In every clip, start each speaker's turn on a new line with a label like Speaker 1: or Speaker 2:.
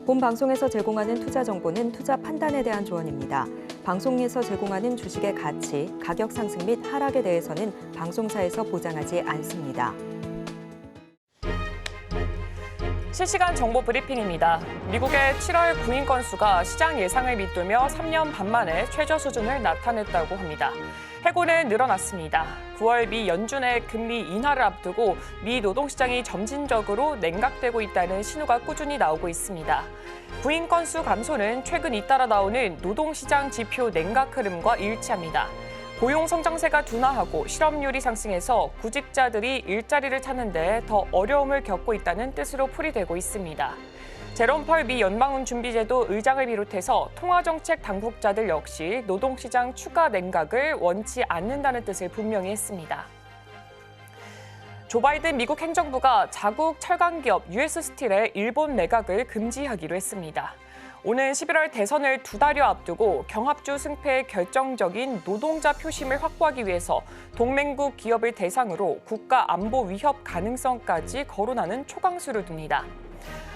Speaker 1: 본 방송에서 제공하는 투자 정보는 투자 판단에 대한 조언입니다. 방송에서 제공하는 주식의 가치, 가격 상승 및 하락에 대해서는 방송사에서 보장하지 않습니다.
Speaker 2: 실시간 정보 브리핑입니다. 미국의 7월 구인 건수가 시장 예상을 밑돌며 3년 반 만에 최저 수준을 나타냈다고 합니다. 해고는 늘어났습니다. 9월 미 연준의 금리 인하를 앞두고 미 노동시장이 점진적으로 냉각되고 있다는 신호가 꾸준히 나오고 있습니다. 구인 건수 감소는 최근 잇따라 나오는 노동시장 지표 냉각 흐름과 일치합니다. 고용 성장세가 둔화하고 실업률이 상승해서 구직자들이 일자리를 찾는 데 더 어려움을 겪고 있다는 뜻으로 풀이되고 있습니다. 제롬 펄 미 연방준비제도 의장을 비롯해서 통화정책 당국자들 역시 노동시장 추가 냉각을 원치 않는다는 뜻을 분명히 했습니다. 조 바이든 미국 행정부가 자국 철강기업 US 스틸의 일본 매각을 금지하기로 했습니다. 오는 11월 대선을 2달여 앞두고 경합주 승패에 결정적인 노동자 표심을 확보하기 위해서 동맹국 기업을 대상으로 국가 안보 위협 가능성까지 거론하는 초강수를 둡니다.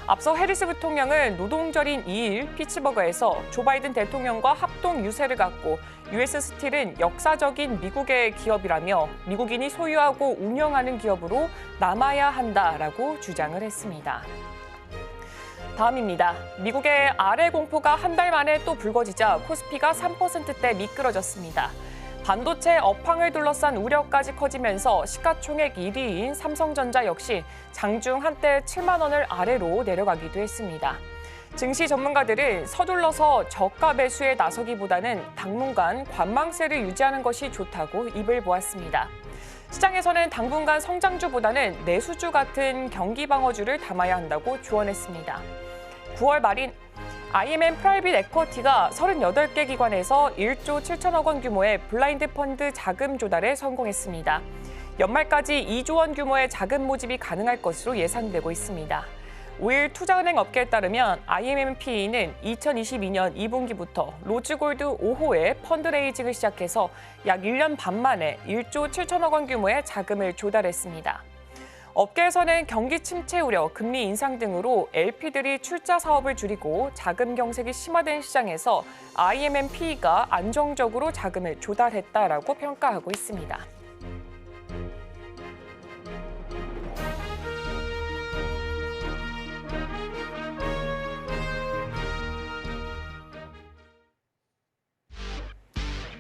Speaker 2: 앞서 해리스 부통령은 노동절인 2일 피츠버그에서 조 바이든 대통령과 합동 유세를 갖고 US 스틸은 역사적인 미국의 기업이라며 미국인이 소유하고 운영하는 기업으로 남아야 한다라고 주장을 했습니다. 다음입니다. 미국의 아래 공포가 한 달 만에 또 불거지자 코스피가 3%대 미끄러졌습니다. 반도체 업황을 둘러싼 우려까지 커지면서 시가총액 1위인 삼성전자 역시 장중 한때 7만 원을 아래로 내려가기도 했습니다. 증시 전문가들은 서둘러서 저가 매수에 나서기보다는 당분간 관망세를 유지하는 것이 좋다고 입을 모았습니다. 시장에서는 당분간 성장주보다는 내수주 같은 경기 방어주를 담아야 한다고 조언했습니다. 9월 말인 IMM 프라이빗 에쿼티가 38개 기관에서 1조 7천억 원 규모의 블라인드 펀드 자금 조달에 성공했습니다. 연말까지 2조 원 규모의 자금 모집이 가능할 것으로 예상되고 있습니다. 5일 투자은행 업계에 따르면 IMMP는 2022년 2분기부터 로즈골드 5호의 펀드레이징을 시작해서 약 1년 반 만에 1조 7천억 원 규모의 자금을 조달했습니다. 업계에서는 경기 침체 우려, 금리 인상 등으로 LP들이 출자 사업을 줄이고 자금 경색이 심화된 시장에서 IMMP가 안정적으로 자금을 조달했다라고 평가하고 있습니다.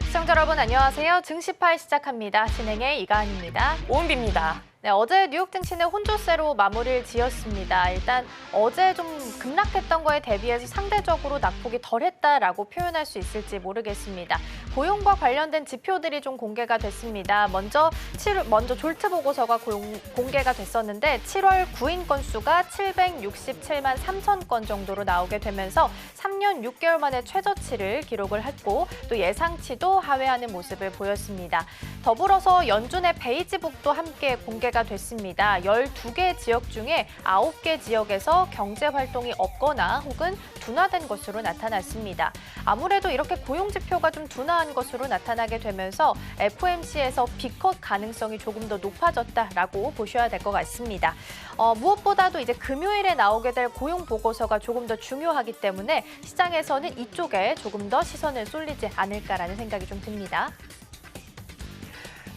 Speaker 3: 시청자 여러분 안녕하세요. 증시파이 시작합니다. 진행의 이가은입니다.
Speaker 2: 오은비입니다.
Speaker 3: 네, 어제 뉴욕 증시는 혼조세로 마무리를 지었습니다. 일단 어제 좀 급락했던 거에 대비해서 상대적으로 낙폭이 덜했다라고 표현할 수 있을지 모르겠습니다. 고용과 관련된 지표들이 좀 공개가 됐습니다. 먼저 졸트 보고서가 공개가 됐었는데 7월 구인 건수가 767만 3천 건 정도로 나오게 되면서 3년 6개월 만에 최저치를 기록을 했고 또 예상치도 하회하는 모습을 보였습니다. 더불어서 연준의 베이지북도 함께 공개가 됐습니다. 12개 지역 중에 9개 지역에서 경제 활동이 없거나 혹은 둔화된 것으로 나타났습니다. 아무래도 이렇게 고용 지표가 좀 둔화한 것으로 나타나게 되면서 FOMC에서 B컷 가능성이 조금 더 높아졌다라고 보셔야 될 것 같습니다. 무엇보다도 이제 금요일에 나오게 될 고용 보고서가 조금 더 중요하기 때문에 시장에서는 이쪽에 조금 더 시선을 쏠리지 않을까라는 생각이 좀 듭니다.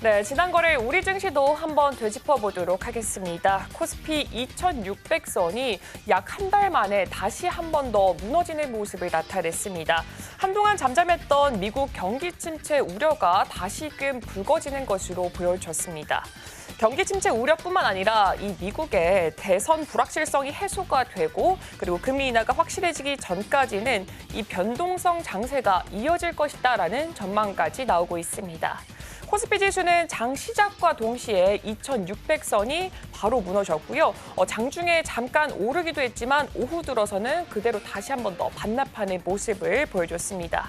Speaker 2: 네, 지난 거래 우리 증시도 한번 되짚어보도록 하겠습니다. 코스피 2,600선이 약 한 달 만에 다시 한 번 더 무너지는 모습을 나타냈습니다. 한동안 잠잠했던 미국 경기 침체 우려가 다시금 불거지는 것으로 보여졌습니다. 경기 침체 우려뿐만 아니라 이 미국의 대선 불확실성이 해소가 되고 그리고 금리 인하가 확실해지기 전까지는 이 변동성 장세가 이어질 것이다라는 전망까지 나오고 있습니다. 코스피 지수는 장 시작과 동시에 2,600선이 바로 무너졌고요. 장중에 잠깐 오르기도 했지만 오후 들어서는 그대로 다시 한 번 더 반납하는 모습을 보여줬습니다.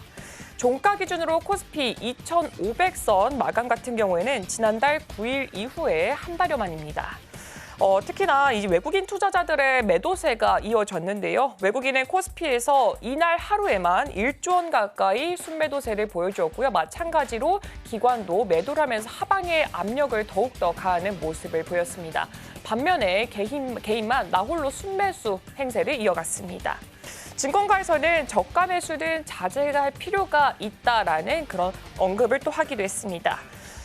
Speaker 2: 종가 기준으로 코스피 2,500선 마감 같은 경우에는 지난달 9일 이후에 한 달여 만입니다. 특히나 이 외국인 투자자들의 매도세가 이어졌는데요. 외국인은 코스피에서 이날 하루에만 1조 원 가까이 순매도세를 보여주었고요. 마찬가지로 기관도 매도를 하면서 하방의 압력을 더욱더 가하는 모습을 보였습니다. 반면에 개인만 나홀로 순매수 행세를 이어갔습니다. 증권가에서는 저가 매수는 자제할 필요가 있다라는 그런 언급을 또 하기도 했습니다.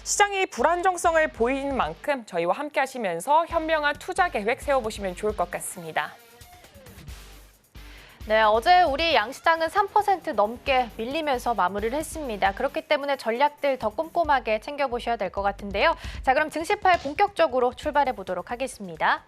Speaker 2: 시장이 불안정성을 보이는 만큼 저희와 함께 하시면서 현명한 투자 계획 세워보시면 좋을 것 같습니다.
Speaker 3: 네, 어제 우리 양시장은 3% 넘게 밀리면서 마무리를 했습니다. 그렇기 때문에 전략들 더 꼼꼼하게 챙겨보셔야 될 것 같은데요. 자, 그럼 증시팔 본격적으로 출발해 보도록 하겠습니다.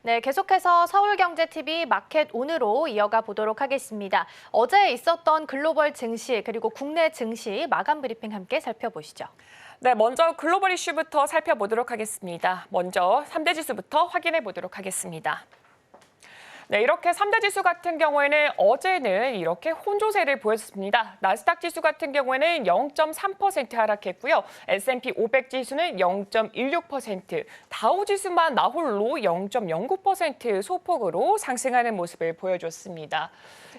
Speaker 3: 네, 계속해서 서울경제TV 마켓 온으로 이어가 보도록 하겠습니다. 어제 있었던 글로벌 증시 그리고 국내 증시 마감 브리핑 함께 살펴보시죠.
Speaker 2: 네, 먼저 글로벌 이슈부터 살펴보도록 하겠습니다. 먼저 3대 지수부터 확인해 보도록 하겠습니다. 네, 이렇게 3대 지수 같은 경우에는 어제는 이렇게 혼조세를 보였습니다. 나스닥 지수 같은 경우에는 0.3% 하락했고요. S&P 500 지수는 0.16%, 다우 지수만 나홀로 0.09% 소폭으로 상승하는 모습을 보여줬습니다.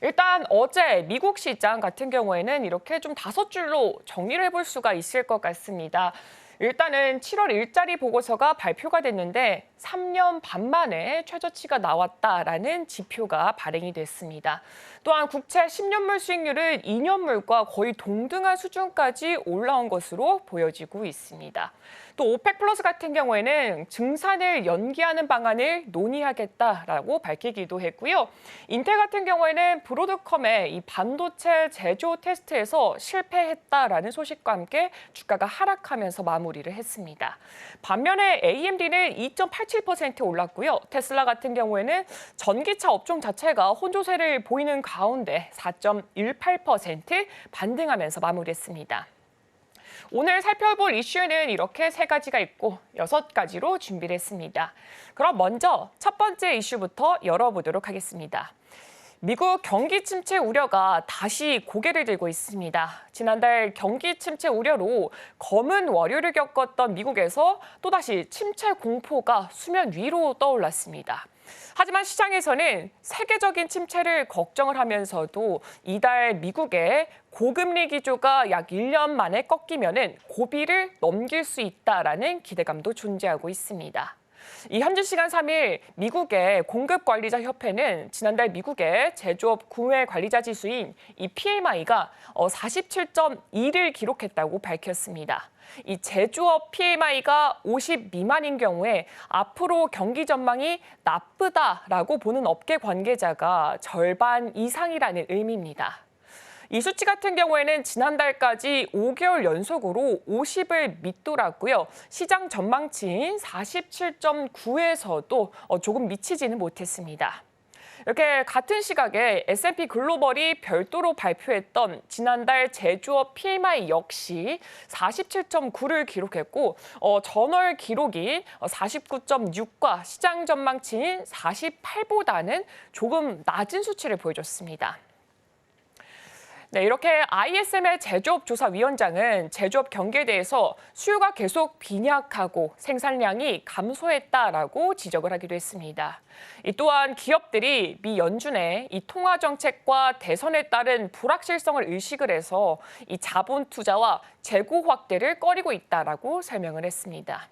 Speaker 2: 일단 어제 미국 시장 같은 경우에는 이렇게 좀 5줄로 정리를 해볼 수가 있을 것 같습니다. 일단은 7월 일자리 보고서가 발표가 됐는데 3년 반 만에 최저치가 나왔다라는 지표가 발행이 됐습니다. 또한 국채 10년물 수익률은 2년물과 거의 동등한 수준까지 올라온 것으로 보여지고 있습니다. 또 오펙 플러스 같은 경우에는 증산을 연기하는 방안을 논의하겠다라고 밝히기도 했고요. 인텔 같은 경우에는 브로드컴의 이 반도체 제조 테스트에서 실패했다라는 소식과 함께 주가가 하락하면서 마무리를 했습니다. 반면에 AMD는 2.87% 올랐고요. 테슬라 같은 경우에는 전기차 업종 자체가 혼조세를 보이는 가운데 4.18% 반등하면서 마무리했습니다. 오늘 살펴볼 이슈는 이렇게 3가지가 있고 6가지로 준비를 했습니다. 그럼 먼저 첫 번째 이슈부터 열어보도록 하겠습니다. 미국 경기 침체 우려가 다시 고개를 들고 있습니다. 지난달 경기 침체 우려로 검은 월요를 겪었던 미국에서 또다시 침체 공포가 수면 위로 떠올랐습니다. 하지만 시장에서는 세계적인 침체를 걱정을 하면서도 이달 미국의 고금리 기조가 약 1년 만에 꺾이면은 고비를 넘길 수 있다라는 기대감도 존재하고 있습니다. 이 현지 시간 3일 미국의 공급관리자협회는 지난달 미국의 제조업 구매 관리자 지수인 이 PMI가 47.2를 기록했다고 밝혔습니다. 이 제조업 PMI가 50 미만인 경우에 앞으로 경기 전망이 나쁘다라고 보는 업계 관계자가 절반 이상이라는 의미입니다. 이 수치 같은 경우에는 지난달까지 5개월 연속으로 50을 밑돌았고요. 시장 전망치인 47.9에서도 조금 미치지는 못했습니다. 이렇게 같은 시각에 S&P 글로벌이 별도로 발표했던 지난달 제조업 PMI 역시 47.9를 기록했고 전월 기록인 49.6과 시장 전망치인 48보다는 조금 낮은 수치를 보여줬습니다. 네, 이렇게 ISM의 제조업조사위원장은 제조업 경기에 대해서 수요가 계속 빈약하고 생산량이 감소했다라고 지적을 하기도 했습니다. 또한 기업들이 미 연준의 이 통화 정책과 대선에 따른 불확실성을 의식을 해서 이 자본 투자와 재고 확대를 꺼리고 있다라고 설명을 했습니다.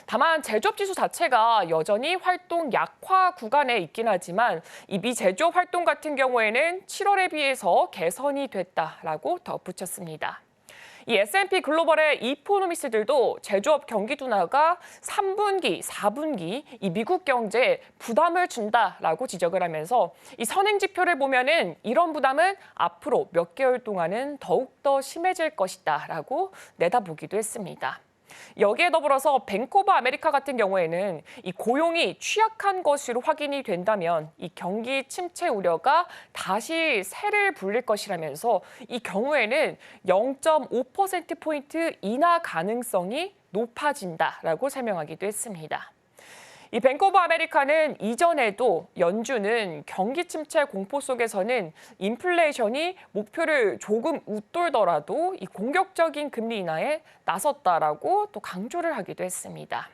Speaker 2: 다만 제조업 지수 자체가 여전히 활동 약화 구간에 있긴 하지만 이 미 제조업 활동 같은 경우에는 7월에 비해서 개선이 됐다라고 덧붙였습니다. 이 S&P 글로벌의 이코노미스트들도 제조업 경기 둔화가 3분기, 4분기 이 미국 경제에 부담을 준다라고 지적을 하면서 이 선행 지표를 보면은 이런 부담은 앞으로 몇 개월 동안은 더욱더 심해질 것이다라고 내다보기도 했습니다. 여기에 더불어서 뱅크 오브 아메리카 같은 경우에는 이 고용이 취약한 것으로 확인이 된다면 이 경기 침체 우려가 다시 세를 불릴 것이라면서 이 경우에는 0.5%포인트 인하 가능성이 높아진다라고 설명하기도 했습니다. 이 뱅크 오브 아메리카는 이전에도 연준은 경기 침체 공포 속에서는 인플레이션이 목표를 조금 웃돌더라도 이 공격적인 금리 인하에 나섰다라고 또 강조를 하기도 했습니다.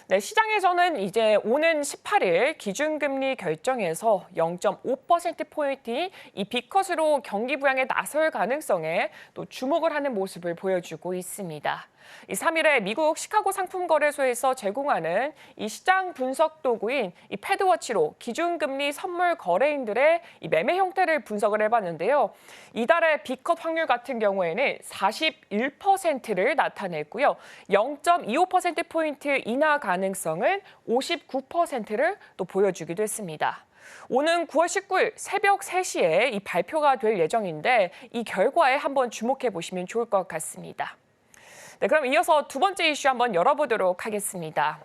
Speaker 2: 네, 시장에서는 이제 오는 18일 기준금리 결정에서 0.5%포인트 이 빅컷으로 경기 부양에 나설 가능성에 또 주목을 하는 모습을 보여주고 있습니다. 이 3일에 미국 시카고 상품거래소에서 제공하는 이 시장 분석 도구인 이 패드워치로 기준금리 선물 거래인들의 이 매매 형태를 분석을 해봤는데요. 이달의 빅컷 확률 같은 경우에는 41%를 나타냈고요. 0.25%포인트 인하 가능성은 59%를 또 보여주기도 했습니다. 오는 9월 19일 새벽 3시에 이 발표가 될 예정인데 이 결과에 한번 주목해 보시면 좋을 것 같습니다. 네, 그럼 이어서 두 번째 이슈 한번 열어보도록 하겠습니다.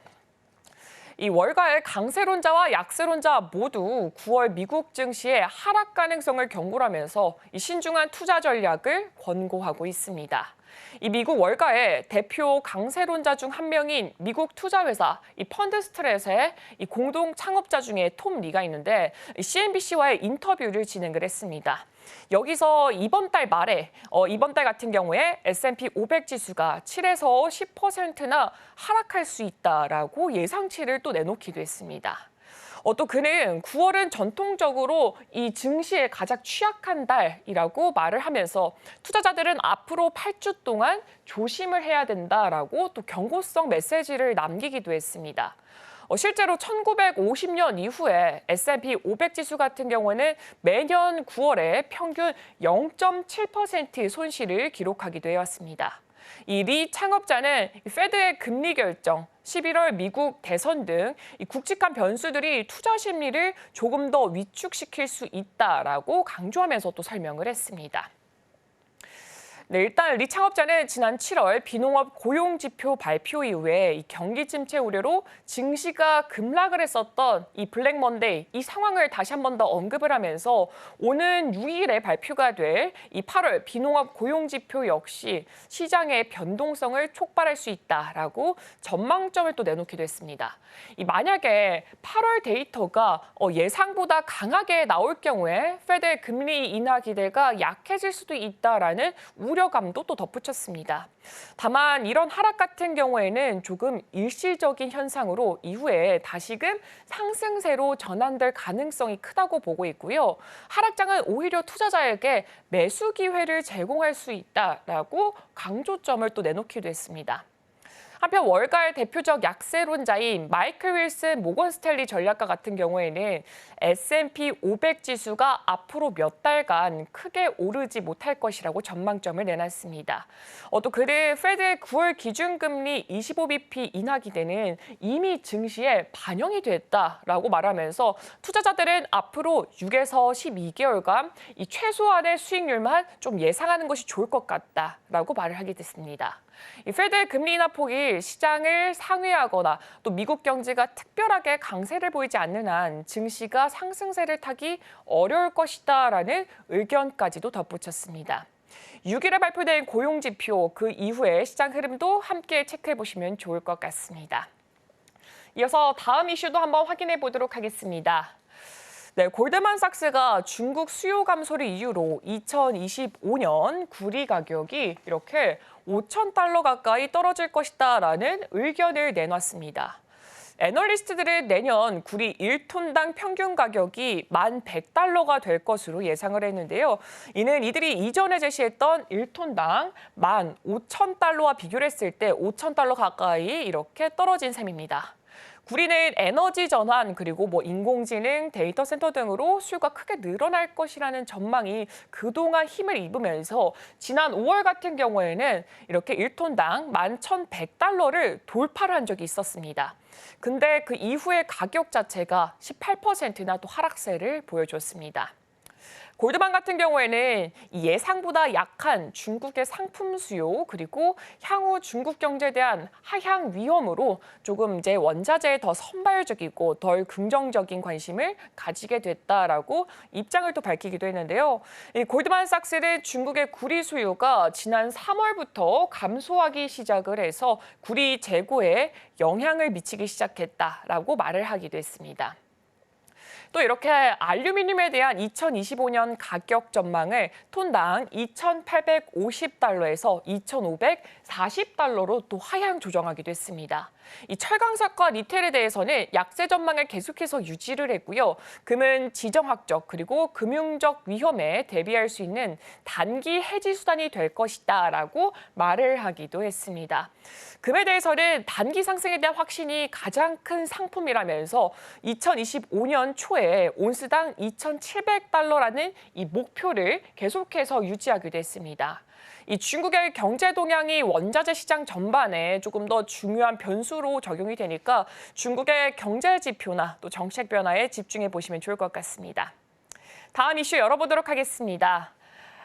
Speaker 2: 이 월가의 강세론자와 약세론자 모두 9월 미국 증시의 하락 가능성을 경고하면서 이 신중한 투자 전략을 권고하고 있습니다. 이 미국 월가의 대표 강세론자 중 한 명인 미국 투자회사 이 펀드스트렛의 이 공동 창업자 중에 톰 리가 있는데 CNBC와의 인터뷰를 진행을 했습니다. 여기서 이번 달 말에 이번 달 같은 경우에 S&P 500 지수가 7에서 10%나 하락할 수 있다라고 예상치를 또 내놓기도 했습니다. 또 그는 9월은 전통적으로 이 증시에 가장 취약한 달이라고 말을 하면서 투자자들은 앞으로 8주 동안 조심을 해야 된다라고 또 경고성 메시지를 남기기도 했습니다. 실제로 1950년 이후에 S&P 500 지수 같은 경우는 매년 9월에 평균 0.7% 손실을 기록하기도 해왔습니다. 이 리 창업자는 페드의 금리 결정, 11월 미국 대선 등 굵직한 변수들이 투자 심리를 조금 더 위축시킬 수 있다라고 강조하면서 또 설명을 했습니다. 네, 일단 리 창업자는 지난 7월 비농업 고용지표 발표 이후에 이 경기 침체 우려로 증시가 급락을 했었던 이 블랙 먼데이 이 상황을 다시 한 번 더 언급을 하면서 오는 6일에 발표가 될 이 8월 비농업 고용지표 역시 시장의 변동성을 촉발할 수 있다라고 전망점을 또 내놓기도 했습니다. 이 만약에 8월 데이터가 예상보다 강하게 나올 경우에 페드의 금리 인하 기대가 약해질 수도 있다라는 우려감도 또 덧붙였습니다. 다만 이런 하락 같은 경우에는 조금 일시적인 현상으로 이후에 다시금 상승세로 전환될 가능성이 크다고 보고 있고요. 하락장은 오히려 투자자에게 매수 기회를 제공할 수 있다라고 강조점을 또 내놓기도 했습니다. 한편 월가의 대표적 약세론자인 마이클 윌슨 모건 스탠리 전략가 같은 경우에는 S&P 500 지수가 앞으로 몇 달간 크게 오르지 못할 것이라고 전망점을 내놨습니다. 또 그는 페드의 9월 기준금리 25bp 인하 기대는 이미 증시에 반영이 됐다라고 말하면서 투자자들은 앞으로 6에서 12개월간 이 최소한의 수익률만 좀 예상하는 것이 좋을 것 같다라고 말을 하게 됐습니다. 이 페드의 금리 인하 폭이 시장을 상회하거나 또 미국 경제가 특별하게 강세를 보이지 않는 한 증시가 상승세를 타기 어려울 것이다라는 의견까지도 덧붙였습니다. 6일에 발표된 고용지표 그 이후의 시장 흐름도 함께 체크해 보시면 좋을 것 같습니다. 이어서 다음 이슈도 한번 확인해 보도록 하겠습니다. 네, 골드만삭스가 중국 수요 감소를 이유로 2025년 구리 가격이 이렇게 5,000달러 가까이 떨어질 것이다라는 의견을 내놨습니다. 애널리스트들은 내년 구리 1톤당 평균 가격이 1,100달러가 될 것으로 예상을 했는데요. 이는 이들이 이전에 제시했던 1톤당 15,000달러와 비교를 했을 때 5,000달러 가까이 이렇게 떨어진 셈입니다. 구리는 에너지 전환 그리고 인공지능, 데이터 센터 등으로 수요가 크게 늘어날 것이라는 전망이 그동안 힘을 입으면서 지난 5월 같은 경우에는 이렇게 1톤당 11,100달러를 돌파를 한 적이 있었습니다. 근데 그 이후에 가격 자체가 18%나 또 하락세를 보여줬습니다. 골드만 같은 경우에는 이 예상보다 약한 중국의 상품 수요 그리고 향후 중국 경제에 대한 하향 위험으로 조금 이제 원자재에 더 선발적이고 덜 긍정적인 관심을 가지게 됐다라고 입장을 또 밝히기도 했는데요. 이 골드만삭스는 중국의 구리 수요가 지난 3월부터 감소하기 시작을 해서 구리 재고에 영향을 미치기 시작했다라고 말을 하기도 했습니다. 또 이렇게 알루미늄에 대한 2025년 가격 전망을 톤당 2,850달러에서 2,540달러로 또 하향 조정하기도 했습니다. 이 철강석과 니켈에 대해서는 약세 전망을 계속해서 유지를 했고요. 금은 지정학적 그리고 금융적 위험에 대비할 수 있는 단기 해지 수단이 될 것이다라고 말을 하기도 했습니다. 금에 대해서는 단기 상승에 대한 확신이 가장 큰 상품이라면서 2025년 초에 온스당 2,700달러라는 이 목표를 계속해서 유지하기도 했습니다. 이 중국의 경제 동향이 원자재 시장 전반에 조금 더 중요한 변수로 적용이 되니까 중국의 경제 지표나 또 정책 변화에 집중해 보시면 좋을 것 같습니다. 다음 이슈 열어보도록 하겠습니다.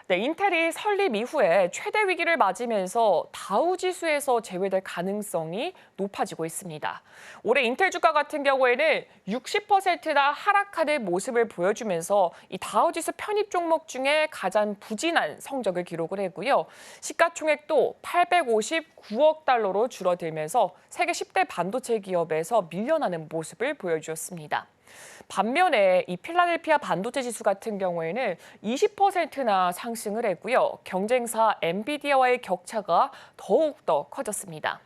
Speaker 2: 네, 인텔이 설립 이후에 최대 위기를 맞으면서 다우 지수에서 제외될 가능성이 높아지고 있습니다. 올해 인텔 주가 같은 경우에는 60%나 하락하는 모습을 보여주면서 이 다우 지수 편입 종목 중에 가장 부진한 성적을 기록을 했고요. 시가총액도 859억 달러로 줄어들면서 세계 10대 반도체 기업에서 밀려나는 모습을 보여주었습니다. 반면에 이 필라델피아 반도체 지수 같은 경우에는 20%나 상승을 했고요. 경쟁사 엔비디아와의 격차가 더욱더 커졌습니다.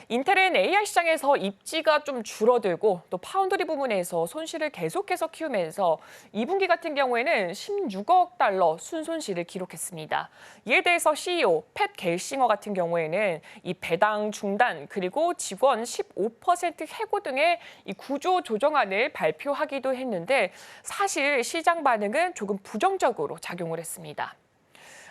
Speaker 2: 인텔은 AI 시장에서 입지가 좀 줄어들고 또 파운드리 부문에서 손실을 계속해서 키우면서 2분기 같은 경우에는 16억 달러 순손실을 기록했습니다. 이에 대해서 CEO 팻 겔싱어 같은 경우에는 이 배당 중단 그리고 직원 15% 해고 등의 이 구조 조정안을 발표하기도 했는데 사실 시장 반응은 조금 부정적으로 작용을 했습니다.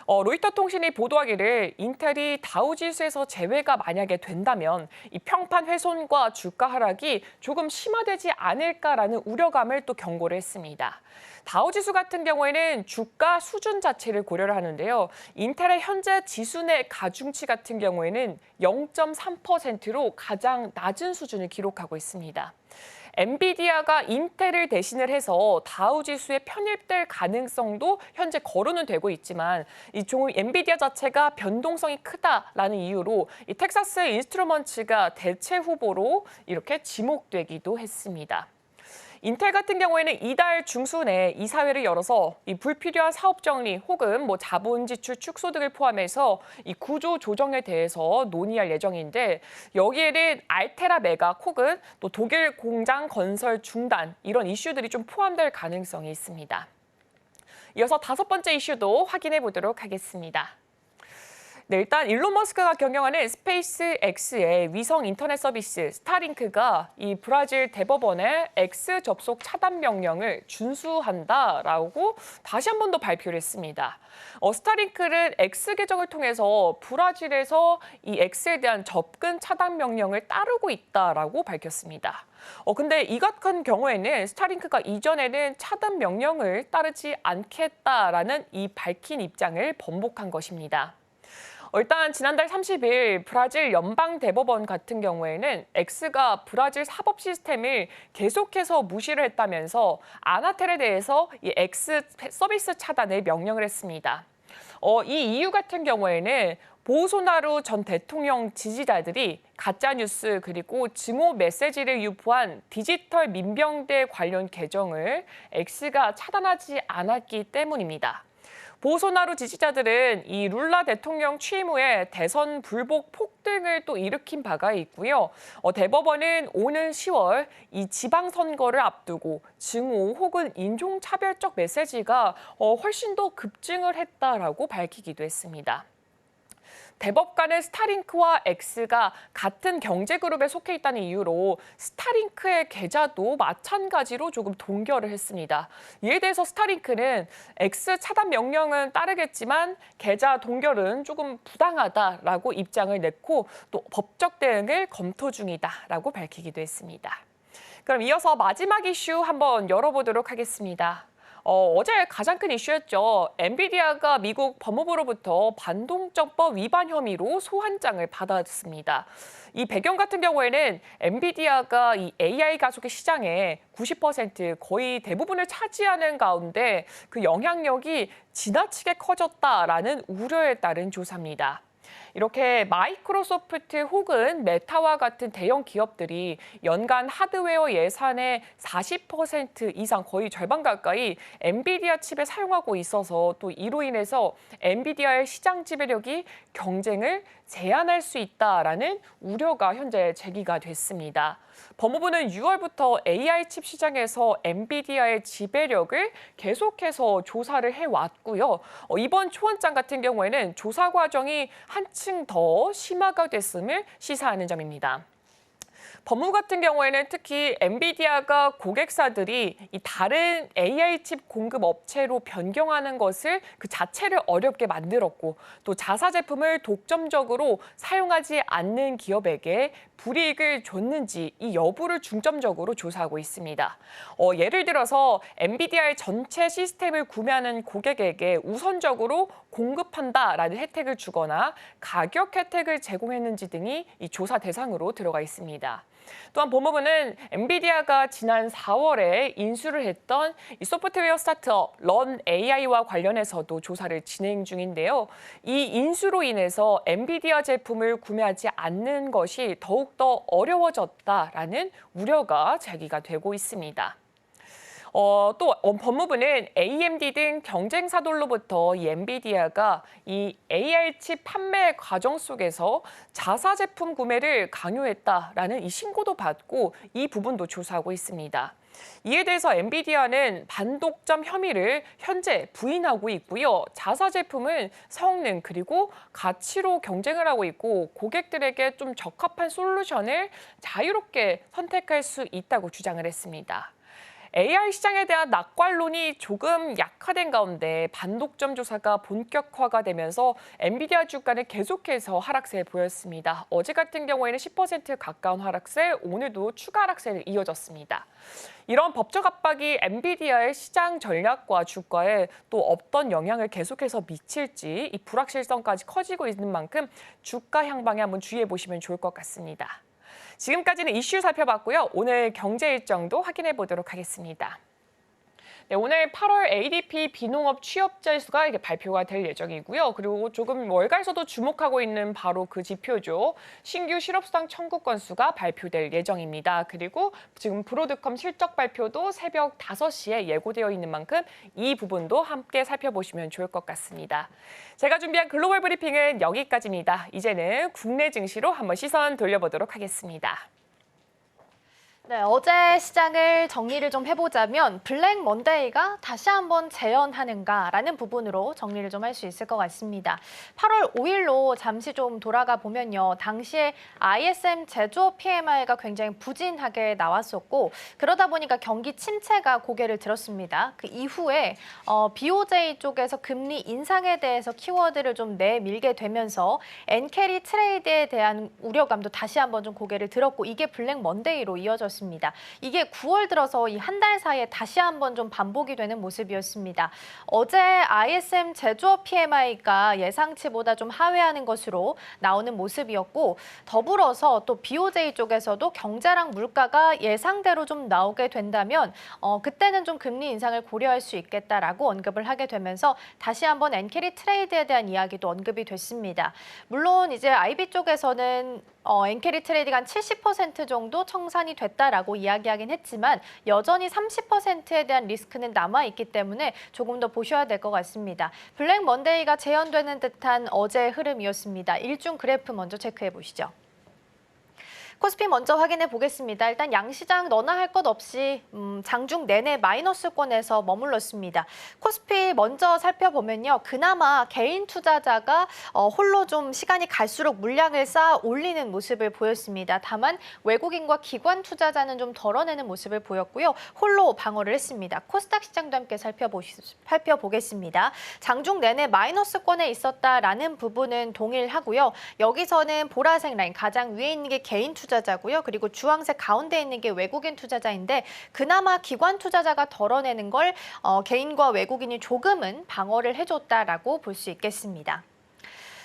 Speaker 2: 로이터 통신이 보도하기를 인텔이 다우지수에서 제외가 만약에 된다면 이 평판 훼손과 주가 하락이 조금 심화되지 않을까라는 우려감을 또 경고를 했습니다. 다우지수 같은 경우에는 주가 수준 자체를 고려를 하는데요. 인텔의 현재 지수 내 가중치 같은 경우에는 0.3%로 가장 낮은 수준을 기록하고 있습니다. 엔비디아가 인텔을 대신을 해서 다우 지수에 편입될 가능성도 현재 거론은 되고 있지만 이 엔비디아 자체가 변동성이 크다라는 이유로 이 텍사스 인스트루먼츠가 대체 후보로 이렇게 지목되기도 했습니다. 인텔 같은 경우에는 이달 중순에 이사회를 열어서 이 불필요한 사업 정리 혹은 자본 지출 축소 등을 포함해서 이 구조 조정에 대해서 논의할 예정인데 여기에는 알테라 매각 혹은 또 독일 공장 건설 중단 이런 이슈들이 좀 포함될 가능성이 있습니다. 이어서 5번째 이슈도 확인해 보도록 하겠습니다. 네, 일단 일론 머스크가 경영하는 스페이스 X의 위성 인터넷 서비스 스타링크가 이 브라질 대법원의 X 접속 차단 명령을 준수한다라고 다시 한 번 더 발표를 했습니다. 스타링크는 X 계정을 통해서 브라질에서 이 X에 대한 접근 차단 명령을 따르고 있다라고 밝혔습니다. 근데 이 같은 경우에는 스타링크가 이전에는 차단 명령을 따르지 않겠다라는 이 밝힌 입장을 번복한 것입니다. 일단 지난달 30일 브라질 연방대법원 같은 경우에는 X가 브라질 사법 시스템을 계속해서 무시를 했다면서 아나텔에 대해서 이 X 서비스 차단을 명령을 했습니다. 이 이유 같은 경우에는 보소나루 전 대통령 지지자들이 가짜뉴스 그리고 증오 메시지를 유포한 디지털 민병대 관련 계정을 X가 차단하지 않았기 때문입니다. 보소나루 지지자들은 이 룰라 대통령 취임 후에 대선 불복 폭등을 또 일으킨 바가 있고요. 대법원은 오는 10월 이 지방선거를 앞두고 증오 혹은 인종차별적 메시지가 훨씬 더 급증을 했다라고 밝히기도 했습니다. 대법관은 스타링크와 X가 같은 경제그룹에 속해 있다는 이유로 스타링크의 계좌도 마찬가지로 조금 동결을 했습니다. 이에 대해서 스타링크는 X 차단 명령은 따르겠지만 계좌 동결은 조금 부당하다라고 입장을 냈고 또 법적 대응을 검토 중이다라고 밝히기도 했습니다. 그럼 이어서 마지막 이슈 한번 열어보도록 하겠습니다. 어제 가장 큰 이슈였죠. 엔비디아가 미국 법무부로부터 반동정법 위반 혐의로 소환장을 받았습니다. 이 배경 같은 경우에는 엔비디아가 이 AI 가속의 시장의 90% 거의 대부분을 차지하는 가운데 그 영향력이 지나치게 커졌다라는 우려에 따른 조사입니다. 이렇게 마이크로소프트 혹은 메타와 같은 대형 기업들이 연간 하드웨어 예산의 40% 이상 거의 절반 가까이 엔비디아 칩에 사용하고 있어서 또 이로 인해서 엔비디아의 시장 지배력이 경쟁을 제한할 수 있다라는 우려가 현재 제기가 됐습니다. 법무부는 6월부터 AI 칩 시장에서 엔비디아의 지배력을 계속해서 조사를 해왔고요. 이번 초원장 같은 경우에는 조사 과정이 한층 더 심화가 됐음을 시사하는 점입니다. 법무부 같은 경우에는 특히 엔비디아가 고객사들이 이 다른 AI 칩 공급 업체로 변경하는 것을 그 자체를 어렵게 만들었고 또 자사 제품을 독점적으로 사용하지 않는 기업에게 불이익을 줬는지 이 여부를 중점적으로 조사하고 있습니다. 예를 들어서 엔비디아의 전체 시스템을 구매하는 고객에게 우선적으로 공급한다라는 혜택을 주거나 가격 혜택을 제공했는지 등이 이 조사 대상으로 들어가 있습니다. 또한 법무부는 엔비디아가 지난 4월에 인수를 했던 이 소프트웨어 스타트업 런 AI와 관련해서도 조사를 진행 중인데요. 이 인수로 인해서 엔비디아 제품을 구매하지 않는 것이 더욱더 어려워졌다라는 우려가 제기가 되고 있습니다. 또 법무부는 AMD 등 경쟁사들로부터 이 엔비디아가 이 AI 칩 판매 과정 속에서 자사 제품 구매를 강요했다라는 이 신고도 받고 이 부분도 조사하고 있습니다. 이에 대해서 엔비디아는 반독점 혐의를 현재 부인하고 있고요. 자사 제품은 성능 그리고 가치로 경쟁을 하고 있고 고객들에게 좀 적합한 솔루션을 자유롭게 선택할 수 있다고 주장을 했습니다. AI 시장에 대한 낙관론이 조금 약화된 가운데 반독점 조사가 본격화가 되면서 엔비디아 주가는 계속해서 하락세에 보였습니다. 어제 같은 경우에는 10% 가까운 하락세, 오늘도 추가 하락세를 이어졌습니다. 이런 법적 압박이 엔비디아의 시장 전략과 주가에 또 어떤 영향을 계속해서 미칠지 이 불확실성까지 커지고 있는 만큼 주가 향방에 한번 주의해 보시면 좋을 것 같습니다. 지금까지는 이슈 살펴봤고요. 오늘 경제 일정도 확인해 보도록 하겠습니다. 네, 오늘 8월 ADP 비농업 취업자 수가 이게 발표가 될 예정이고요. 그리고 조금 월가에서도 주목하고 있는 바로 그 지표죠. 신규 실업수당 청구 건수가 발표될 예정입니다. 그리고 지금 브로드컴 실적 발표도 새벽 5시에 예고되어 있는 만큼 이 부분도 함께 살펴보시면 좋을 것 같습니다. 제가 준비한 글로벌 브리핑은 여기까지입니다. 이제는 국내 증시로 한번 시선 돌려보도록 하겠습니다.
Speaker 3: 네, 어제 시장을 정리를 좀 해보자면 블랙 먼데이가 다시 한번 재현하는가라는 부분으로 정리를 좀 할 수 있을 것 같습니다. 8월 5일로 잠시 좀 돌아가 보면요. 당시에 ISM 제조업 PMI가 굉장히 부진하게 나왔었고 그러다 보니까 경기 침체가 고개를 들었습니다. 그 이후에 BOJ 쪽에서 금리 인상에 대해서 키워드를 좀 내밀게 되면서 엔캐리 트레이드에 대한 우려감도 다시 한번 좀 고개를 들었고 이게 블랙 먼데이로 이어졌습니다. 이게 9월 들어서 이 한 달 사이에 다시 한번 좀 반복이 되는 모습이었습니다. 어제 ISM 제조업 PMI가 예상치보다 좀 하회하는 것으로 나오는 모습이었고 더불어서 또 BOJ 쪽에서도 경제랑 물가가 예상대로 좀 나오게 된다면 그때는 좀 금리 인상을 고려할 수 있겠다라고 언급을 하게 되면서 다시 한번 엔캐리 트레이드에 대한 이야기도 언급이 됐습니다. 물론 이제 IB 쪽에서는 엔캐리 트레이드가 한 70% 정도 청산이 됐다라고 이야기하긴 했지만 여전히 30%에 대한 리스크는 남아있기 때문에 조금 더 보셔야 될 것 같습니다. 블랙 먼데이가 재현되는 듯한 어제의 흐름이었습니다. 일중 그래프 먼저 체크해 보시죠. 코스피 먼저 확인해 보겠습니다. 일단 양시장 너나 할 것 없이 장중 내내 마이너스권에서 머물렀습니다. 코스피 먼저 살펴보면요. 그나마 개인 투자자가 홀로 좀 시간이 갈수록 물량을 쌓아 올리는 모습을 보였습니다. 다만 외국인과 기관 투자자는 좀 덜어내는 모습을 보였고요. 홀로 방어를 했습니다. 코스닥 시장도 함께 살펴보겠습니다. 장중 내내 마이너스권에 있었다라는 부분은 동일하고요. 여기서는 보라색 라인 가장 위에 있는 게 개인 투자 투자자고요. 그리고 주황색 가운데 있는 게 외국인 투자자인데 그나마 기관 투자자가 덜어내는 걸 개인과 외국인이 조금은 방어를 해줬다라고 볼 수 있겠습니다.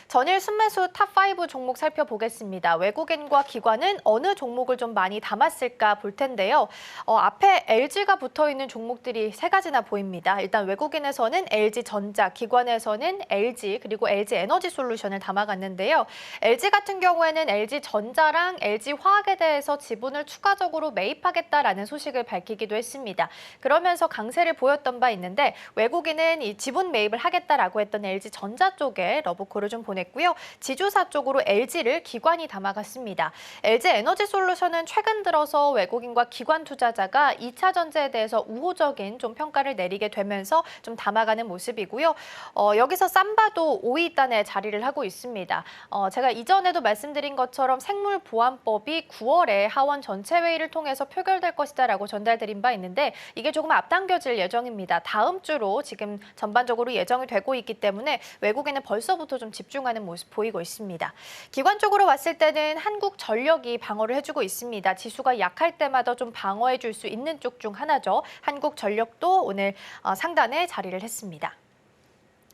Speaker 3: 전일 순매수 탑5 종목 살펴보겠습니다. 외국인과 기관은 어느 종목을 좀 많이 담았을까 볼 텐데요. 앞에 LG가 붙어있는 종목들이 세 가지나 보입니다. 일단 외국인에서는 LG전자, 기관에서는 LG, 그리고 LG에너지솔루션을 담아갔는데요. LG 같은 경우에는 LG전자랑 LG화학에 대해서 지분을 추가적으로 매입하겠다라는 소식을 밝히기도 했습니다. 그러면서 강세를 보였던 바 있는데 외국인은 이 지분 매입을 하겠다라고 했던 LG전자 쪽에 러브콜을 좀 보냈고요. 지주사 쪽으로 LG를 기관이 담아갔습니다. LG에너지솔루션은 최근 들어서 외국인과 기관 투자자가 2차 전지에 대해서 우호적인 좀 평가를 내리게 되면서 좀 담아가는 모습이고요. 여기서 삼바도 5위 단에 자리를 하고 있습니다. 제가 이전에도 말씀드린 것처럼 생물보안법이 9월에 하원 전체 회의를 통해서 표결될 것이다라고 전달드린 바 있는데 이게 조금 앞당겨질 예정입니다. 다음 주로 지금 전반적으로 예정이 되고 있기 때문에 외국인은 벌써부터 좀 집중하는 모습 보이고 있습니다. 기관 쪽으로 봤을 때는 한국전력이 방어를 해주고 있습니다. 지수가 약할 때마다 좀 방어해 줄 수 있는 쪽 중 하나죠. 한국전력도 오늘 상단에 자리를 했습니다.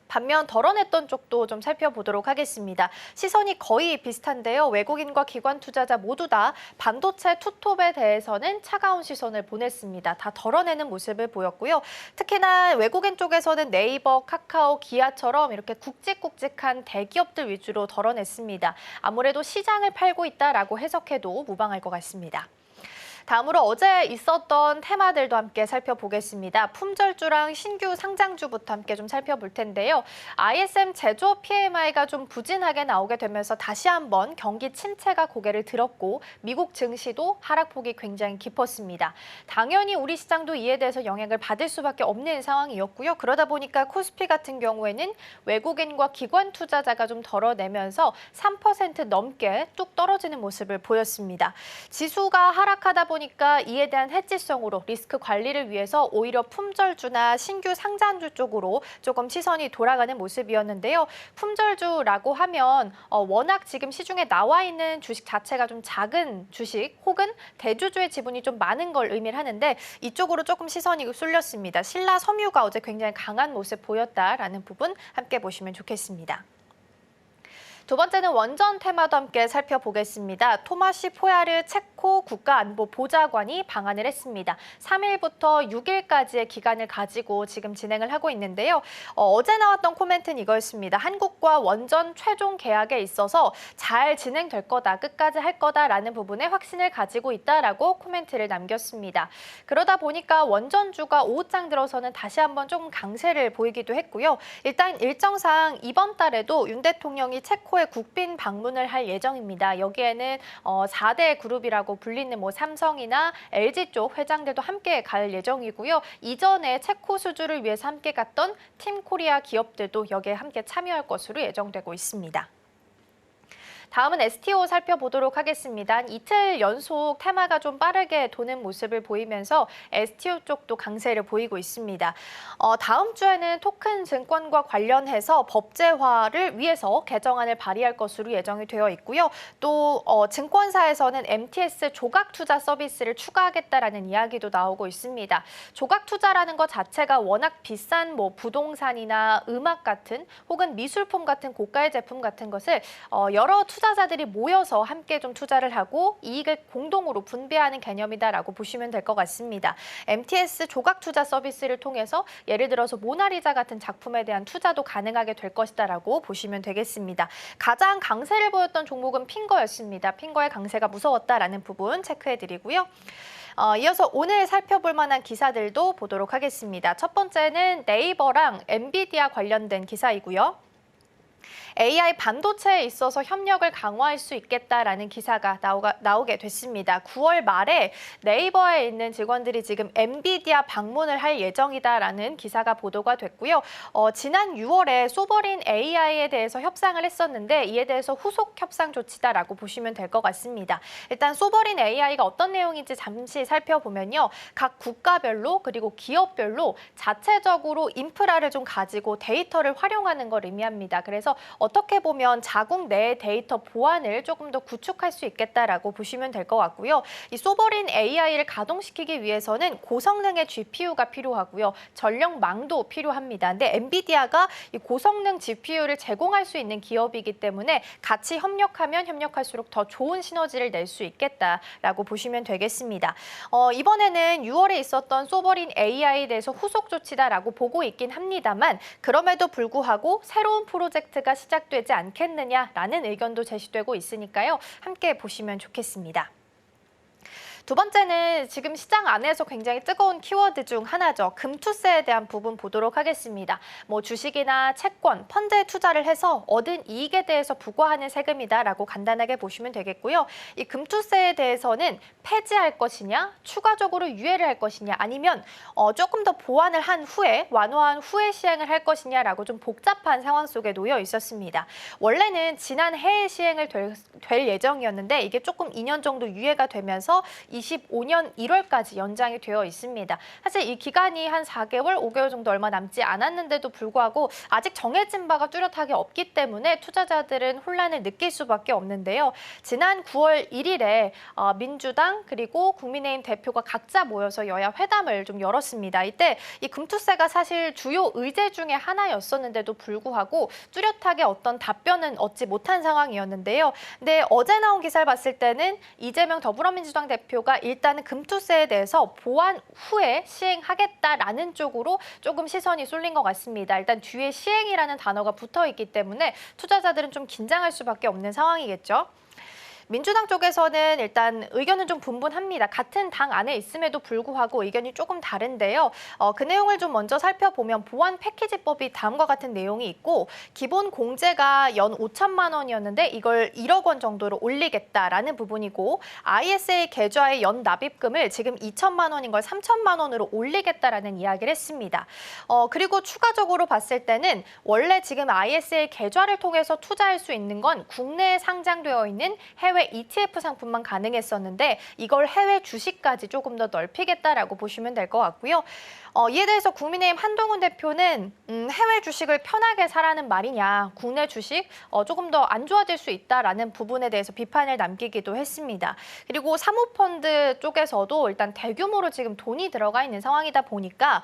Speaker 3: 반면 덜어냈던 쪽도 좀 살펴보도록 하겠습니다. 시선이 거의 비슷한데요. 외국인과 기관 투자자 모두 다 반도체 투톱에 대해서는 차가운 시선을 보냈습니다. 다 덜어내는 모습을 보였고요. 특히나 외국인 쪽에서는 네이버, 카카오, 기아처럼 이렇게 굵직굵직한 대기업들 위주로 덜어냈습니다. 아무래도 시장을 팔고 있다라고 해석해도 무방할 것 같습니다. 다음으로 어제 있었던 테마들도 함께 살펴보겠습니다. 품절주랑 신규 상장주부터 함께 좀 살펴볼 텐데요. ISM 제조업 PMI가 좀 부진하게 나오게 되면서 다시 한번 경기 침체가 고개를 들었고 미국 증시도 하락폭이 굉장히 깊었습니다. 당연히 우리 시장도 이에 대해서 영향을 받을 수밖에 없는 상황이었고요. 그러다 보니까 코스피 같은 경우에는 외국인과 기관 투자자가 좀 덜어내면서 3% 넘게 뚝 떨어지는 모습을 보였습니다. 지수가 하락하다 보니까 이에 대한 해지성으로 리스크 관리를 위해서 오히려 품절주나 신규 상장주 쪽으로 조금 시선이 돌아가는 모습이었는데요. 품절주라고 하면 워낙 지금 시중에 나와 있는 주식 자체가 좀 작은 주식 혹은 대주주의 지분이 좀 많은 걸 의미를 하는데 이쪽으로 조금 시선이 쏠렸습니다. 신라 섬유가 어제 굉장히 강한 모습 보였다라는 부분 함께 보시면 좋겠습니다. 두 번째는 원전 테마도 함께 살펴보겠습니다. 토마시 포야르 체코 국가안보보좌관이 방한을 했습니다. 3일부터 6일까지의 기간을 가지고 지금 진행을 하고 있는데요. 어제 나왔던 코멘트는 이거였습니다. 한국과 원전 최종 계약에 있어서 잘 진행될 거다, 끝까지 할 거다라는 부분에 확신을 가지고 있다라고 코멘트를 남겼습니다. 그러다 보니까 원전주가 오후장 들어서는 다시 한번 조금 강세를 보이기도 했고요. 일단 일정상 이번 달에도 윤 대통령이 체코에 국빈 방문을 할 예정입니다. 여기에는 4대 그룹이라고 불리는 삼성이나 LG 쪽 회장들도 함께 갈 예정이고요. 이전에 체코 수주를 위해서 함께 갔던 팀코리아 기업들도 여기에 함께 참여할 것으로 예정되고 있습니다. 다음은 STO 살펴보도록 하겠습니다. 이틀 연속 테마가 좀 빠르게 도는 모습을 보이면서 STO 쪽도 강세를 보이고 있습니다. 다음 주에는 토큰 증권과 관련해서 법제화를 위해서 개정안을 발의할 것으로 예정이 되어 있고요. 또 증권사에서는 MTS 조각 투자 서비스를 추가하겠다라는 이야기도 나오고 있습니다. 조각 투자라는 것 자체가 워낙 비싼 부동산이나 음악 같은 혹은 미술품 같은 고가의 제품 같은 것을 여러 투자자들이 모여서 함께 좀 투자를 하고 이익을 공동으로 분배하는 개념이다라고 보시면 될 것 같습니다. MTS 조각 투자 서비스를 통해서 예를 들어서 모나리자 같은 작품에 대한 투자도 가능하게 될 것이다라고 보시면 되겠습니다. 가장 강세를 보였던 종목은 핑거였습니다. 핑거의 강세가 무서웠다라는 부분 체크해드리고요. 이어서 오늘 살펴볼 만한 기사들도 보도록 하겠습니다. 첫 번째는 네이버랑 엔비디아 관련된 기사이고요. AI 반도체에 있어서 협력을 강화할 수 있겠다라는 기사가 나오게 됐습니다. 9월 말에 네이버에 있는 직원들이 지금 엔비디아 방문을 할 예정이다라는 기사가 보도가 됐고요. 지난 6월에 소버린 AI에 대해서 협상을 했었는데 이에 대해서 후속 협상 조치다라고 보시면 될 것 같습니다. 일단 소버린 AI가 어떤 내용인지 잠시 살펴보면요. 각 국가별로 그리고 기업별로 자체적으로 인프라를 좀 가지고 데이터를 활용하는 걸 의미합니다. 그래서 있는데요. 어떻게 보면 자국 내 데이터 보안을 조금 더 구축할 수 있겠다라고 보시면 될 것 같고요. 이 소버린 AI를 가동시키기 위해서는 고성능의 GPU가 필요하고요. 전력망도 필요합니다. 근데 엔비디아가 이 고성능 GPU를 제공할 수 있는 기업이기 때문에 같이 협력하면 협력할수록 더 좋은 시너지를 낼 수 있겠다라고 보시면 되겠습니다. 이번에는 6월에 있었던 소버린 AI에 대해서 후속 조치다라고 보고 있긴 합니다만 그럼에도 불구하고 새로운 프로젝트가 시작되지 않겠느냐라는 의견도 제시되고 있으니까요. 함께 보시면 좋겠습니다. 두 번째는 지금 시장 안에서 굉장히 뜨거운 키워드 중 하나죠. 금투세에 대한 부분 보도록 하겠습니다. 뭐 주식이나 채권, 펀드에 투자를 해서 얻은 이익에 대해서 부과하는 세금이다라고 간단하게 보시면 되겠고요. 이 금투세에 대해서는 폐지할 것이냐, 추가적으로 유예를 할 것이냐, 아니면 조금 더 보완을 한 후에, 완화한 후에 시행을 할 것이냐라고 좀 복잡한 상황 속에 놓여 있었습니다. 원래는 지난해에 시행을 될 예정이었는데 이게 조금 2년 정도 유예가 되면서 25년 1월까지 연장이 되어 있습니다. 사실 이 기간이 한 4개월, 5개월 정도 얼마 남지 않았는데도 불구하고 아직 정해진 바가 뚜렷하게 없기 때문에 투자자들은 혼란을 느낄 수밖에 없는데요. 지난 9월 1일에 민주당 그리고 국민의힘 대표가 각자 모여서 여야 회담을 좀 열었습니다. 이때 이 금투세가 사실 주요 의제 중에 하나였었는데도 불구하고 뚜렷하게 어떤 답변은 얻지 못한 상황이었는데요. 근데 어제 나온 기사를 봤을 때는 이재명 더불어민주당 대표가 일단은 금투세에 대해서 보완 후에 시행하겠다라는 쪽으로 조금 시선이 쏠린 것 같습니다. 일단 뒤에 시행이라는 단어가 붙어 있기 때문에 투자자들은 좀 긴장할 수밖에 없는 상황이겠죠. 민주당 쪽에서는 일단 의견은 좀 분분합니다. 같은 당 안에 있음에도 불구하고 의견이 조금 다른데요. 그 내용을 좀 먼저 살펴보면 보완 패키지법이 다음과 같은 내용이 있고 기본 공제가 연 5천만 원이었는데 이걸 1억 원 정도로 올리겠다라는 부분이고 ISA 계좌의 연 납입금을 지금 2천만 원인 걸 3천만 원으로 올리겠다라는 이야기를 했습니다. 그리고 추가적으로 봤을 때는 원래 지금 ISA 계좌를 통해서 투자할 수 있는 건 국내에 상장되어 있는 해외 ETF 상품만 가능했었는데 이걸 해외 주식까지 조금 더 넓히겠다라고 보시면 될 것 같고요. 이에 대해서 국민의힘 한동훈 대표는 해외 주식을 편하게 사라는 말이냐, 국내 주식 조금 더 안 좋아질 수 있다라는 부분에 대해서 비판을 남기기도 했습니다. 그리고 사모펀드 쪽에서도 일단 대규모로 지금 돈이 들어가 있는 상황이다 보니까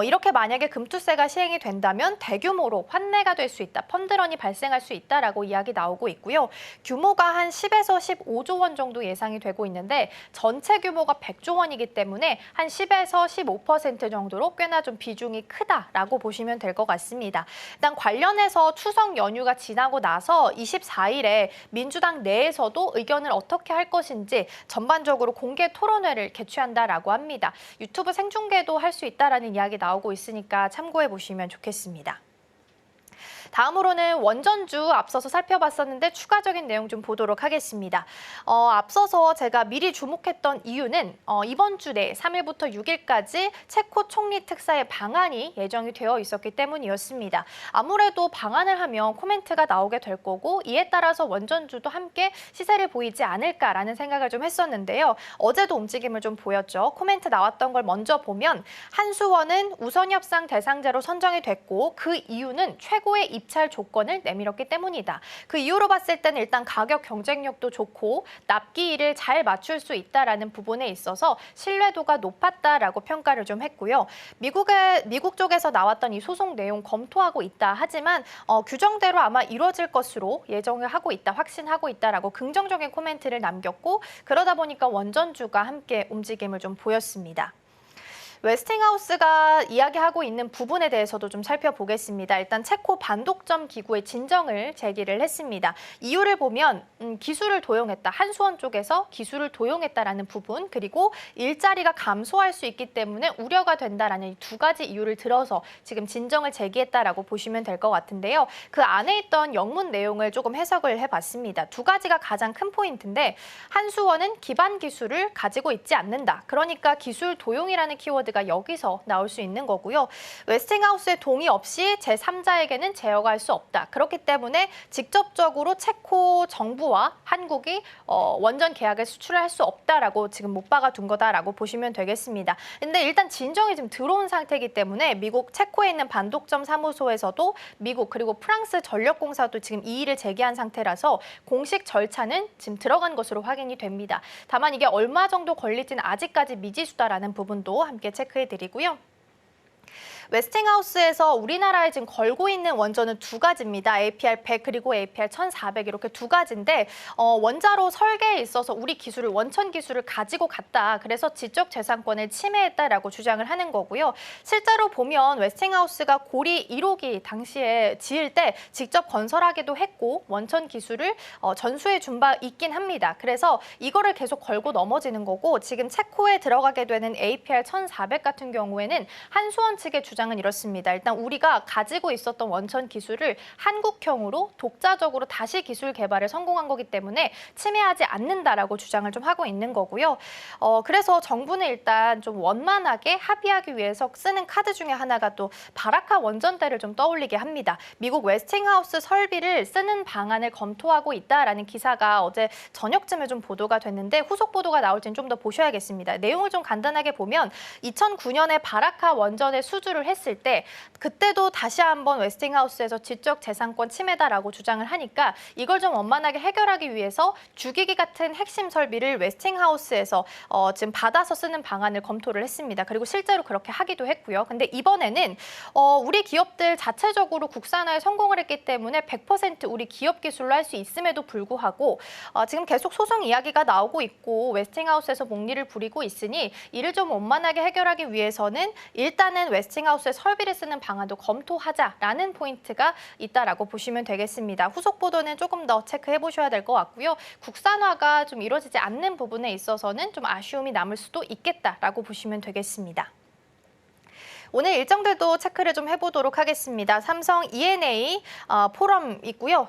Speaker 3: 이렇게 만약에 금투세가 시행이 된다면 대규모로 환매가 될 수 있다, 펀드런이 발생할 수 있다라고 이야기 나오고 있고요. 규모가 한 10에서 15조 원 정도 예상이 되고 있는데 전체 규모가 100조 원이기 때문에 한 10에서 15% 정도로 꽤나 좀 비중이 크다라고 보시면 될 것 같습니다. 일단 관련해서 추석 연휴가 지나고 나서 24일에 민주당 내에서도 의견을 어떻게 할 것인지 전반적으로 공개 토론회를 개최한다라고 합니다. 유튜브 생중계도 할 수 있다라는 이야기 나오고 있으니까 참고해 보시면 좋겠습니다. 다음으로는 원전주 앞서서 살펴봤었는데 추가적인 내용 좀 보도록 하겠습니다. 앞서서 제가 미리 주목했던 이유는 이번 주 내 3일부터 6일까지 체코 총리 특사의 방한이 예정이 되어 있었기 때문이었습니다. 아무래도 방한을 하면 코멘트가 나오게 될 거고 이에 따라서 원전주도 함께 시세를 보이지 않을까라는 생각을 좀 했었는데요. 어제도 움직임을 좀 보였죠. 코멘트 나왔던 걸 먼저 보면 한수원은 우선협상 대상자로 선정이 됐고 그 이유는 최고의 입찰 조건을 내밀었기 때문이다. 그 이유로 봤을 때는 일단 가격 경쟁력도 좋고 납기일을 잘 맞출 수 있다라는 부분에 있어서 신뢰도가 높았다라고 평가를 좀 했고요. 미국 쪽에서 나왔던 이 소송 내용 검토하고 있다 하지만 규정대로 아마 이루어질 것으로 예정을 하고 있다, 확신하고 있다라고 긍정적인 코멘트를 남겼고 그러다 보니까 원전주가 함께 움직임을 좀 보였습니다. 웨스팅하우스가 이야기하고 있는 부분에 대해서도 좀 살펴보겠습니다. 일단 체코 반독점 기구의 진정을 제기를 했습니다. 이유를 보면 기술을 도용했다. 한수원 쪽에서 기술을 도용했다라는 부분 그리고 일자리가 감소할 수 있기 때문에 우려가 된다라는 이 두 가지 이유를 들어서 지금 진정을 제기했다라고 보시면 될 것 같은데요. 그 안에 있던 영문 내용을 조금 해석을 해봤습니다. 두 가지가 가장 큰 포인트인데 한수원은 기반 기술을 가지고 있지 않는다. 그러니까 기술 도용이라는 키워드가 얘기가 여기서 나올 수 있는 거고요. 웨스팅하우스의 동의 없이 제3자에게는 제어할 수 없다. 그렇기 때문에 직접적으로 체코 정부와 한국이 원전 계약을 수출할 수 없다라고 지금 못 박아둔 거다라고 보시면 되겠습니다. 근데 일단 진정이 지금 들어온 상태이기 때문에 미국 체코에 있는 반독점 사무소에서도 미국 그리고 프랑스 전력공사도 지금 이의를 제기한 상태라서 공식 절차는 지금 들어간 것으로 확인이 됩니다. 다만 이게 얼마 정도 걸릴지는 아직까지 미지수다라는 부분도 함께 체크해드리고요. 웨스팅하우스에서 우리나라에 지금 걸고 있는 원전은 두 가지입니다. APR100 그리고 APR1400 이렇게 두 가지인데 원자로 설계에 있어서 우리 기술을 원천 기술을 가지고 갔다. 그래서 지적재산권을 침해했다라고 주장을 하는 거고요. 실제로 보면 웨스팅하우스가 고리 1호기 당시에 지을 때 직접 건설하기도 했고 원천 기술을 전수해 준 바 있긴 합니다. 그래서 이거를 계속 걸고 넘어지는 거고 지금 체코에 들어가게 되는 APR1400 같은 경우에는 한수원 측의 주장은 이렇습니다. 일단 우리가 가지고 있었던 원천 기술을 한국형으로 독자적으로 다시 기술 개발에 성공한 거기 때문에 침해하지 않는다라고 주장을 좀 하고 있는 거고요. 그래서 정부는 일단 좀 원만하게 합의하기 위해서 쓰는 카드 중에 하나가 또 바라카 원전대를 좀 떠올리게 합니다. 미국 웨스팅하우스 설비를 쓰는 방안을 검토하고 있다라는 기사가 어제 저녁쯤에 좀 보도가 됐는데 후속 보도가 나올지는 좀 더 보셔야겠습니다. 내용을 좀 간단하게 보면 2009년에 바라카 원전에 수주를 했을 때 그때도 다시 한번 웨스팅하우스에서 지적재산권 침해다라고 주장을 하니까 이걸 좀 원만하게 해결하기 위해서 주기기 같은 핵심 설비를 웨스팅하우스에서 지금 받아서 쓰는 방안을 검토를 했습니다. 그리고 실제로 그렇게 하기도 했고요. 근데 이번에는 우리 기업들 자체적으로 국산화에 성공을 했기 때문에 100% 우리 기업 기술로 할 수 있음에도 불구하고 지금 계속 소송 이야기가 나오고 있고 웨스팅하우스에서 목리를 부리고 있으니 이를 좀 원만하게 해결하기 위해서는 일단은 웨스팅하우스의 설비를 쓰는 방안도 검토하자라는 포인트가 있다라고 보시면 되겠습니다. 후속 보도는 조금 더 체크해 보셔야 될 것 같고요. 국산화가 좀 이루어지지 않는 부분에 있어서는 좀 아쉬움이 남을 수도 있겠다라고 보시면 되겠습니다. 오늘 일정들도 체크를 좀 해보도록 하겠습니다. 삼성 E&A 포럼 있고요.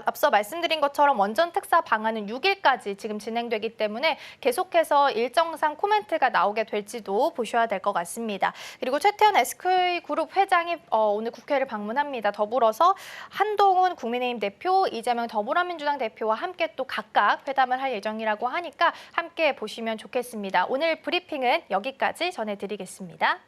Speaker 3: 앞서 말씀드린 것처럼 원전 특사 방안은 6일까지 지금 진행되기 때문에 계속해서 일정상 코멘트가 나오게 될지도 보셔야 될 것 같습니다. 그리고 최태원 SK그룹 회장이 오늘 국회를 방문합니다. 더불어서 한동훈 국민의힘 대표, 이재명 더불어민주당 대표와 함께 또 각각 회담을 할 예정이라고 하니까 함께 보시면 좋겠습니다. 오늘 브리핑은 여기까지 전해드리겠습니다.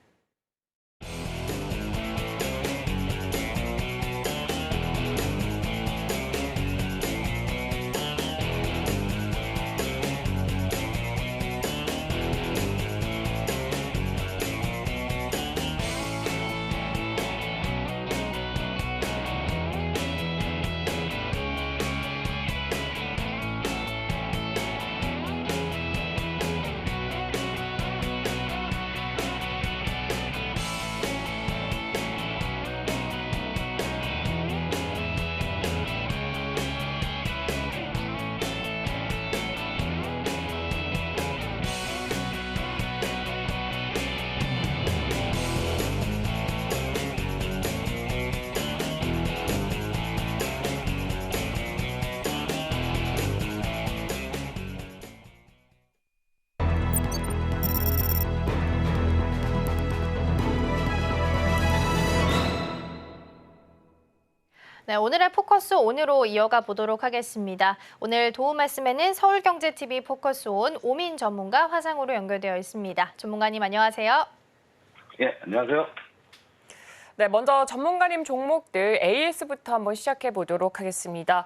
Speaker 3: 네, 오늘의 포커스 온으로 이어가 보도록 하겠습니다. 오늘 도움 말씀에는 서울경제TV 포커스 온 오민 전문가 화상으로 연결되어 있습니다. 전문가님 안녕하세요.
Speaker 4: 예, 안녕하세요.
Speaker 2: 네, 먼저 전문가님 종목들 AS부터 한번 시작해 보도록 하겠습니다.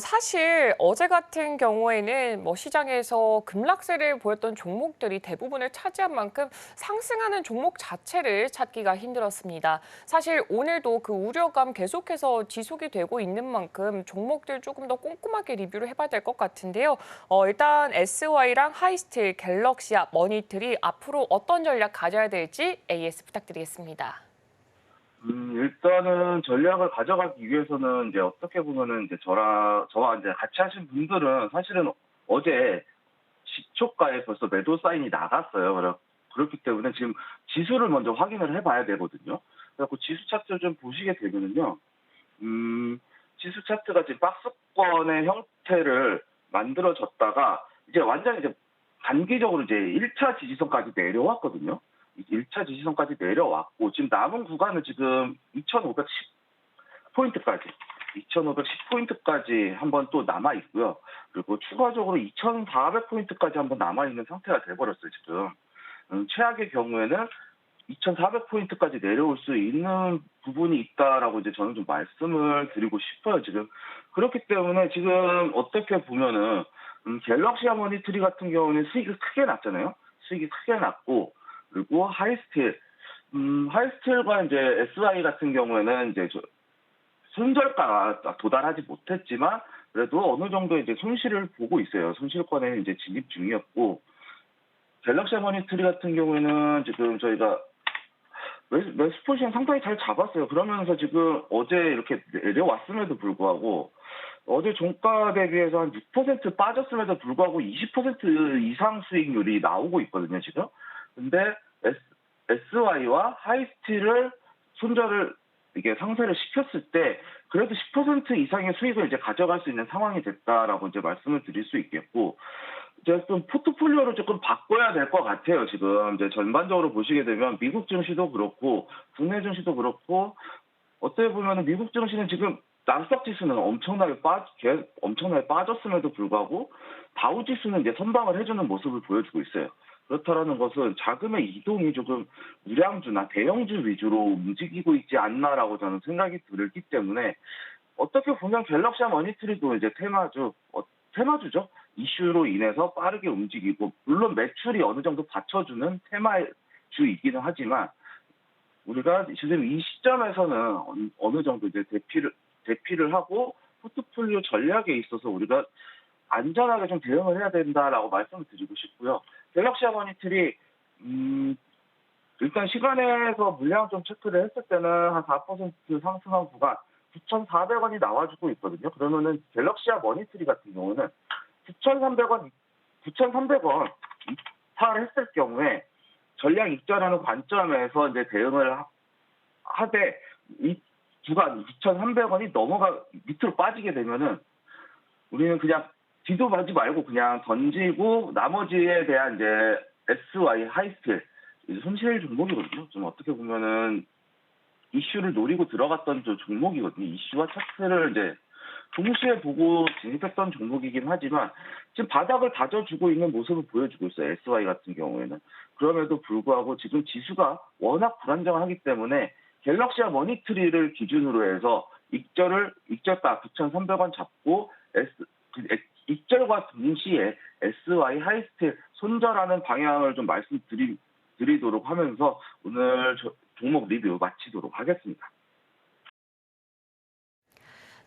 Speaker 2: 사실 어제 같은 경우에는 시장에서 급락세를 보였던 종목들이 대부분을 차지한 만큼 상승하는 종목 자체를 찾기가 힘들었습니다. 사실 오늘도 그 우려감 계속해서 지속이 되고 있는 만큼 종목들 조금 더 꼼꼼하게 리뷰를 해봐야 될 것 같은데요. 일단 SY랑 하이스틸, 갤럭시아, 머니틀이 앞으로 어떤 전략 가져야 될지 AS 부탁드리겠습니다.
Speaker 4: 일단은 전략을 가져가기 위해서는 이제 어떻게 보면은 이제 저와 이제 같이 하신 분들은 사실은 어제 시초가에 벌써 매도 사인이 나갔어요. 그렇기 때문에 지금 지수를 먼저 확인을 해봐야 되거든요. 그래서 지수 차트를 좀 보시게 되면은요, 지수 차트가 지금 박스권의 형태를 만들어졌다가 이제 완전히 이제 단기적으로 이제 1차 지지선까지 내려왔거든요. 1차 지지선까지 내려왔고 지금 남은 구간은 지금 2,510포인트까지 한번 또 남아 있고요. 그리고 추가적으로 2,400포인트까지 한번 남아 있는 상태가 돼버렸어요 지금. 최악의 경우에는 2,400포인트까지 내려올 수 있는 부분이 있다라고 이제 저는 좀 말씀을 드리고 싶어요 지금. 그렇기 때문에 지금 어떻게 보면은 갤럭시 하모니트리 같은 경우는 수익이 크게 났잖아요. 수익이 크게 났고 그리고 하이스틸과 이제 SI 같은 경우에는 이제 손절가가 도달하지 못했지만 그래도 어느 정도 이제 손실을 보고 있어요. 손실권에 이제 진입 중이었고 갤럭시 하모니트리 같은 경우에는 지금 저희가 매수 포지션 상당히 잘 잡았어요. 그러면서 지금 어제 이렇게 내려왔음에도 불구하고 어제 종가 대비해서 한 6% 빠졌음에도 불구하고 20% 이상 수익률이 나오고 있거든요, 지금. 근데 SY와 하이스틸을 손절을 이게 상쇄를 시켰을 때 그래도 10% 이상의 수익을 이제 가져갈 수 있는 상황이 됐다라고 이제 말씀을 드릴 수 있겠고 이제 좀 포트폴리오를 조금 바꿔야 될 것 같아요. 지금 이제 전반적으로 보시게 되면 미국 증시도 그렇고 국내 증시도 그렇고 어떻게 보면은 미국 증시는 지금 나스닥 지수는 엄청나게 빠졌음에도 불구하고 다우 지수는 이제 선방을 해주는 모습을 보여주고 있어요. 그렇다라는 것은 자금의 이동이 조금 우량주나 대형주 위주로 움직이고 있지 않나라고 저는 생각이 들기 때문에 어떻게 보면 갤럭시 머니트리도 이제 테마주죠. 이슈로 인해서 빠르게 움직이고 물론 매출이 어느 정도 받쳐주는 테마주이기는 하지만 우리가 지금 이 시점에서는 어느 정도 이제 대피를 하고 포트폴리오 전략에 있어서 우리가 안전하게 좀 대응을 해야 된다라고 말씀을 드리고 싶고요. 갤럭시 머니트리 일단 시간에서 물량 좀 체크를 했을 때는 한 4% 상승한 구간 9,400원이 나와주고 있거든요. 그러면은 갤럭시 머니트리 같은 경우는 9,300원 이탈을 했을 경우에 전량 익절하는 관점에서 이제 대응을 하되 이 구간 2,300원이 밑으로 빠지게 되면은 우리는 그냥 뒤도 보지 말고 그냥 던지고 나머지에 대한 이제 SY 하이스틸 손실 종목이거든요. 좀 어떻게 보면은 이슈를 노리고 들어갔던 종목이거든요. 이슈와 차트를 이제 동시에 보고 진입했던 종목이긴 하지만 지금 바닥을 다져주고 있는 모습을 보여주고 있어요. SY 같은 경우에는. 그럼에도 불구하고 지금 지수가 워낙 불안정하기 때문에 갤럭시 머니트리를 기준으로 해서 익절가 9,300원 잡고 익절과 동시에 SY 하이스틸 손절하는 방향을 좀 말씀드리도록 하면서 오늘 종목 리뷰 마치도록 하겠습니다.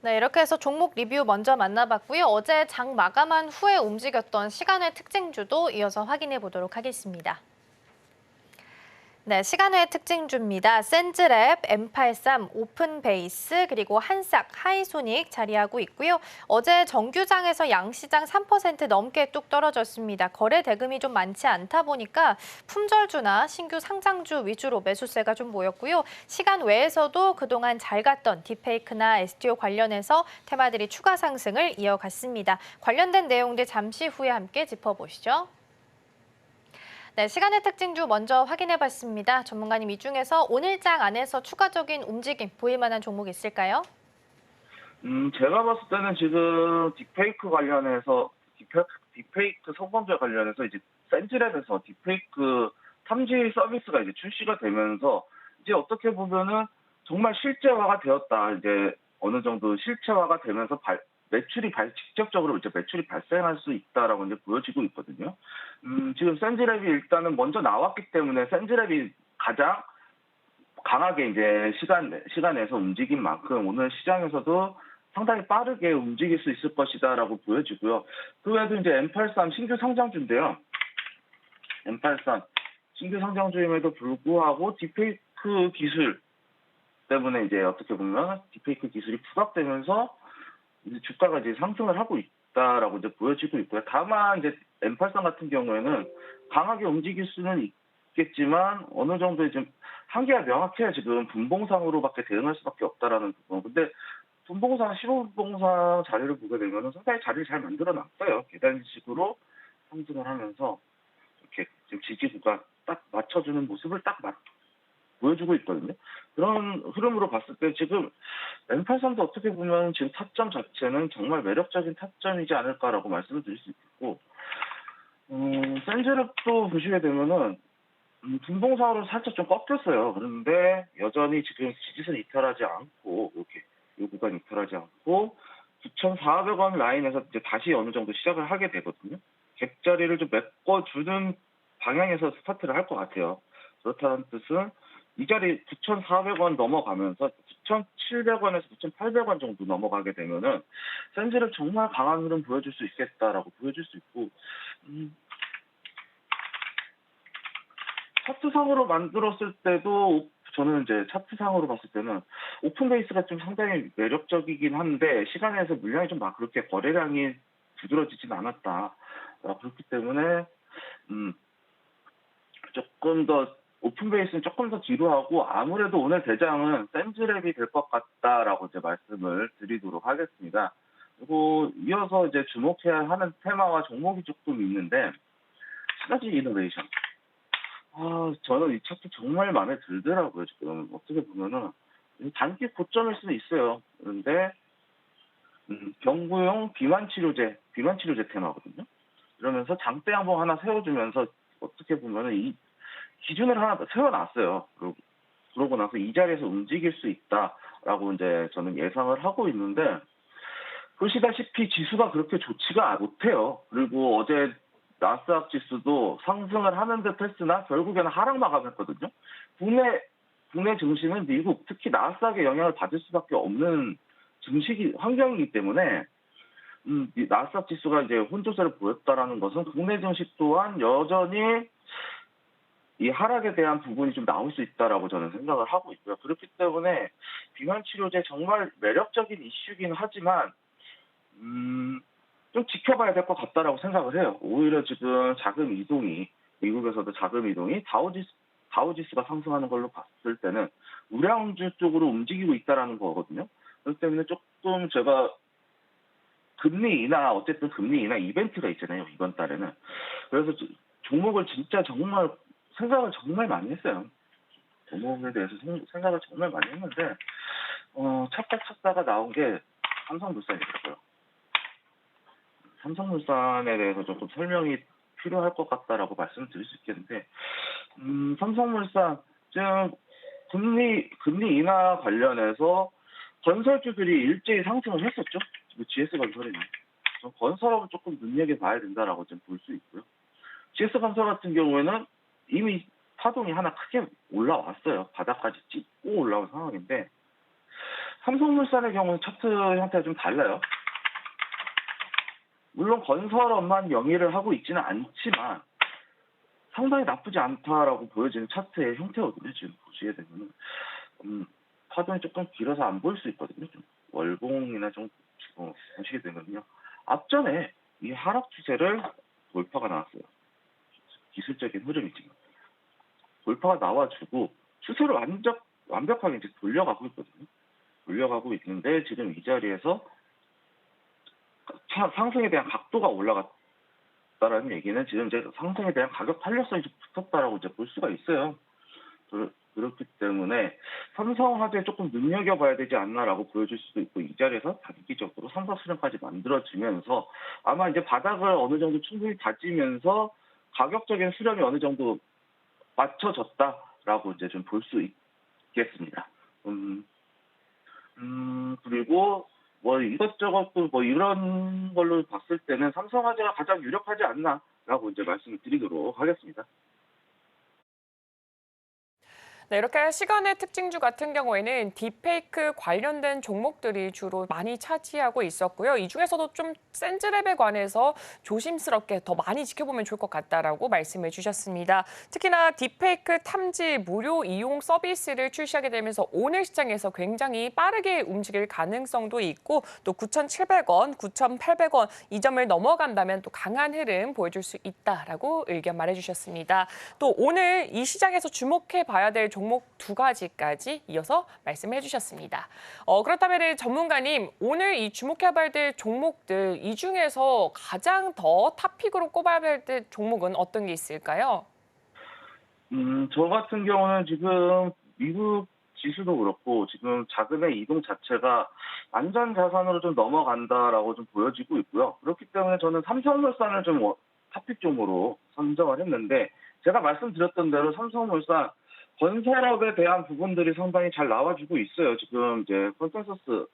Speaker 3: 네, 이렇게 해서 종목 리뷰 먼저 만나봤고요. 어제 장 마감한 후에 움직였던 시간의 특징주도 이어서 확인해 보도록 하겠습니다. 네, 시간의 특징주입니다. 센즈랩, M83, 오픈베이스, 그리고 한싹, 하이소닉 자리하고 있고요. 어제 정규장에서 양시장 3% 넘게 뚝 떨어졌습니다. 거래 대금이 좀 많지 않다 보니까 품절주나 신규 상장주 위주로 매수세가 좀 모였고요. 시간 외에서도 그동안 잘 갔던 딥페이크나 STO 관련해서 테마들이 추가 상승을 이어갔습니다. 관련된 내용들 잠시 후에 함께 짚어보시죠. 네, 시간의 특징주 먼저 확인해봤습니다. 전문가님, 이 중에서 오늘장 안에서 추가적인 움직임 보일 만한 종목 있을까요?
Speaker 4: 제가 봤을 때는 지금 딥페이크 관련해서 딥페이크 성범죄 관련해서 이제 센즈랩에서 딥페이크 탐지 서비스가 이제 출시가 되면서 이제 어떻게 보면은 정말 실제화가 되었다. 이제 어느 정도 실체화가 되면서 직접적으로 이제 매출이 발생할 수 있다라고 이제 보여지고 있거든요. 지금 센즈랩이 일단은 먼저 나왔기 때문에 센즈랩이 가장 강하게 이제 시간에서 움직인 만큼 오늘 시장에서도 상당히 빠르게 움직일 수 있을 것이다라고 보여지고요. 그 외에도 이제 M83 신규 상장주인데요. M83 신규 상장주임에도 불구하고 딥페이크 기술 때문에 이제 어떻게 보면 딥페이크 기술이 부각되면서 이제 주가가 이제 상승을 하고 있다라고 이제 보여지고 있고요. 다만 이제 M83 같은 경우에는 강하게 움직일 수는 있겠지만 어느 정도 이제 한계가 명확해요. 지금 분봉상으로밖에 대응할 수밖에 없다라는 부분. 근데 분봉상 15분봉상 자리를 보게 되면 상당히 자리를 잘 만들어 놨어요. 계단식으로 상승을 하면서 이렇게 지금 지지 구간 딱 맞춰주는 모습을 보여주고 있거든요. 그런 흐름으로 봤을 때 지금 M83도 어떻게 보면 지금 타점 자체는 정말 매력적인 타점이지 않을까라고 말씀을 드릴 수 있고, 센즈력도 보시게 되면은 분봉사로 살짝 좀 꺾였어요. 그런데 여전히 지금 지지선 이탈하지 않고, 이렇게 이 구간 이탈하지 않고 9,400원 라인에서 이제 다시 어느 정도 시작을 하게 되거든요. 갭자리를 좀 메꿔주는 방향에서 스타트를 할 것 같아요. 그렇다는 뜻은 이 자리 9,400원 넘어가면서 9,700원에서 9,800원 정도 넘어가게 되면은 센즈를 정말 강한 흐름 보여줄 수 있겠다라고 보여줄 수 있고, 차트상으로 만들었을 때도 저는 이제 차트상으로 봤을 때는 오픈 베이스가 좀 상당히 매력적이긴 한데 시간에서 물량이 좀 막 그렇게 거래량이 두드러지진 않았다. 그렇기 때문에 조금 더 오픈 베이스는 조금 더 뒤로 하고 아무래도 오늘 대장은 센즈랩이 될 것 같다라고 이제 말씀을 드리도록 하겠습니다. 그리고 이어서 이제 주목해야 하는 테마와 종목이 조금 있는데 시너지 이노베이션. 저는 이 차트 정말 마음에 들더라고요. 지금 어떻게 보면은 단기 고점일 수도 있어요. 그런데 경구용 비만 치료제 테마거든요. 그러면서 장대 한번 하나 세워주면서 어떻게 보면은 이 기준을 하나 세워놨어요. 그러고 나서 이 자리에서 움직일 수 있다라고 이제 저는 예상을 하고 있는데, 보시다시피 지수가 그렇게 좋지가 못해요. 그리고 어제 나스닥 지수도 상승을 하는 듯 했으나 결국에는 하락 마감했거든요. 국내 증시는 미국, 특히 나스닥의 영향을 받을 수밖에 없는 환경이기 때문에 이 나스닥 지수가 이제 혼조세를 보였다라는 것은 국내 증시 또한 여전히 이 하락에 대한 부분이 좀 나올 수 있다라고 저는 생각을 하고 있고요. 그렇기 때문에 비만 치료제 정말 매력적인 이슈긴 하지만 좀 지켜봐야 될 것 같다라고 생각을 해요. 오히려 지금 미국에서도 자금 이동이 다우지수가 상승하는 걸로 봤을 때는 우량주 쪽으로 움직이고 있다라는 거거든요. 그렇기 때문에 조금 제가 금리 인하 이벤트가 있잖아요, 이번 달에는. 그래서 종목을 진짜 생각을 정말 많이 했어요. 종목에 대해서 생각을 정말 많이 했는데 찾다가 나온 게 삼성물산이더라고요. 삼성물산에 대해서 조금 설명이 필요할 것 같다라고 말씀드릴 수 있겠는데, 삼성물산 지금 금리 인하 관련해서 건설주들이 일제히 상승을 했었죠. GS건설이네. 건설업을 조금 눈여겨봐야 된다라고 좀 볼 수 있고요. GS건설 같은 경우에는 이미 파동이 하나 크게 올라왔어요. 바닥까지 찍고 올라온 상황인데, 삼성물산의 경우는 차트 형태가 좀 달라요. 물론 건설업만 영위를 하고 있지는 않지만 상당히 나쁘지 않다라고 보여지는 차트의 형태거든요. 지금 보시게 되면 파동이 조금 길어서 안 보일 수 있거든요. 좀 월봉이나 좀 보시게 되면요. 앞전에 이 하락 추세를 돌파가 나왔어요. 기술적인 흐름이지만 돌파가 나와주고 추세를 완벽하게 이제 돌려가고 있거든요. 돌려가고 있는데 지금 이 자리에서 상승에 대한 각도가 올라갔다라는 얘기는 지금 이제 상승에 대한 가격 탄력성이 좀 붙었다라고 이제 볼 수가 있어요. 그렇기 때문에 삼성화재 조금 눈여겨봐야 되지 않나라고 보여줄 수도 있고, 이 자리에서 단기적으로 삼성 수렴까지 만들어지면서 아마 이제 바닥을 어느 정도 충분히 다지면서 가격적인 수렴이 어느 정도 맞춰졌다라고 이제 좀 볼 수 있겠습니다. 그리고 이것저것 또 이런 걸로 봤을 때는 삼성화재가 가장 유력하지 않나라고 이제 말씀을 드리도록 하겠습니다.
Speaker 2: 네, 이렇게 시간의 특징주 같은 경우에는 딥페이크 관련된 종목들이 주로 많이 차지하고 있었고요. 이 중에서도 좀 센즈랩에 관해서 조심스럽게 더 많이 지켜보면 좋을 것 같다라고 말씀해 주셨습니다. 특히나 딥페이크 탐지 무료 이용 서비스를 출시하게 되면서 오늘 시장에서 굉장히 빠르게 움직일 가능성도 있고, 또 9,700원, 9,800원 이 점을 넘어간다면 또 강한 흐름 보여줄 수 있다라고 의견 말해주셨습니다. 또 오늘 이 시장에서 주목해 봐야 될 종목 두 가지까지 이어서 말씀해 주셨습니다. 그렇다면 전문가님, 오늘 이 주목해봐야 될 종목들 이 중에서 가장 더 탑픽으로 꼽아야 될 종목은 어떤 게 있을까요?
Speaker 4: 저 같은 경우는 지금 미국 지수도 그렇고 지금 자금의 이동 자체가 안전 자산으로 좀 넘어간다라고 좀 보여지고 있고요. 그렇기 때문에 저는 삼성물산을 좀 탑픽종으로 선정을 했는데, 제가 말씀드렸던 대로 삼성물산 건설업에 대한 부분들이 상당히 잘 나와주고 있어요. 지금 이제 컨센서스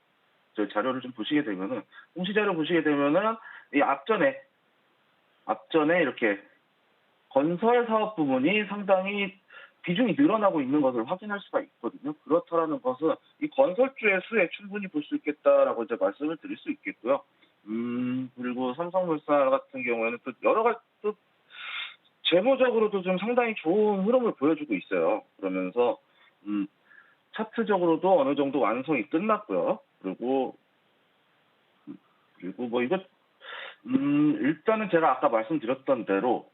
Speaker 4: 저 자료를 좀 보시게 되면은, 공시자료 보시게 되면은 이 앞전에 이렇게 건설 사업 부분이 상당히 비중이 늘어나고 있는 것을 확인할 수가 있거든요. 그렇다라는 것은 이 건설주의 수에 충분히 볼 수 있겠다라고 이제 말씀을 드릴 수 있겠고요. 그리고 삼성물산 같은 경우에는 또 여러 가지 또 재무적으로도 좀 상당히 좋은 흐름을 보여주고 있어요. 그러면서 차트적으로도 어느 정도 완성이 끝났고요. 그리고 뭐 이거 일단은 제가 아까 말씀드렸던 대로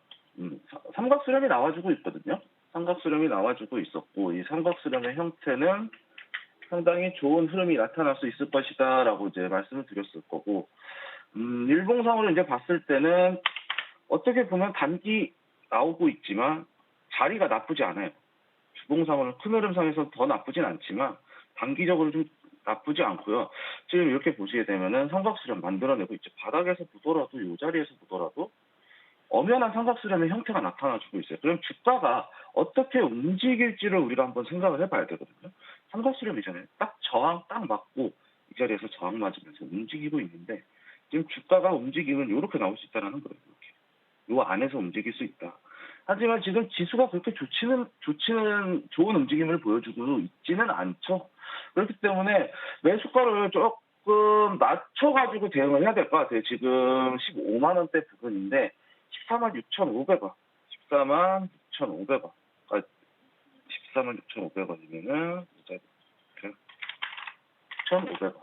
Speaker 4: 삼각수렴이 나와주고 있거든요. 삼각수렴이 나와주고 있었고, 이 삼각수렴의 형태는 상당히 좋은 흐름이 나타날 수 있을 것이다라고 이제 말씀을 드렸을 거고, 일봉상으로 이제 봤을 때는 어떻게 보면 단기 나오고 있지만 자리가 나쁘지 않아요. 주봉상으로는 큰 흐름상에서 더 나쁘진 않지만 단기적으로 좀 나쁘지 않고요. 지금 이렇게 보시게 되면은 삼각수렴 만들어내고 있죠. 바닥에서 보더라도, 이 자리에서 보더라도 엄연한 삼각수렴의 형태가 나타나주고 있어요. 그럼 주가가 어떻게 움직일지를 우리가 한번 생각을 해봐야 되거든요. 삼각수렴이잖아요. 딱 저항 딱 맞고 이 자리에서 저항 맞으면서 움직이고 있는데, 지금 주가가 움직이면 이렇게 나올 수 있다는 거예요. 이렇게. 요 안에서 움직일 수 있다. 하지만 지금 지수가 그렇게 좋은 움직임을 보여주고 있지는 않죠. 그렇기 때문에 매수가를 조금 낮춰가지고 대응을 해야 될 것 같아요. 지금 15만 원대 부근인데 14만 6,500원, 14만 6,500원, 14만 6,500원이면은 1,500원.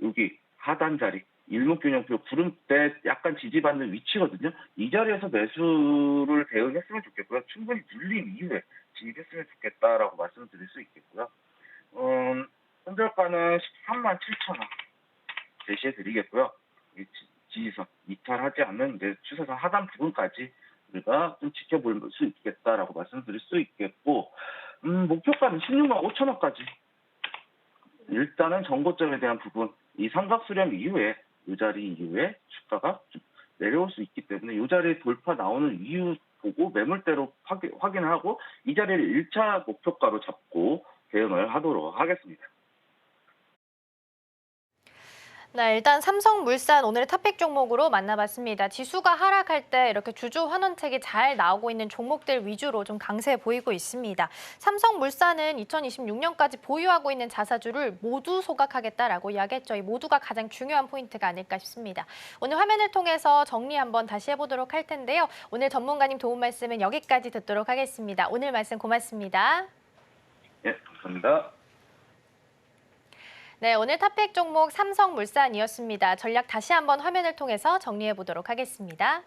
Speaker 4: 여기 하단 자리, 일목균형표 구름대 약간 지지받는 위치거든요. 이 자리에서 매수를 대응했으면 좋겠고요. 충분히 눌린 이후에 진입했으면 좋겠다라고 말씀드릴 수 있겠고요. 손절가는 13만 7,000원 제시해드리겠고요. 지지선 이탈하지 않는 이제 추세선 하단 부분까지 우리가 좀 지켜볼 수 있겠다라고 말씀드릴 수 있겠고, 목표가는 16만 5천원까지. 일단은 정고점에 대한 부분, 이 삼각수렴 이후에, 이 자리 이후에 주가가 좀 내려올 수 있기 때문에 이 자리에 돌파 나오는 이유 보고 매물대로 확인하고 이 자리를 1차 목표가로 잡고 대응을 하도록 하겠습니다.
Speaker 3: 네, 일단 삼성물산 오늘의 탑픽 종목으로 만나봤습니다. 지수가 하락할 때 이렇게 주주 환원책이 잘 나오고 있는 종목들 위주로 좀 강세 보이고 있습니다. 삼성물산은 2026년까지 보유하고 있는 자사주를 모두 소각하겠다라고 이야기했죠. 이 모두가 가장 중요한 포인트가 아닐까 싶습니다. 오늘 화면을 통해서 정리 한번 다시 해보도록 할 텐데요. 오늘 전문가님 도움 말씀은 여기까지 듣도록 하겠습니다. 오늘 말씀 고맙습니다.
Speaker 4: 네, 감사합니다.
Speaker 3: 네, 오늘 탑픽 종목 삼성물산이었습니다. 전략 다시 한번 화면을 통해서 정리해 보도록 하겠습니다.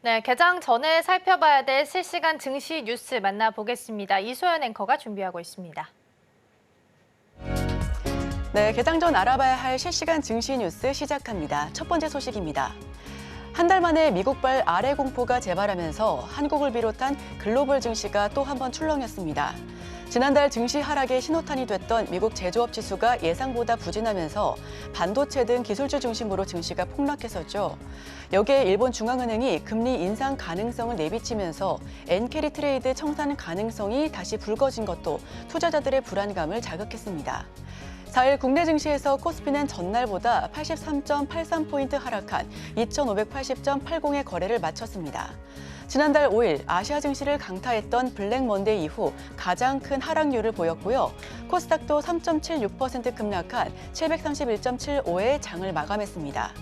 Speaker 3: 네, 개장 전에 살펴봐야 될 실시간 증시 뉴스 만나보겠습니다. 이소연 앵커가 준비하고 있습니다.
Speaker 5: 네, 개장 전 알아봐야 할 실시간 증시 뉴스 시작합니다. 첫 번째 소식입니다. 한 달 만에 미국발 아래 공포가 재발하면서 한국을 비롯한 글로벌 증시가 또 한 번 출렁였습니다. 지난달 증시 하락의 신호탄이 됐던 미국 제조업 지수가 예상보다 부진하면서 반도체 등 기술주 중심으로 증시가 폭락했었죠. 여기에 일본 중앙은행이 금리 인상 가능성을 내비치면서 엔캐리 트레이드 청산 가능성이 다시 불거진 것도 투자자들의 불안감을 자극했습니다. 4일 국내 증시에서 코스피는 전날보다 83.83포인트 하락한 2,580.80의 거래를 마쳤습니다. 지난달 5일 아시아 증시를 강타했던 블랙 먼데이 이후 가장 큰 하락률을 보였고요. 코스닥도 3.76% 급락한 731.75의 장을 마감했습니다.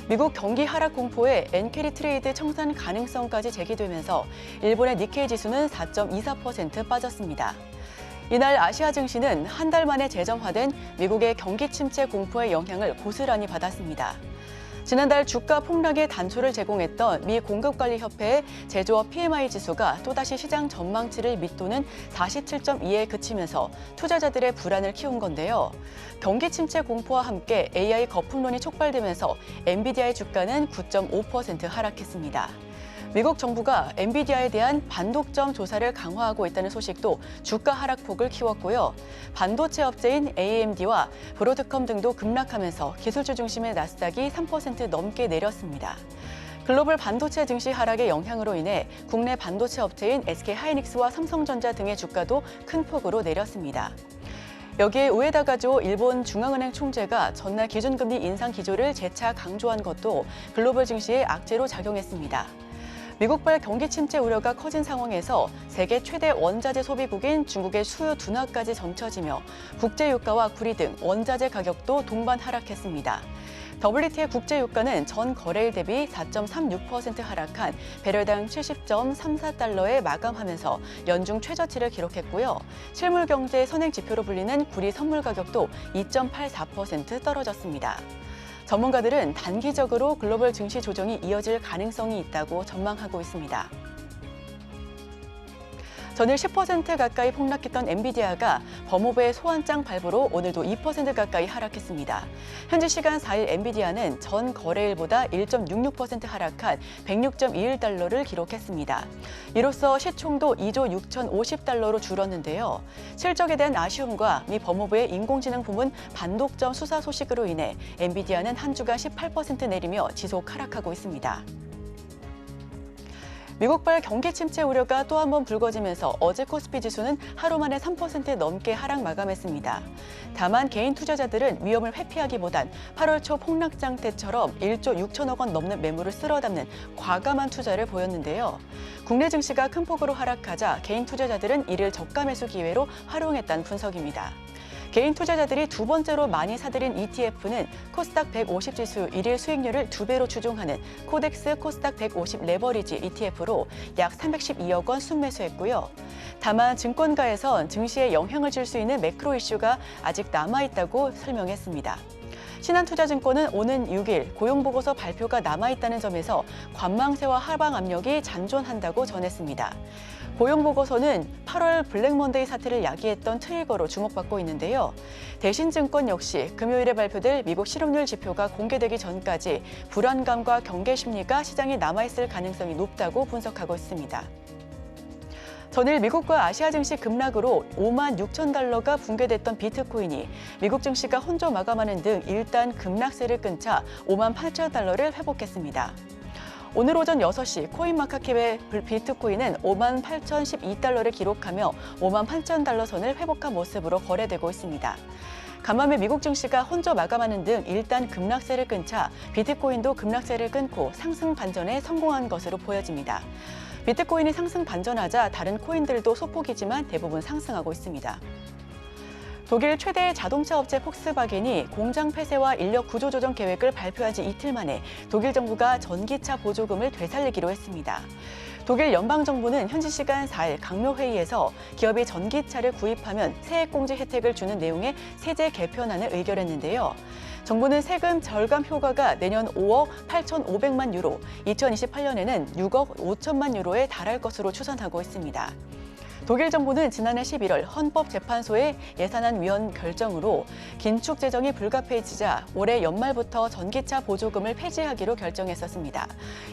Speaker 5: 미국 경기 하락 공포에 엔캐리 트레이드 청산 가능성까지 제기되면서 일본의 니케이 지수는 4.24% 빠졌습니다. 이날 아시아 증시는 한 달 만에 재점화된 미국의 경기 침체 공포의 영향을 고스란히 받았습니다. 지난달 주가 폭락의 단초를 제공했던 미 공급관리협회의 제조업 PMI 지수가 또다시 시장 전망치를 밑도는 47.2에 그치면서 투자자들의 불안을 키운 건데요. 경기 침체 공포와 함께 AI 거품론이 촉발되면서 엔비디아의 주가는 9.5% 하락했습니다. 미국 정부가 엔비디아에 대한 반독점 조사를 강화하고 있다는 소식도 주가 하락폭을 키웠고요. 반도체 업체인 AMD와 브로드컴 등도 급락하면서 기술주 중심의 나스닥이 3% 넘게 내렸습니다. 글로벌 반도체 증시 하락의 영향으로 인해 국내 반도체 업체인 SK하이닉스와 삼성전자 등의 주가도 큰 폭으로 내렸습니다. 여기에 우에다가조 일본 중앙은행 총재가 전날 기준금리 인상 기조를 재차 강조한 것도 글로벌 증시에 악재로 작용했습니다. 미국발 경기 침체 우려가 커진 상황에서 세계 최대 원자재 소비국인 중국의 수요 둔화까지 점쳐지며 국제 유가와 구리 등 원자재 가격도 동반 하락했습니다. WTI 국제 유가는 전 거래일 대비 4.36% 하락한 배럴당 70.34달러에 마감하면서 연중 최저치를 기록했고요. 실물 경제의 선행 지표로 불리는 구리 선물 가격도 2.84% 떨어졌습니다. 전문가들은 단기적으로 글로벌 증시 조정이 이어질 가능성이 있다고 전망하고 있습니다. 전일 10% 가까이 폭락했던 엔비디아가 법무부의 소환장 발부로 오늘도 2% 가까이 하락했습니다. 현지 시간 4일 엔비디아는 전 거래일보다 1.66% 하락한 106.21달러를 기록했습니다. 이로써 시총도 2조 6,050달러로 줄었는데요. 실적에 대한 아쉬움과 미 법무부의 인공지능 부문 반독점 수사 소식으로 인해 엔비디아는 한 주간 18% 내리며 지속 하락하고 있습니다. 미국발 경기 침체 우려가 또 한 번 불거지면서 어제 코스피 지수는 하루 만에 3% 넘게 하락 마감했습니다. 다만 개인 투자자들은 위험을 회피하기보단 8월 초 폭락장 때처럼 1조 6천억 원 넘는 매물을 쓸어담는 과감한 투자를 보였는데요. 국내 증시가 큰 폭으로 하락하자 개인 투자자들은 이를 저가 매수 기회로 활용했다는 분석입니다. 개인 투자자들이 두 번째로 많이 사들인 ETF는 코스닥 150 지수 1일 수익률을 2배로 추종하는 코덱스 코스닥 150 레버리지 ETF로 약 312억 원 순매수했고요. 다만 증권가에선 증시에 영향을 줄 수 있는 매크로 이슈가 아직 남아있다고 설명했습니다. 신한투자증권은 오는 6일 고용보고서 발표가 남아있다는 점에서 관망세와 하방 압력이 잔존한다고 전했습니다. 고용보고서는 8월 블랙먼데이 사태를 야기했던 트리거로 주목받고 있는데요. 대신증권 역시 금요일에 발표될 미국 실업률 지표가 공개되기 전까지 불안감과 경계 심리가 시장에 남아있을 가능성이 높다고 분석하고 있습니다. 전일 미국과 아시아 증시 급락으로 5만 6천 달러가 붕괴됐던 비트코인이 미국 증시가 혼조 마감하는 등 일단 급락세를 끊자 5만 8천 달러를 회복했습니다. 오늘 오전 6시 코인마켓캡의 비트코인은 5만 8,012달러를 기록하며 5만 8천 달러 선을 회복한 모습으로 거래되고 있습니다. 간밤에 미국 증시가 혼조 마감하는 등 일단 급락세를 끊자 비트코인도 급락세를 끊고 상승 반전에 성공한 것으로 보여집니다. 비트코인이 상승 반전하자 다른 코인들도 소폭이지만 대부분 상승하고 있습니다. 독일 최대 자동차 업체 폭스바겐이 공장 폐쇄와 인력 구조 조정 계획을 발표한 지 이틀 만에 독일 정부가 전기차 보조금을 되살리기로 했습니다. 독일 연방정부는 현지 시간 4일 강묘회의에서 기업이 전기차를 구입하면 세액공제 혜택을 주는 내용의 세제 개편안을 의결했는데요. 정부는 세금 절감 효과가 내년 5억 8,500만 유로, 2028년에는 6억 5천만 유로에 달할 것으로 추산하고 있습니다. 독일 정부는 지난해 11월 헌법재판소의 예산안 위원 결정으로 긴축 재정이 불가피해지자 올해 연말부터 전기차 보조금을 폐지하기로 결정했었습니다.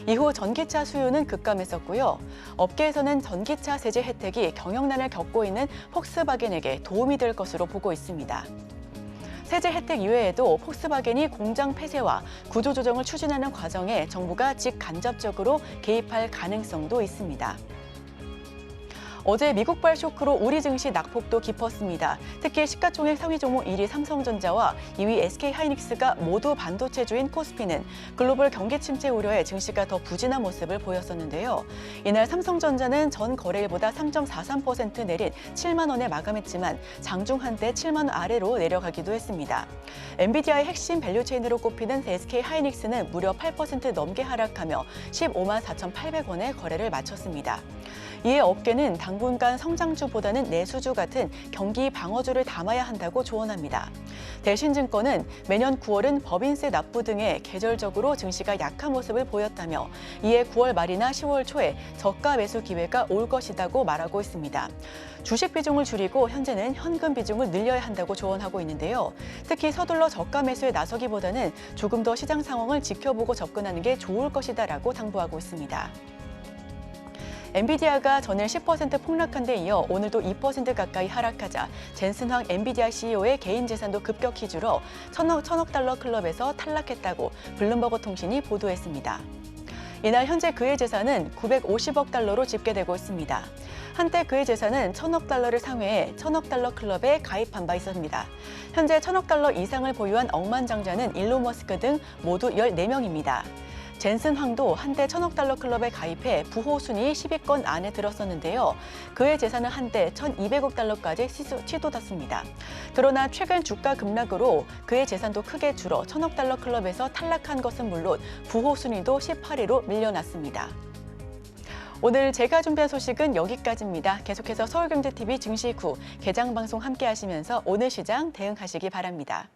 Speaker 5: 이후 전기차 수요는 급감했었고요. 업계에서는 전기차 세제 혜택이 경영난을 겪고 있는 폭스바겐에게 도움이 될 것으로 보고 있습니다. 세제 혜택 이외에도 폭스바겐이 공장 폐쇄와 구조조정을 추진하는 과정에 정부가 직간접적으로 개입할 가능성도 있습니다. 어제 미국발 쇼크로 우리 증시 낙폭도 깊었습니다. 특히 시가총액 상위 종목 1위 삼성전자와 2위 SK하이닉스가 모두 반도체주인 코스피는 글로벌 경기 침체 우려에 증시가 더 부진한 모습을 보였었는데요. 이날 삼성전자는 전 거래일보다 3.43% 내린 7만 원에 마감했지만 장중 한때 7만 원 아래로 내려가기도 했습니다. 엔비디아의 핵심 밸류체인으로 꼽히는 SK하이닉스는 무려 8% 넘게 하락하며 15만 4,800원에 거래를 마쳤습니다. 이에 업계는 당분간 성장주보다는 내수주 같은 경기 방어주를 담아야 한다고 조언합니다. 대신증권은 매년 9월은 법인세 납부 등의 계절적으로 증시가 약한 모습을 보였다며 이에 9월 말이나 10월 초에 저가 매수 기회가 올 것이라고 말하고 있습니다. 주식 비중을 줄이고 현재는 현금 비중을 늘려야 한다고 조언하고 있는데요. 특히 서둘러 저가 매수에 나서기보다는 조금 더 시장 상황을 지켜보고 접근하는 게 좋을 것이다라고 당부하고 있습니다. 엔비디아가 전일 10% 폭락한 데 이어 오늘도 2% 가까이 하락하자 젠슨 황 엔비디아 CEO의 개인 재산도 급격히 줄어 천억 달러 클럽에서 탈락했다고 블룸버그 통신이 보도했습니다. 이날 현재 그의 재산은 950억 달러로 집계되고 있습니다. 한때 그의 재산은 1,000억 달러를 상회해 1,000억 달러 클럽에 가입한 바 있었습니다. 현재 1,000억 달러 이상을 보유한 억만장자는 일론 머스크 등 모두 14명입니다. 젠슨 황도 한때 1,000억 달러 클럽에 가입해 부호 순위 10위권 안에 들었었는데요. 그의 재산은 한때 1,200억 달러까지 치솟았습니다. 그러나 최근 주가 급락으로 그의 재산도 크게 줄어 1,000억 달러 클럽에서 탈락한 것은 물론 부호 순위도 18위로 밀려났습니다. 오늘 제가 준비한 소식은 여기까지입니다. 계속해서 서울경제TV 증시 후 개장 방송 함께 하시면서 오늘 시장 대응하시기 바랍니다.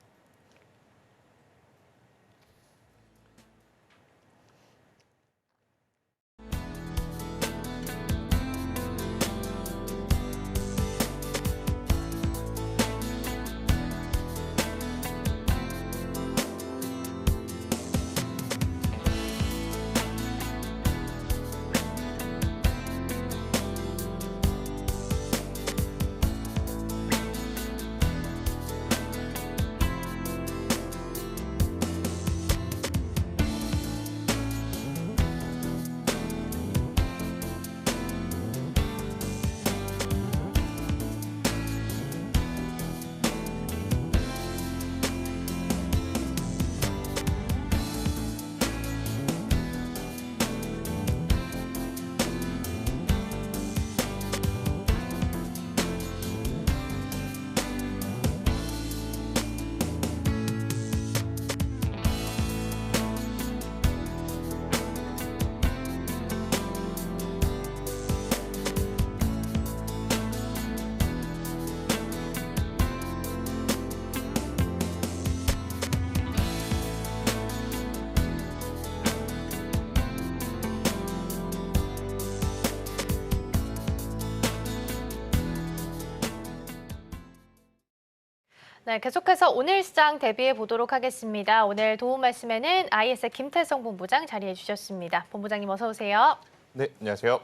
Speaker 3: 네, 계속해서 오늘 시장 대비해 보도록 하겠습니다. 오늘 도움 말씀에는 IS의 김태성 본부장 자리해 주셨습니다. 본부장님 어서 오세요.
Speaker 6: 네, 안녕하세요.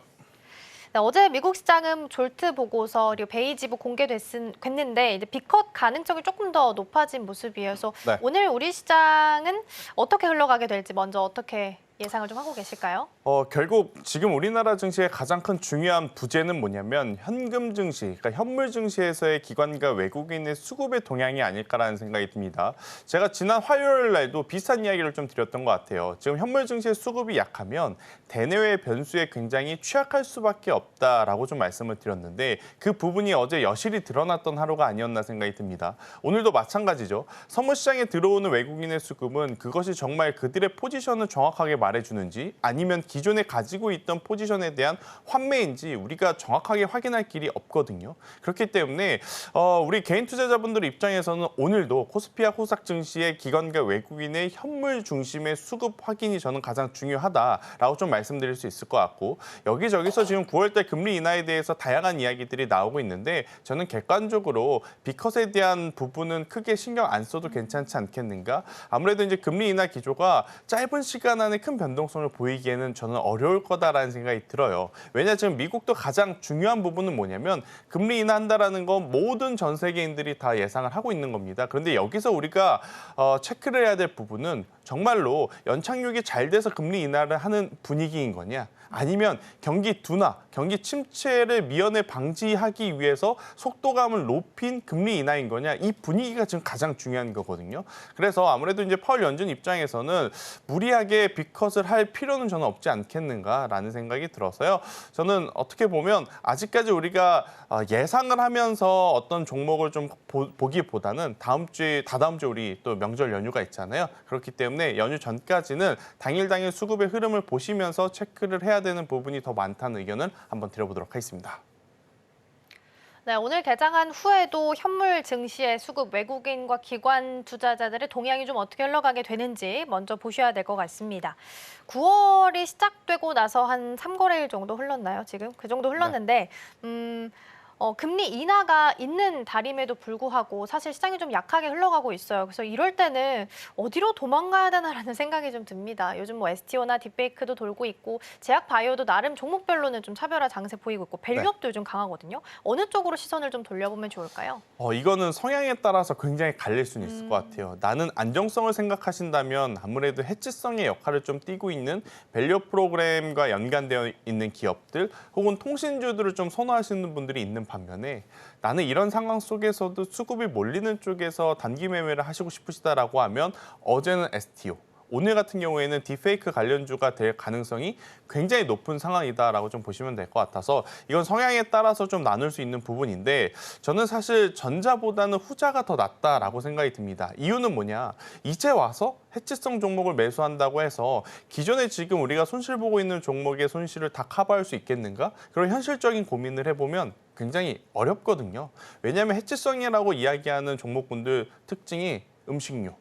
Speaker 3: 네, 어제 미국 시장은 졸트 보고서 그리고 베이지부 공개됐는데 이제 비컷 가능성이 조금 더 높아진 모습이어서
Speaker 6: 네.
Speaker 3: 오늘 우리 시장은 어떻게 흘러가게 될지 먼저 어떻게 예상을 좀 하고 계실까요?
Speaker 6: 결국 지금 우리나라 증시의 가장 큰 중요한 부재는 뭐냐면 현금 증시, 그러니까 현물 증시에서의 기관과 외국인의 수급의 동향이 아닐까라는 생각이 듭니다. 제가 지난 화요일 날도 비슷한 이야기를 좀 드렸던 것 같아요. 지금 현물 증시의 수급이 약하면 대내외 변수에 굉장히 취약할 수밖에 없다라고 좀 말씀을 드렸는데 그 부분이 어제 여실히 드러났던 하루가 아니었나 생각이 듭니다. 오늘도 마찬가지죠. 선물 시장에 들어오는 외국인의 수급은 그것이 정말 그들의 포지션을 정확하게 말해주는지 아니면 기존에 가지고 있던 포지션에 대한 환매인지 우리가 정확하게 확인할 길이 없거든요. 그렇기 때문에 우리 개인 투자자분들 입장에서는 오늘도 코스피와 코스닥 증시의 기관과 외국인의 현물 중심의 수급 확인이 저는 가장 중요하다라고 좀 말씀드릴 수 있을 것 같고, 여기저기서 지금 9월달 금리 인하에 대해서 다양한 이야기들이 나오고 있는데 저는 객관적으로 B컷에 대한 부분은 크게 신경 안 써도 괜찮지 않겠는가? 아무래도 이제 금리 인하 기조가 짧은 시간 안에 큰 변동성을 보이기에는 저는 어려울 거다라는 생각이 들어요. 왜냐 지금 미국도 가장 중요한 부분은 뭐냐면 금리 인하한다라는 건 모든 전 세계인들이 다 예상을 하고 있는 겁니다. 그런데 여기서 우리가 체크를 해야 될 부분은 정말로 연착륙이 잘 돼서 금리 인하를 하는 분위기인 거냐? 아니면 경기 둔화, 경기 침체를 미연에 방지하기 위해서 속도감을 높인 금리 인하인 거냐? 이 분위기가 지금 가장 중요한 거거든요. 그래서 아무래도 이제 파월 연준 입장에서는 무리하게 빅컷을 할 필요는 저는 없지 않겠는가라는 생각이 들어서요. 저는 어떻게 보면 아직까지 우리가 예상을 하면서 어떤 종목을 좀 보기보다는 다다음 주에 우리 또 명절 연휴가 있잖아요. 그렇기 때문에 연휴 전까지는 당일 수급의 흐름을 보시면서 체크를 해야 되는 부분이 더 많다는 의견을 한번 드려보도록 하겠습니다.
Speaker 3: 네, 오늘 개장한 후에도 현물 증시의 수급 외국인과 기관 투자자들의 동향이 좀 어떻게 흘러가게 되는지 먼저 보셔야 될 것 같습니다. 9월이 시작되고 나서 한 3거래일 정도 흘렀나요? 지금 그 정도 흘렀는데 금리 인하가 있는 달임에도 불구하고 사실 시장이 좀 약하게 흘러가고 있어요. 그래서 이럴 때는 어디로 도망가야 되나라는 생각이 좀 듭니다. 요즘 뭐 STO나 딥페이크도 돌고 있고 제약 바이오도 나름 종목별로는 좀 차별화 장세 보이고 있고 밸류업도 요즘 강하거든요. 어느 쪽으로 시선을 좀 돌려보면 좋을까요?
Speaker 6: 이거는 성향에 따라서 굉장히 갈릴 수는 있을 것 같아요. 나는 안정성을 생각하신다면 아무래도 해치성의 역할을 좀 띠고 있는 밸류업 프로그램과 연관되어 있는 기업들 혹은 통신주들을 좀 선호하시는 분들이 있는 반면에 나는 이런 상황 속에서도 수급이 몰리는 쪽에서 단기 매매를 하시고 싶으시다라고 하면 어제는 STO, 오늘 같은 경우에는 딥페이크 관련주가 될 가능성이 굉장히 높은 상황이다라고 좀 보시면 될 것 같아서 이건 성향에 따라서 좀 나눌 수 있는 부분인데 저는 사실 전자보다는 후자가 더 낫다라고 생각이 듭니다. 이유는 뭐냐? 이제 와서 해치성 종목을 매수한다고 해서 기존에 지금 우리가 손실 보고 있는 종목의 손실을 다 커버할 수 있겠는가? 그런 현실적인 고민을 해보면 굉장히 어렵거든요. 왜냐하면 해치성이라고 이야기하는 종목군들 특징이 음식료,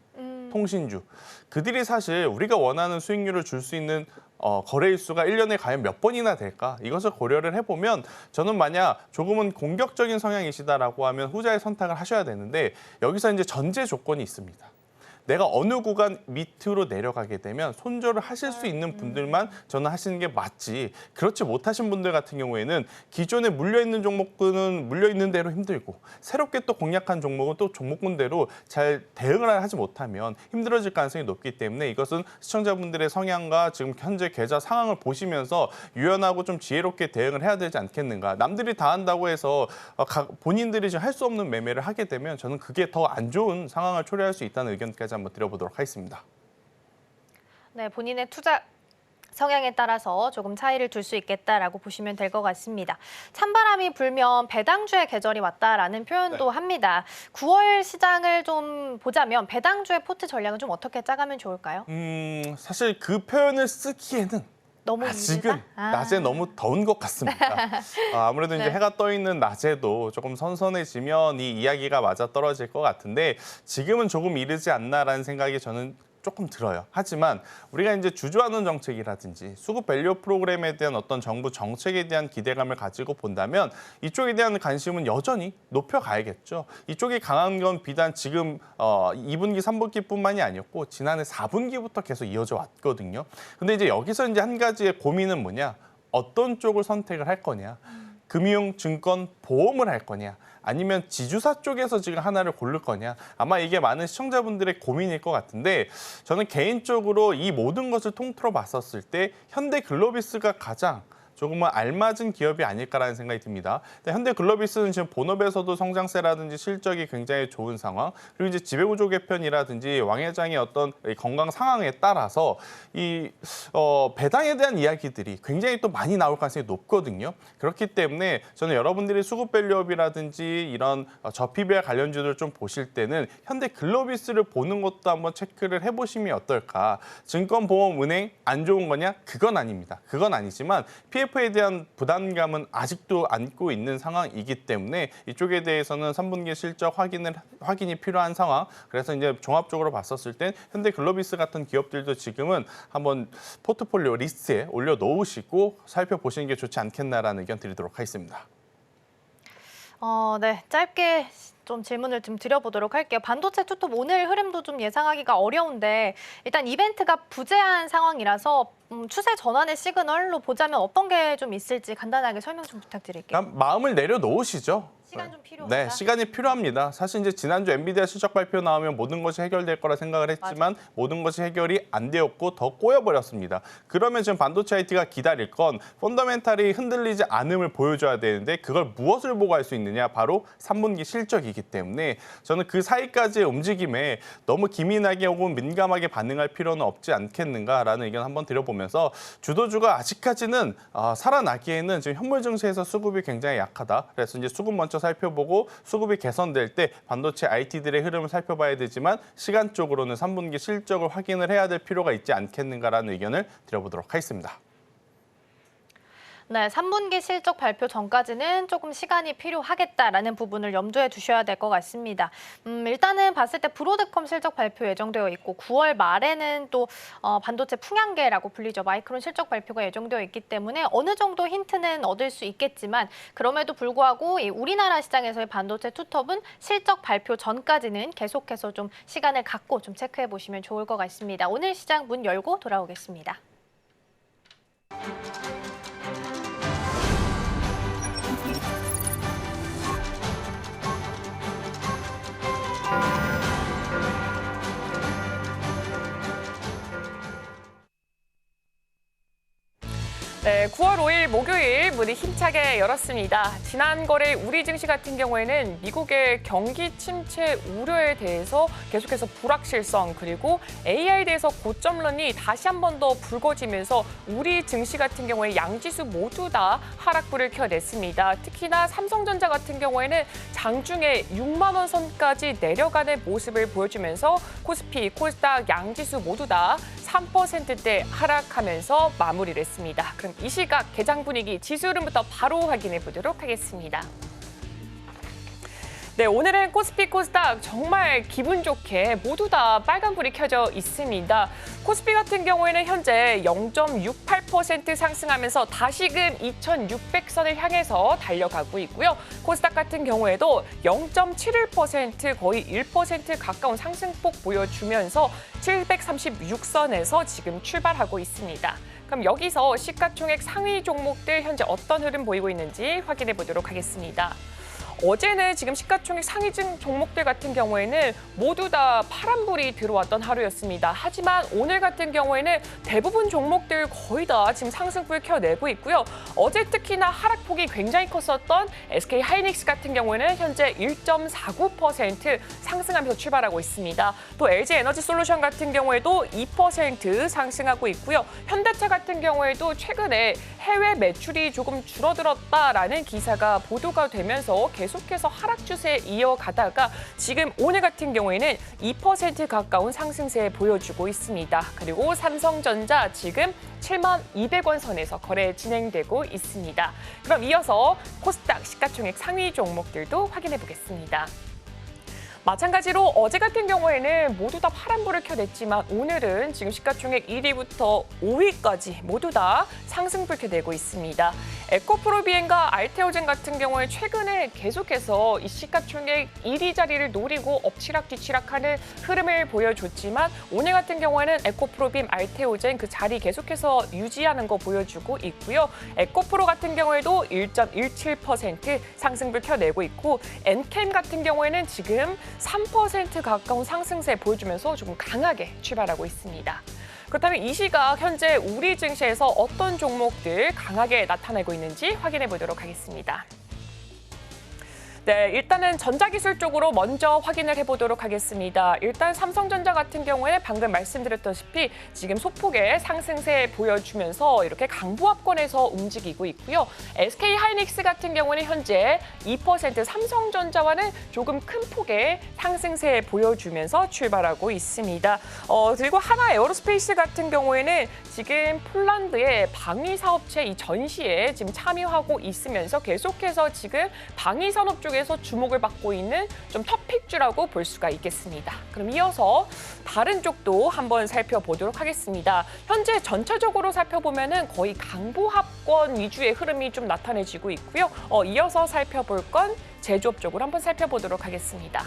Speaker 6: 통신주. 그들이 사실 우리가 원하는 수익률을 줄 수 있는 거래일수가 1년에 과연 몇 번이나 될까? 이것을 고려를 해보면 저는 만약 조금은 공격적인 성향이시다라고 하면 후자의 선택을 하셔야 되는데 여기서 이제 전제 조건이 있습니다. 내가 어느 구간 밑으로 내려가게 되면 손절을 하실 수 있는 분들만 저는 하시는 게 맞지. 그렇지 못하신 분들 같은 경우에는 기존에 물려있는 종목군은 물려있는 대로 힘들고 새롭게 또 공략한 종목은 또 종목군대로 잘 대응을 하지 못하면 힘들어질 가능성이 높기 때문에 이것은 시청자분들의 성향과 지금 현재 계좌 상황을 보시면서 유연하고 좀 지혜롭게 대응을 해야 되지 않겠는가. 남들이 다 한다고 해서 본인들이 지금 할 수 없는 매매를 하게 되면 저는 그게 더 안 좋은 상황을 초래할 수 있다는 의견까지 한번 드려보도록 하겠습니다.
Speaker 3: 네, 본인의 투자 성향에 따라서 조금 차이를 둘 수 있겠다라고 보시면 될 것 같습니다. 찬바람이 불면 배당주의 계절이 왔다라는 표현도 합니다. 9월 시장을 좀 보자면 배당주의 포트 전략은 좀 어떻게 짜가면 좋을까요?
Speaker 6: 사실 그 표현을 쓰기에는
Speaker 3: 너무
Speaker 6: 아직은 낮에 너무 더운 것 같습니다. 아무래도 이제 해가 떠 있는 낮에도 조금 선선해지면 이 이야기가 맞아 떨어질 것 같은데 지금은 조금 이르지 않나라는 생각이 저는 조금 들어요. 하지만 우리가 이제 주주환원 정책이라든지 수급 밸류 프로그램에 대한 어떤 정부 정책에 대한 기대감을 가지고 본다면 이쪽에 대한 관심은 여전히 높여가야겠죠. 이쪽이 강한 건 비단 지금 2분기, 3분기뿐만이 아니었고 지난해 4분기부터 계속 이어져 왔거든요. 근데 이제 여기서 이제 한 가지의 고민은 뭐냐? 어떤 쪽을 선택을 할 거냐? 금융, 증권, 보험을 할 거냐? 아니면 지주사 쪽에서 지금 하나를 고를 거냐? 아마 이게 많은 시청자분들의 고민일 것 같은데 저는 개인적으로 이 모든 것을 통틀어 봤었을 때 현대글로비스가 가장 조금은 알맞은 기업이 아닐까라는 생각이 듭니다. 현대글로비스는 지금 본업에서도 성장세라든지 실적이 굉장히 좋은 상황, 그리고 이제 지배구조 개편이라든지 왕 회장의 어떤 건강 상황에 따라서 이 배당에 대한 이야기들이 굉장히 또 많이 나올 가능성이 높거든요. 그렇기 때문에 저는 여러분들이 수급밸류업이라든지 이런 저PBR 관련주들 좀 보실 때는 현대글로비스를 보는 것도 한번 체크를 해보시면 어떨까. 증권보험, 은행 안 좋은 거냐? 그건 아닙니다. 그건 아니지만 PF에 대한 부담감은 아직도 안고 있는 상황이기 때문에 이쪽에 대해서는 3분기 실적 확인이 필요한 상황. 그래서 이제 종합적으로 봤었을 땐 현대글로비스 같은 기업들도 지금은 한번 포트폴리오 리스트에 올려놓으시고 살펴보시는 게 좋지 않겠나라는 의견 드리도록 하겠습니다.
Speaker 3: 네, 짧게 좀 질문을 좀 드려보도록 할게요. 반도체 투톱 오늘 흐름도 좀 예상하기가 어려운데 일단 이벤트가 부재한 상황이라서 추세 전환의 시그널로 보자면 어떤 게 좀 있을지 간단하게 설명 좀 부탁드릴게요.
Speaker 6: 마음을 내려놓으시죠.
Speaker 3: 시간 좀 필요하다.
Speaker 6: 네, 시간이 필요합니다. 사실 이제 지난주 엔비디아 실적 발표 나오면 모든 것이 해결될 거라 생각을 했지만 맞아. 모든 것이 해결이 안 되었고 더 꼬여버렸습니다. 그러면 지금 반도체 IT가 기다릴 건 펀더멘탈이 흔들리지 않음을 보여줘야 되는데 그걸 무엇을 보고 할 수 있느냐? 바로 3분기 실적이기 때문에 저는 그 사이까지의 움직임에 너무 기민하게 혹은 민감하게 반응할 필요는 없지 않겠는가라는 의견 한번 드려보면서 주도주가 아직까지는 살아나기에는 지금 현물 증시에서 수급이 굉장히 약하다. 그래서 이제 수급 먼저 살펴보고 수급이 개선될 때 반도체 IT들의 흐름을 살펴봐야 되지만 시간적으로는 3분기 실적을 확인을 해야 될 필요가 있지 않겠는가라는 의견을 드려보도록 하겠습니다.
Speaker 3: 네, 3분기 실적 발표 전까지는 조금 시간이 필요하겠다라는 부분을 염두에 두셔야 될 것 같습니다. 일단은 봤을 때 브로드컴 실적 발표 예정되어 있고 9월 말에는 또 반도체 풍향계라고 불리죠. 마이크론 실적 발표가 예정되어 있기 때문에 어느 정도 힌트는 얻을 수 있겠지만 그럼에도 불구하고 이 우리나라 시장에서의 반도체 투톱은 실적 발표 전까지는 계속해서 좀 시간을 갖고 좀 체크해 보시면 좋을 것 같습니다. 오늘 시장 문 열고 돌아오겠습니다.
Speaker 2: 네, 9월 5일 목요일 문이 힘차게 열었습니다. 지난 거래 우리 증시 같은 경우에는 미국의 경기 침체 우려에 대해서 계속해서 불확실성 그리고 AI에 대해서 고점론이 다시 한 번 더 불거지면서 우리 증시 같은 경우에 양지수 모두 다 하락불을 켜냈습니다. 특히나 삼성전자 같은 경우에는 장중에 6만 원 선까지 내려가는 모습을 보여주면서 코스피, 코스닥 양지수 모두 다 3%대 하락하면서 마무리를 했습니다. 그럼 이 시각 개장 분위기 지수 흐름부터 바로 확인해 보도록 하겠습니다. 네, 오늘은 코스피, 코스닥 정말 기분 좋게 모두 다 빨간불이 켜져 있습니다. 코스피 같은 경우에는 현재 0.68% 상승하면서 다시금 2,600선을 향해서 달려가고 있고요. 코스닥 같은 경우에도 0.71% 거의 1% 가까운 상승폭 보여주면서 736선에서 지금 출발하고 있습니다. 그럼 여기서 시가총액 상위 종목들 현재 어떤 흐름 보이고 있는지 확인해 보도록 하겠습니다. 어제는 지금 시가총액 상위 종목들 같은 경우에는 모두 다 파란불이 들어왔던 하루였습니다. 하지만 오늘 같은 경우에는 대부분 종목들 거의 다 지금 상승불 켜내고 있고요. 어제 특히나 하락폭이 굉장히 컸었던 SK 하이닉스 같은 경우에는 현재 1.49% 상승하면서 출발하고 있습니다. 또 LG 에너지 솔루션 같은 경우에도 2% 상승하고 있고요. 현대차 같은 경우에도 최근에 해외 매출이 조금 줄어들었다라는 기사가 보도가 되면서 계속해서 하락 추세에 이어가다가 지금 오늘 같은 경우에는 2% 가까운 상승세 보여주고 있습니다. 그리고 삼성전자 지금 7,200원 선에서 거래 진행되고 있습니다. 그럼 이어서 코스닥 시가총액 상위 종목들도 확인해 보겠습니다. 마찬가지로 어제 같은 경우에는 모두 다 파란불을 켜냈지만 오늘은 지금 시가총액 1위부터 5위까지 모두 다 상승불 켜내고 있습니다. 에코프로비엔과 알테오젠 같은 경우에 최근에 계속해서 이 시가총액 1위 자리를 노리고 엎치락뒤치락하는 흐름을 보여줬지만 오늘 같은 경우에는 에코프로비엔, 알테오젠 그 자리 계속해서 유지하는 거 보여주고 있고요. 에코프로 같은 경우에도 1.17% 상승불 켜내고 있고 엔캠 같은 경우에는 지금 3% 가까운 상승세 보여주면서 조금 강하게 출발하고 있습니다. 그렇다면 이 시각 현재 우리 증시에서 어떤 종목들 강하게 나타내고 있는지 확인해 보도록 하겠습니다. 네, 일단은 전자기술 쪽으로 먼저 확인을 해보도록 하겠습니다. 일단 삼성전자 같은 경우에는 방금 말씀드렸다시피 지금 소폭의 상승세 보여주면서 이렇게 강보합권에서 움직이고 있고요. SK하이닉스 같은 경우는 현재 2% 삼성전자와는 조금 큰 폭의 상승세 보여주면서 출발하고 있습니다. 그리고 하나 에어로스페이스 같은 경우에는 지금 폴란드의 방위사업체 이 전시에 지금 참여하고 있으면서 계속해서 지금 방위산업 쪽에서 주목을 받고 있는 좀 톱픽주라고 볼 수가 있겠습니다. 그럼 이어서 다른 쪽도 한번 살펴보도록 하겠습니다. 현재 전체적으로 살펴보면은 거의 강보합권 위주의 흐름이 좀 나타내지고 있고요. 이어서 살펴볼 건 제조업 쪽으로 한번 살펴보도록 하겠습니다.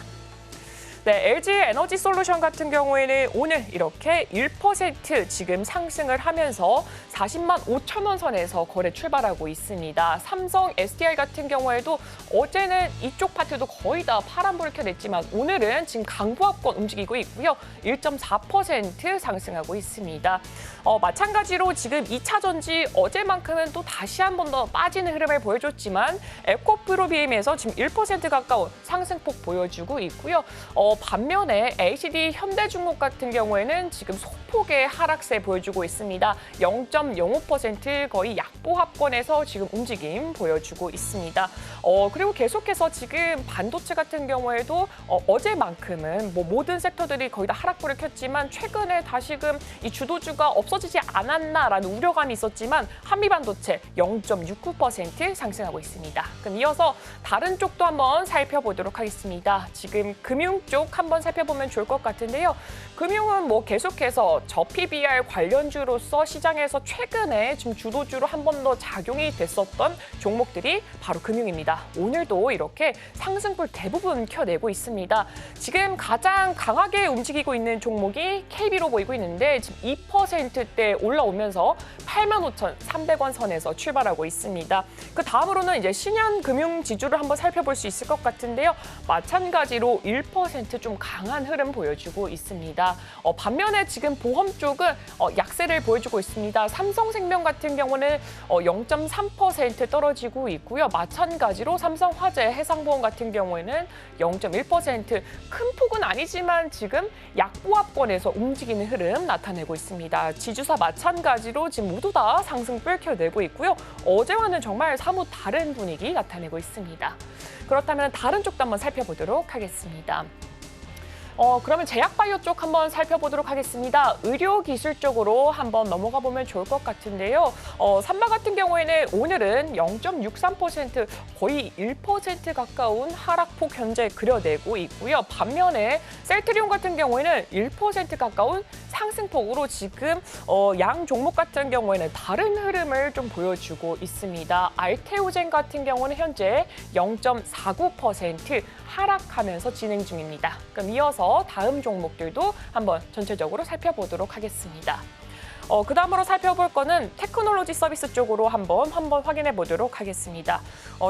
Speaker 2: 네, LG 에너지 솔루션 같은 경우에는 오늘 이렇게 1% 지금 상승을 하면서 40만 5천 원 선에서 거래 출발하고 있습니다. 삼성 SDI 같은 경우에도 어제는 이쪽 파트도 거의 다 파란불을 켜냈지만 오늘은 지금 강보합권 움직이고 있고요. 1.4% 상승하고 있습니다. 마찬가지로 지금 2차 전지 어제만큼은 또 다시 한 번 더 빠지는 흐름을 보여줬지만 에코프로비엠에서 지금 1% 가까운 상승폭 보여주고 있고요. 반면에 LCD 현대중공 같은 경우에는 지금 소폭의 하락세 보여주고 있습니다. 0.05% 거의 약보합권에서 지금 움직임 보여주고 있습니다. 그리고 계속해서 지금 반도체 같은 경우에도 어제만큼은 뭐 모든 섹터들이 거의 다 하락불을 켰지만 최근에 다시금 이 주도주가 없어지지 않았나라는 우려감이 있었지만 한미반도체 0.69% 상승하고 있습니다. 그럼 이어서 다른 쪽도 한번 살펴보도록 하겠습니다. 지금 금융 쪽 한번 살펴보면 좋을 것 같은데요. 금융은 뭐 계속해서 저PBR 관련주로서 시장에서 최근에 지금 주도주로 한 번 더 작용이 됐었던 종목들이 바로 금융입니다. 오늘도 이렇게 상승폭 대부분 켜내고 있습니다. 지금 가장 강하게 움직이고 있는 종목이 KB로 보이고 있는데 지금 2%대 올라오면서 85,300원 선에서 출발하고 있습니다. 그 다음으로는 이제 신한금융 지주를 한번 살펴볼 수 있을 것 같은데요. 마찬가지로 1% 좀 강한 흐름 보여주고 있습니다. 반면에 지금 보험 쪽은 약세를 보여주고 있습니다. 삼성생명 같은 경우는 0.3% 떨어지고 있고요. 마찬가지로 삼성화재, 해상보험 같은 경우에는 0.1% 큰 폭은 아니지만 지금 약보합권에서 움직이는 흐름 나타내고 있습니다. 지주사 마찬가지로 지금 모두 다 상승불 켜내고 있고요. 어제와는 정말 사뭇 다른 분위기 나타내고 있습니다. 그렇다면 다른 쪽도 한번 살펴보도록 하겠습니다. 그러면 제약바이오 쪽 한번 살펴보도록 하겠습니다. 의료기술 쪽으로 한번 넘어가 보면 좋을 것 같은데요. 삼바 같은 경우에는 오늘은 0.63% 거의 1% 가까운 하락폭 현재 그려내고 있고요. 반면에 셀트리온 같은 경우에는 1% 가까운 상승폭으로 지금 양 종목 같은 경우에는 다른 흐름을 좀 보여주고 있습니다. 알테오젠 같은 경우는 현재 0.49% 하락하면서 진행 중입니다. 그럼 이어서 다음 종목들도 한번 전체적으로 살펴보도록 하겠습니다. 그 다음으로 살펴볼 거는 테크놀로지 서비스 쪽으로 한번 확인해 보도록 하겠습니다.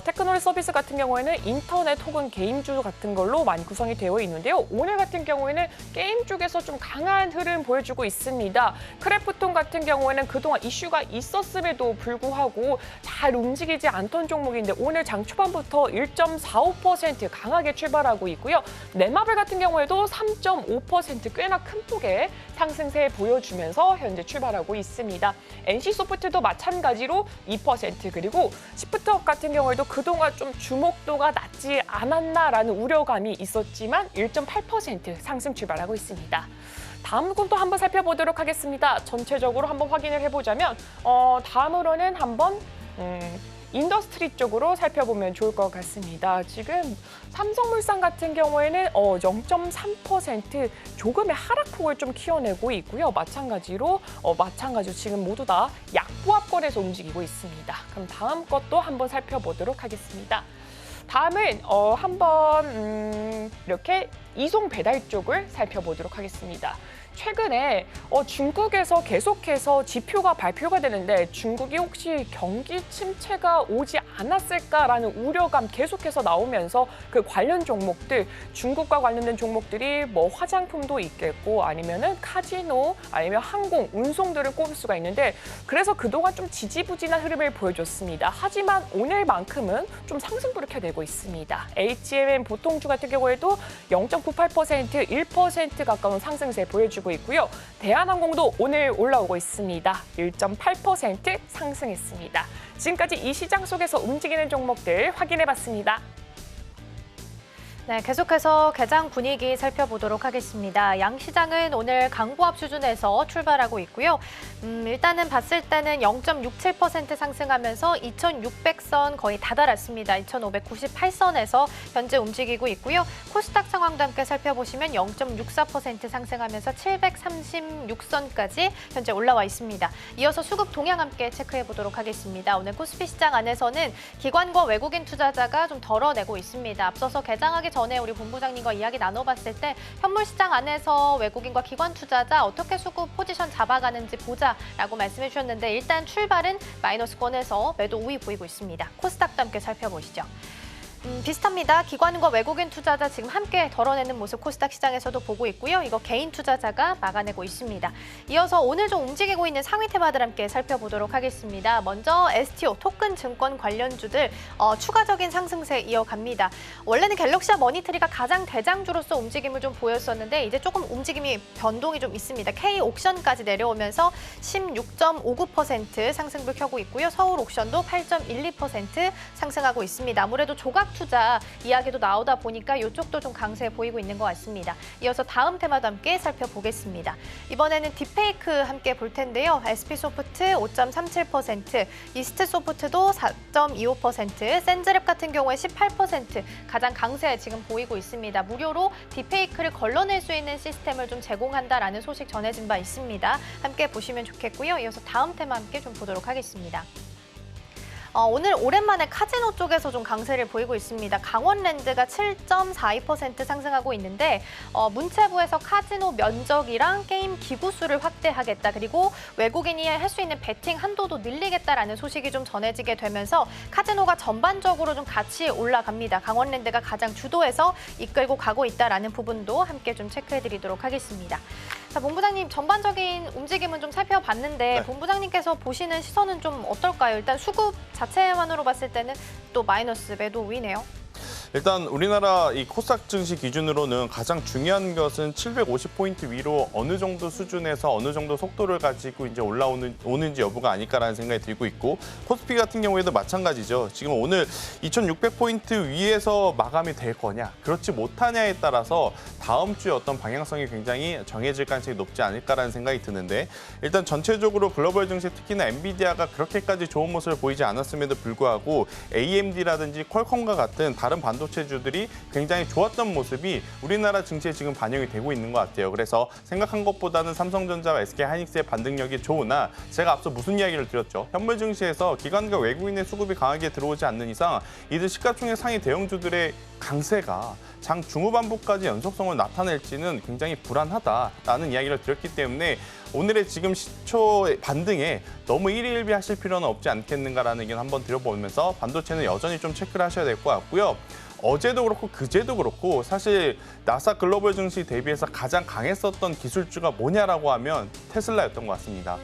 Speaker 2: 테크놀로지 서비스 같은 경우에는 인터넷 혹은 게임주 같은 걸로 많이 구성이 되어 있는데요. 오늘 같은 경우에는 게임 쪽에서 좀 강한 흐름 보여주고 있습니다. 크래프톤 같은 경우에는 그동안 이슈가 있었음에도 불구하고 잘 움직이지 않던 종목인데 오늘 장 초반부터 1.45% 강하게 출발하고 있고요. 넷마블 같은 경우에도 3.5% 꽤나 큰 폭의 상승세 보여주면서 현재 출발하고 있습니다. NC소프트도 마찬가지로 2% 그리고 시프트업 같은 경우에도 그동안 좀 주목도가 낮지 않았나라는 우려감이 있었지만 1.8% 상승 출발하고 있습니다. 다음 것도 한번 살펴보도록 하겠습니다. 전체적으로 한번 확인을 해보자면 다음으로는 한번 인더스트리 쪽으로 살펴보면 좋을 것 같습니다. 지금 삼성물산 같은 경우에는 0.3% 조금의 하락폭을 좀 키워내고 있고요. 마찬가지로 지금 모두 다 약보합권에서 움직이고 있습니다. 그럼 다음 것도 한번 살펴보도록 하겠습니다. 다음은 한번 이렇게 이송 배달 쪽을 살펴보도록 하겠습니다. 최근에 중국에서 계속해서 지표가 발표가 되는데 중국이 혹시 경기 침체가 오지 않았을까라는 우려감 계속해서 나오면서 그 관련 종목들, 중국과 관련된 종목들이 뭐 화장품도 있겠고 아니면은 카지노, 아니면 항공, 운송들을 꼽을 수가 있는데 그래서 그동안 좀 지지부진한 흐름을 보여줬습니다. 하지만 오늘만큼은 좀 상승부를 켜내고 있습니다. HMM 보통주 같은 경우에도 0.98%, 1% 가까운 상승세 보여주고 있고요. 대한항공도 오늘 올라오고 있습니다. 1.8% 상승했습니다. 지금까지 이 시장 속에서 움직이는 종목들 확인해봤습니다.
Speaker 3: 네, 계속해서 개장 분위기 살펴보도록 하겠습니다. 양 시장은 오늘 강보합 수준에서 출발하고 있고요. 일단은 봤을 때는 0.67% 상승하면서 2,600선 거의 다다랐습니다. 2,598선에서 현재 움직이고 있고요. 코스닥 상황도 함께 살펴보시면 0.64% 상승하면서 736선까지 현재 올라와 있습니다. 이어서 수급 동향 함께 체크해 보도록 하겠습니다. 오늘 코스피 시장 안에서는 기관과 외국인 투자자가 좀 덜어내고 있습니다. 앞서서 개장하기 전에 우리 본부장님과 이야기 나눠봤을 때 현물 시장 안에서 외국인과 기관 투자자 어떻게 수급 포지션 잡아가는지 보자라고 말씀해 주셨는데 일단 출발은 마이너스권에서 매도 우위 보이고 있습니다. 코스닥도 함께 살펴보시죠. 비슷합니다. 기관과 외국인 투자자 지금 함께 덜어내는 모습 코스닥 시장에서도 보고 있고요. 이거 개인 투자자가 막아내고 있습니다. 이어서 오늘 좀 움직이고 있는 상위 테마들 함께 살펴보도록 하겠습니다. 먼저 STO, 토큰 증권 관련주들 추가적인 상승세 이어갑니다. 원래는 갤럭시와 머니트리가 가장 대장주로서 움직임을 좀 보였었는데 이제 조금 움직임이 변동이 좀 있습니다. K옥션까지 내려오면서 16.59% 상승을 켜고 있고요. 서울옥션도 8.12% 상승하고 있습니다. 아무래도 조각 투자 이야기도 나오다 보니까 이쪽도 좀 강세 보이고 있는 것 같습니다. 이어서 다음 테마도 함께 살펴보겠습니다. 이번에는 딥페이크 함께 볼 텐데요. SP소프트 5.37%, 이스트소프트도 4.25%, 센즈랩 같은 경우에 18% 가장 강세 지금 보이고 있습니다. 무료로 딥페이크를 걸러낼 수 있는 시스템을 좀 제공한다라는 소식 전해진 바 있습니다. 함께 보시면 좋겠고요. 이어서 다음 테마 함께 좀 보도록 하겠습니다. 오늘 오랜만에 카지노 쪽에서 좀 강세를 보이고 있습니다. 강원랜드가 7.42% 상승하고 있는데 문체부에서 카지노 면적이랑 게임 기구 수를 확대하겠다. 그리고 외국인이 할 수 있는 베팅 한도도 늘리겠다라는 소식이 좀 전해지게 되면서 카지노가 전반적으로 좀 같이 올라갑니다. 강원랜드가 가장 주도해서 이끌고 가고 있다라는 부분도 함께 좀 체크해드리도록 하겠습니다. 자, 본부장님 전반적인 움직임은 좀 살펴봤는데
Speaker 6: 네.
Speaker 3: 본부장님께서 보시는 시선은 좀 어떨까요? 일단 수급 자체만으로 봤을 때는 또 마이너스 매도 우위네요.
Speaker 6: 일단 우리나라 이 코스닥 증시 기준으로는 가장 중요한 것은 750포인트 위로 어느 정도 수준에서 어느 정도 속도를 가지고 이제 오는지 여부가 아닐까라는 생각이 들고 있고 코스피 같은 경우에도 마찬가지죠. 지금 오늘 2,600포인트 위에서 마감이 될 거냐, 그렇지 못하냐에 따라서 다음 주에 어떤 방향성이 굉장히 정해질 가능성이 높지 않을까라는 생각이 드는데 일단 전체적으로 글로벌 증시 특히나 엔비디아가 그렇게까지 좋은 모습을 보이지 않았음에도 불구하고 AMD라든지 퀄컴과 같은 다른 반도체주들이 굉장히 좋았던 모습이 우리나라 증시에 지금 반영이 되고 있는 것 같아요. 그래서 생각한 것보다는 삼성전자와 SK하이닉스의 반등력이 좋으나 제가 앞서 무슨 이야기를 드렸죠. 현물 증시에서 기관과 외국인의 수급이 강하게 들어오지 않는 이상 이들 시가총액 상위 대형주들의 강세가 장 중후반부까지 연속성을 나타낼지는 굉장히 불안하다라는 이야기를 드렸기 때문에 오늘의 지금 시초 반등에 너무 일희일비하실 필요는 없지 않겠는가라는 의견 한번 드려보면서 반도체는 여전히 좀 체크를 하셔야 될 것 같고요. 어제도 그렇고 그제도 그렇고 사실 나스닥 글로벌 증시 대비해서 가장 강했었던 기술주가 뭐냐라고 하면 테슬라였던 것 같습니다.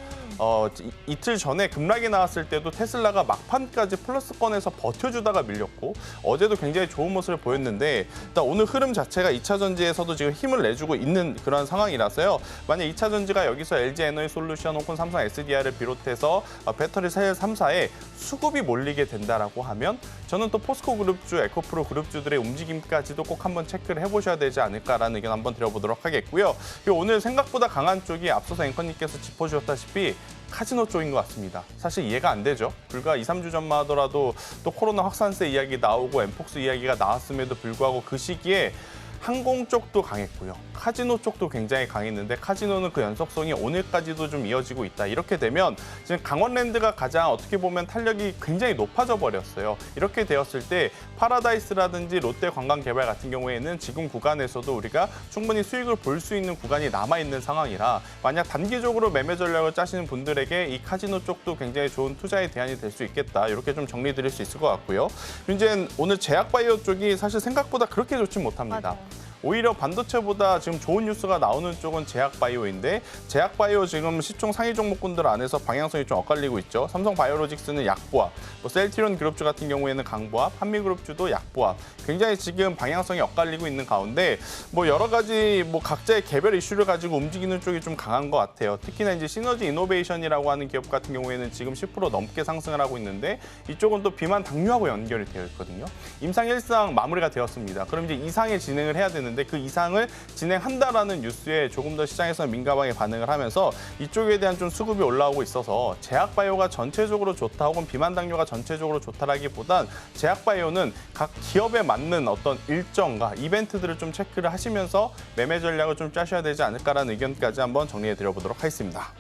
Speaker 6: 이틀 전에 급락이 나왔을 때도 테슬라가 막판까지 플러스권에서 버텨주다가 밀렸고 어제도 굉장히 좋은 모습을 보였는데 일단 오늘 흐름 자체가 2차 전지에서도 지금 힘을 내주고 있는 그런 상황이라서요. 만약 2차 전지가 여기서 LG 에너지솔루션 혹은 삼성 SDI를 비롯해서 배터리 셀 3사에 수급이 몰리게 된다라고 하면 저는 또 포스코 그룹주, 에코프로 그룹주들의 움직임까지도 꼭 한번 체크를 해보셔야 되지 않을까라는 의견 한번 드려보도록 하겠고요. 그리고 오늘 생각보다 강한 쪽이 앞서서 앵커님께서 짚어주셨다시피 카지노 쪽인 것 같습니다. 사실 이해가 안 되죠. 불과 2, 3주 전만 하더라도 또 코로나 확산세 이야기 나오고 엠폭스 이야기가 나왔음에도 불구하고 그 시기에 항공 쪽도 강했고요. 카지노 쪽도 굉장히 강했는데 카지노는 그 연속성이 오늘까지도 좀 이어지고 있다. 이렇게 되면 지금 강원랜드가 가장 어떻게 보면 탄력이 굉장히 높아져 버렸어요. 이렇게 되었을 때 파라다이스라든지 롯데관광개발 같은 경우에는 지금 구간에서도 우리가 충분히 수익을 볼 수 있는 구간이 남아있는 상황이라 만약 단기적으로 매매 전략을 짜시는 분들에게 이 카지노 쪽도 굉장히 좋은 투자의 대안이 될 수 있겠다. 이렇게 좀 정리드릴 수 있을 것 같고요. 이제 오늘 제약바이오 쪽이 사실 생각보다 그렇게 좋진 못합니다.
Speaker 3: 맞아요.
Speaker 6: 오히려 반도체보다 지금 좋은 뉴스가 나오는 쪽은 제약바이오인데 제약바이오 지금 시총 상위 종목군들 안에서 방향성이 좀 엇갈리고 있죠. 삼성바이오로직스는 약보합, 셀트리온 그룹주 같은 경우에는 강보합, 한미그룹주도 약보합. 굉장히 지금 방향성이 엇갈리고 있는 가운데 여러 가지 각자의 개별 이슈를 가지고 움직이는 쪽이 좀 강한 것 같아요. 특히나 이제 시너지 이노베이션이라고 하는 기업 같은 경우에는 지금 10% 넘게 상승을 하고 있는데 이쪽은 또 비만 당류하고 연결이 되어 있거든요. 임상 1상 마무리가 되었습니다. 그럼 이제 2상에 진행을 해야 되는데 그 이상을 진행한다라는 뉴스에 조금 더 시장에서 민감하게 반응을 하면서 이쪽에 대한 좀 수급이 올라오고 있어서 제약바이오가 전체적으로 좋다 혹은 비만 당뇨가 전체적으로 좋다라기보단 제약바이오는 각 기업에 맞는 어떤 일정과 이벤트들을 좀 체크를 하시면서 매매 전략을 좀 짜셔야 되지 않을까라는 의견까지 한번 정리해드려보도록 하겠습니다.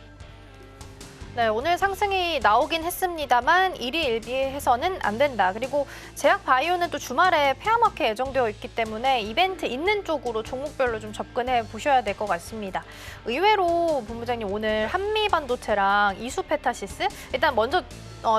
Speaker 3: 네, 오늘 상승이 나오긴 했습니다만 일희일비해서는 안 된다. 그리고 제약바이오는 또 주말에 폐암학회 예정되어 있기 때문에 이벤트 있는 쪽으로 종목별로 좀 접근해 보셔야 될 것 같습니다. 의외로 본부장님 오늘 한미반도체랑 이수페타시스 일단 먼저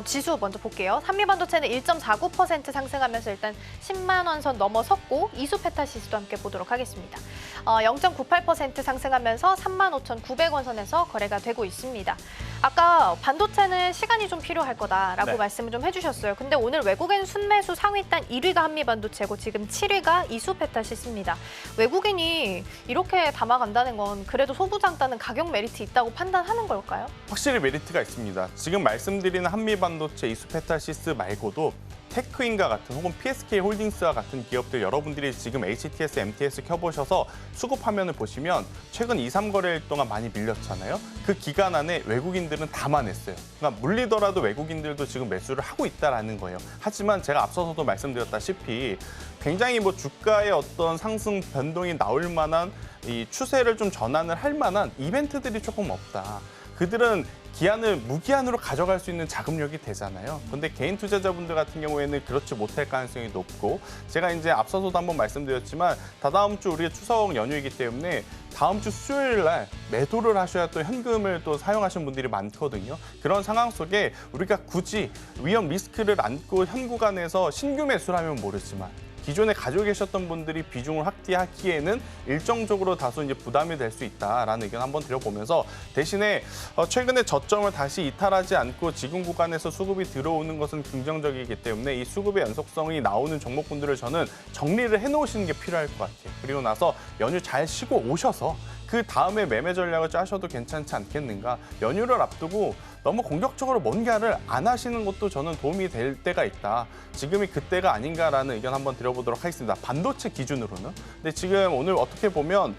Speaker 3: 지수 먼저 볼게요. 한미반도체는 1.49% 상승하면서 일단 10만 원 선 넘어섰고 이수페타시스도 함께 보도록 하겠습니다. 0.98% 상승하면서 35,900원 선에서 거래가 되고 있습니다. 아까 반도체는 시간이 좀 필요할 거다라고
Speaker 6: 네.
Speaker 3: 말씀을 좀 해주셨어요. 근데 오늘 외국인 순매수 상위단 1위가 한미반도체고 지금 7위가 이수페타시스입니다. 외국인이 이렇게 담아간다는 건 그래도 소부장따는 가격 메리트 있다고 판단하는 걸까요?
Speaker 6: 확실히 메리트가 있습니다. 지금 말씀드리는 한미반도체 이수페타시스 말고도 테크인과 같은 혹은 PSK 홀딩스와 같은 기업들 여러분들이 지금 HTS, MTS 켜보셔서 수급 화면을 보시면 최근 2, 3거래일 동안 많이 밀렸잖아요. 그 기간 안에 외국인들은 담아냈어요. 그러니까 물리더라도 외국인들도 지금 매수를 하고 있다는 거예요. 하지만 제가 앞서서도 말씀드렸다시피 굉장히 주가의 어떤 상승 변동이 나올 만한 이 추세를 좀 전환을 할 만한 이벤트들이 조금 없다. 그들은 기한을 무기한으로 가져갈 수 있는 자금력이 되잖아요. 근데 개인 투자자분들 같은 경우에는 그렇지 못할 가능성이 높고 제가 이제 앞서서도 한번 말씀드렸지만 다다음 주 우리가 추석 연휴이기 때문에 다음 주 수요일 날 매도를 하셔야 또 현금을 또 사용하시는 분들이 많거든요. 그런 상황 속에 우리가 굳이 위험 리스크를 안고 현 구간에서 신규 매수를 하면 모르지만 기존에 가지고 계셨던 분들이 비중을 확대하기에는 일정적으로 다소 이제 부담이 될 수 있다라는 의견 한번 드려보면서 대신에 최근에 저점을 다시 이탈하지 않고 지금 구간에서 수급이 들어오는 것은 긍정적이기 때문에 이 수급의 연속성이 나오는 종목군들을 저는 정리를 해놓으시는 게 필요할 것 같아요. 그리고 나서 연휴 잘 쉬고 오셔서 그 다음에 매매 전략을 짜셔도 괜찮지 않겠는가. 연휴를 앞두고 너무 공격적으로 뭔가를 안 하시는 것도 저는 도움이 될 때가 있다. 지금이 그때가 아닌가라는 의견 한번 드려보도록 하겠습니다. 반도체 기준으로는. 근데 지금 오늘 어떻게 보면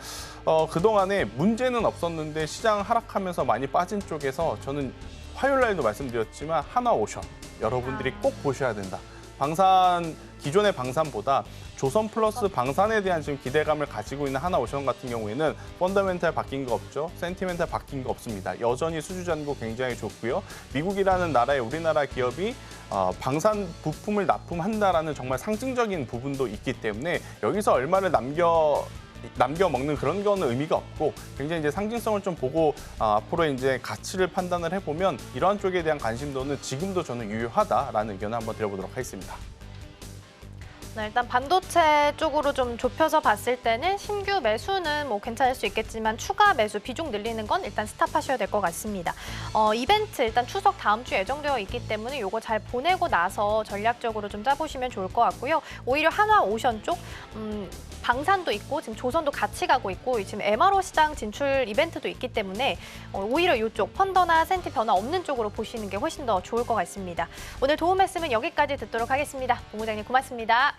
Speaker 6: 그동안에 문제는 없었는데 시장 하락하면서 많이 빠진 쪽에서 저는 화요일 날도 말씀드렸지만 하나오션 여러분들이 꼭 보셔야 된다. 기존의 방산보다 조선 플러스 방산에 대한 지금 기대감을 가지고 있는 하나오션 같은 경우에는 펀더멘탈 바뀐 거 없죠. 센티멘탈 바뀐 거 없습니다. 여전히 수주잔고 굉장히 좋고요. 미국이라는 나라의 우리나라 기업이 방산 부품을 납품한다라는 정말 상징적인 부분도 있기 때문에 여기서 얼마를 남겨 먹는 그런 거는 의미가 없고 굉장히 이제 상징성을 좀 보고 앞으로 이제 가치를 판단을 해보면 이러한 쪽에 대한 관심도는 지금도 저는 유효하다라는 의견을 한번 드려보도록 하겠습니다.
Speaker 3: 네, 일단 반도체 쪽으로 좀 좁혀서 봤을 때는 신규 매수는 괜찮을 수 있겠지만 추가 매수 비중 늘리는 건 일단 스탑하셔야 될 것 같습니다. 이벤트 일단 추석 다음 주 예정되어 있기 때문에 이거 잘 보내고 나서 전략적으로 좀 짜보시면 좋을 것 같고요. 오히려 한화오션 쪽 방산도 있고 지금 조선도 같이 가고 있고 지금 MRO 시장 진출 이벤트도 있기 때문에 오히려 이쪽 펀더나 센티 변화 없는 쪽으로 보시는 게 훨씬 더 좋을 것 같습니다. 오늘 도움 말씀은 여기까지 듣도록 하겠습니다. 본부장님 고맙습니다.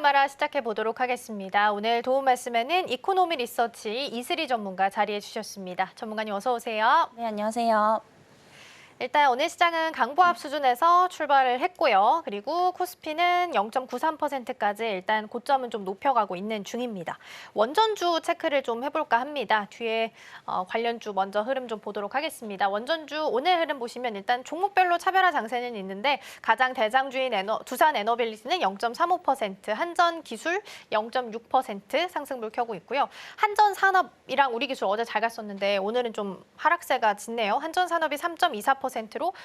Speaker 3: 카메라 시작해 보도록 하겠습니다. 오늘 도움 말씀에는 이코노미 리서치 이슬이 전문가 자리해 주셨습니다. 전문가님 어서 오세요.
Speaker 7: 네, 안녕하세요.
Speaker 3: 일단 오늘 시장은 강보합 수준에서 출발을 했고요. 그리고 코스피는 0.93%까지 일단 고점은 좀 높여가고 있는 중입니다. 원전주 체크를 좀 해볼까 합니다. 뒤에 관련주 먼저 흐름 좀 보도록 하겠습니다. 원전주 오늘 흐름 보시면 일단 종목별로 차별화 장세는 있는데 가장 대장주인 두산 에너빌리티는 0.35%, 한전기술 0.6% 상승불 켜고 있고요. 한전산업이랑 우리기술 어제 잘 갔었는데 오늘은 좀 하락세가 짙네요. 한전산업이 3.24%로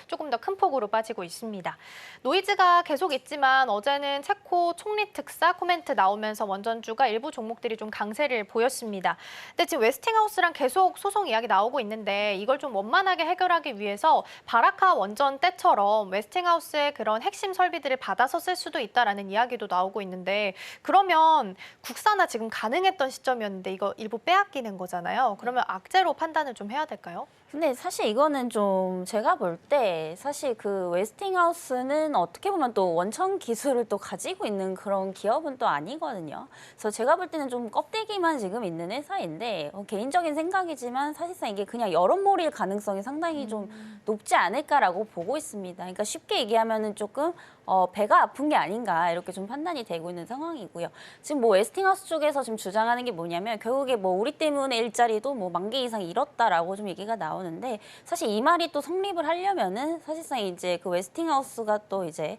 Speaker 3: 조금 더 큰 폭으로 빠지고 있습니다. 노이즈가 계속 있지만 어제는 체코 총리 특사 코멘트 나오면서 원전주가 일부 종목들이 좀 강세를 보였습니다. 근데 지금 웨스팅하우스랑 계속 소송 이야기 나오고 있는데 이걸 좀 원만하게 해결하기 위해서 바라카 원전 때처럼 웨스팅하우스의 그런 핵심 설비들을 받아서 쓸 수도 있다라는 이야기도 나오고 있는데 그러면 국산화 지금 가능했던 시점이었는데 이거 일부 빼앗기는 거잖아요. 그러면 악재로 판단을 좀 해야 될까요?
Speaker 7: 근데 사실 이거는 좀 제가 볼 때 사실 그 웨스팅하우스는 어떻게 보면 또 원천 기술을 또 가지고 있는 그런 기업은 또 아니거든요. 그래서 제가 볼 때는 좀 껍데기만 지금 있는 회사인데 개인적인 생각이지만 사실상 이게 그냥 여론몰이일 가능성이 상당히 좀 높지 않을까라고 보고 있습니다. 그러니까 쉽게 얘기하면은 조금 배가 아픈 게 아닌가 이렇게 좀 판단이 되고 있는 상황이고요. 지금 뭐 웨스팅하우스 쪽에서 지금 주장하는 게 뭐냐면 결국에 뭐 우리 때문에 일자리도 뭐 10,000개 이상 잃었다라고 좀 얘기가 나오는데 사실 이 말이 또 성립을 하려면은 사실상 이제 그 웨스팅하우스가 또 이제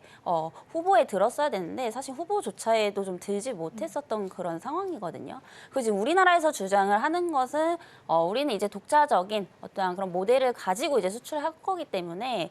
Speaker 7: 후보에 들었어야 되는데 사실 후보조차에도 좀 들지 못했었던 그런 상황이거든요. 그리고 지금 우리나라에서 주장을 하는 것은 우리는 이제 독자적인 어떠한 그런 모델을 가지고 이제 수출할 거기 때문에